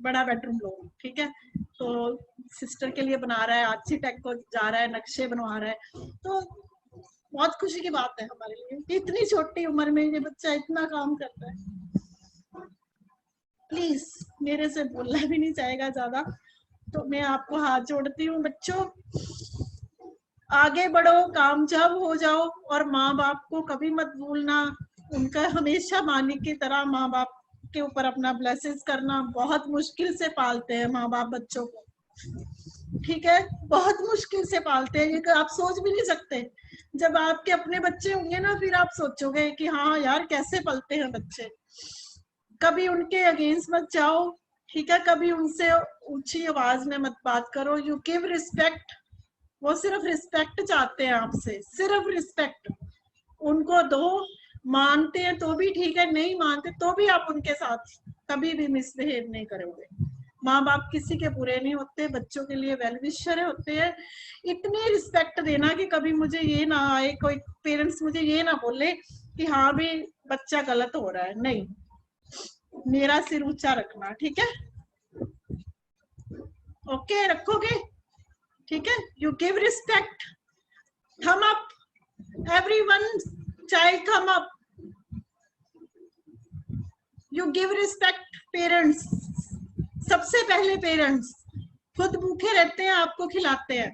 बड़ा बेडरूम लो। ठीक है, तो सिस्टर के लिए बना रहा है, आर्किटेक्ट को जा रहा है, नक्शे बनवा रहा है। तो बहुत खुशी की बात है हमारे लिए कि इतनी छोटी उम्र में ये बच्चा इतना काम करता है। प्लीज, मेरे से बोलना भी नहीं चाहेगा ज्यादा, तो मैं आपको हाथ जोड़ती हूँ। बच्चों आगे बढ़ो, कामयाब हो जाओ, और माँ बाप को कभी मत भूलना। उनका हमेशा मानिक की तरह माँ बाप के ऊपर अपना ब्लेसिंग्स करना। बहुत मुश्किल से पालते हैं माँ बाप बच्चों को, ठीक है, बहुत मुश्किल से पालते हैं, ये आप सोच भी नहीं सकते। जब आपके अपने बच्चे होंगे ना, फिर आप सोचोगे कि हाँ यार कैसे पलते हैं बच्चे। कभी उनके अगेंस्ट मत जाओ, ठीक है, कभी उनसे ऊंची आवाज में मत बात करो। यू गिव रिस्पेक्ट, वो सिर्फ रिस्पेक्ट चाहते हैं आपसे, सिर्फ रिस्पेक्ट उनको दो। मानते हैं तो भी ठीक है, नहीं मानते तो भी आप उनके साथ कभी भी मिसबिहेव नहीं करोगे। माँ बाप किसी के बुरे नहीं होते, बच्चों के लिए वेल विशर होते हैं। इतनी रिस्पेक्ट देना कि कभी मुझे ये ना आए, कोई पेरेंट्स मुझे ये ना बोले कि हाँ भी बच्चा गलत हो रहा है। नहीं, मेरा सिर ऊंचा रखना, ठीक है, ओके रखोगे, ठीक है। यू गिव रिस्पेक्ट, थम अप, एवरीवन चाइल्ड थम up. You give respect parents, सबसे पहले पेरेंट्स खुद भूखे रहते हैं, आपको खिलाते हैं,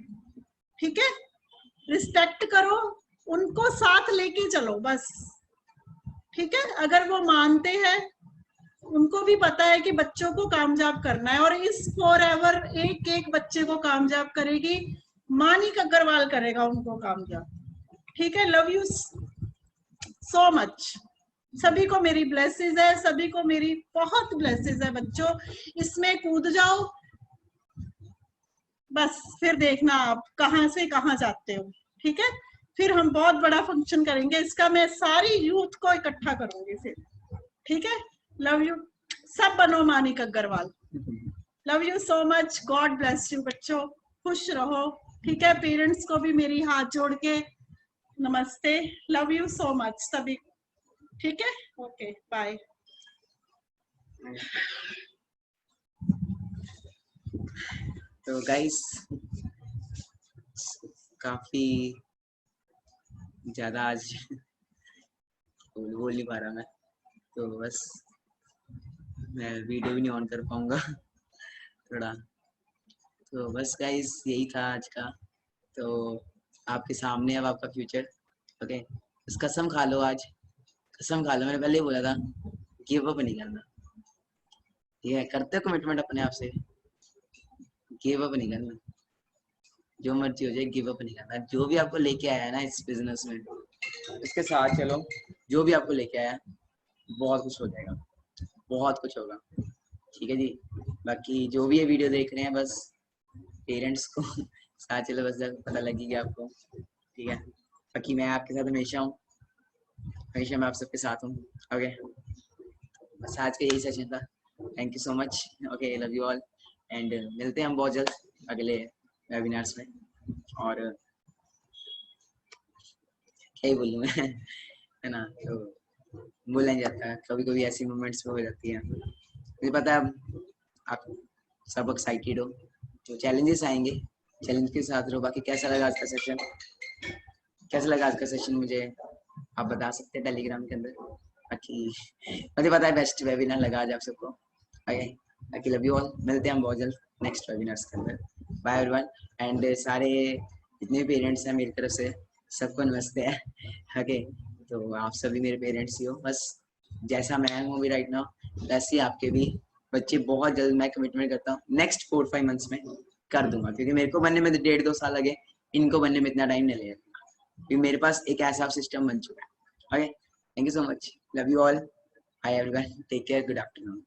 ठीक है। रिस्पेक्ट करो, उनको साथ लेके चलो बस, ठीक है। अगर वो मानते हैं, उनको भी पता है कि बच्चों को कामयाब करना है, और इस फॉरएवर एक एक बच्चे को कामयाब करेगी मानिक अग्रवाल, करेगा उनको कामयाब, ठीक है। Love you so much. सभी को मेरी ब्लेसिंग है, सभी को मेरी बहुत ब्लेसिंग है बच्चों। इसमें कूद जाओ बस, फिर देखना आप कहां से कहां जाते हो, ठीक है। फिर हम बहुत बड़ा फंक्शन करेंगे, इसका मैं सारी यूथ को इकट्ठा करूंगी फिर, ठीक है। लव यू, सब बनो Manik Agarwal. Love you so much, God bless you बच्चों, खुश रहो, ठीक है। पेरेंट्स को भी मेरी हाथ जोड़ के नमस्ते। लव यू सो मच सभी, ठीक है, ओके बाय। तो गाइस काफी ज्यादा आज बोल नहीं पा रहा मैं, तो बस मैं वीडियो भी नहीं ऑन कर पाऊंगा थोड़ा। तो बस गाइस यही था आज का। तो आपके सामने अब आपका फ्यूचर, ओके। बस कसम खा लो, आज कसम खा लो, मैंने पहले ही बोला था गिव अप नहीं करना, ठीक है। करते हो कमिटमेंट अपने आप से, गिव अप नहीं करना, जो मर्जी हो जाए गिव अप नहीं करना। जो भी आपको लेके आया है ना इस बिजनेस में, इसके साथ चलो। जो भी आपको लेके आया बहुत कुछ हो जाएगा, बहुत कुछ होगा, ठीक है जी। बाकी जो भी ये वीडियो देख रहे हैं, बस पेरेंट्स को साथ चलो, बस पता लगेगा आपको, ठीक है। बाकी मैं आपके साथ हमेशा हूँ, हमेशा मैं आप सबके साथ हूँ। ओके, बस आज का यही सेशन था। Thank you so much. Okay, love you all and मिलते हैं हम बहुत जल्द अगले वेबिनार्स में। और क्या ही बोलूँ मैं है ना, तो बोला नहीं जाता, कभी कभी ऐसी मोमेंट्स हो जाती है। मुझे पता है आप सब एक्साइटेड हो, जो चैलेंजेस आएंगे चैलेंज के साथ रहो। बाकी कैसा लगा आज का सेशन, कैसा लगा आज का सेशन मुझे आप बता सकते हैं टेलीग्राम के अंदर। बाकी मुझे पता है बेस्ट वेबिनार लगा आज आप सबको। ओके, बाकी लव यू ऑल, मिलते हैं हम बहुत जल्द नेक्स्ट वेबिनार्स के अंदर। बाय एवरीवन एंड सारे जितने पेरेंट्स हैं मेरी तरफ से सबको नमस्ते है। ओके, तो आप सभी मेरे पेरेंट्स ही हो, बस जैसा मैं हूँ अभी राइट नाउ वैसे ही आपके भी बच्चे बहुत जल्द मैं कमिटमेंट करता हूँ नेक्स्ट 4-5 मंथ्स में कर दूंगा, क्योंकि मेरे को बनने में 1.5-2 साल लगे, इनको बनने में इतना टाइम नहीं लगेगा, क्योंकि मेरे पास एक ऐसा सिस्टम बन चुका है। Okay, thank you so much, love you all, bye everyone, take care, good afternoon.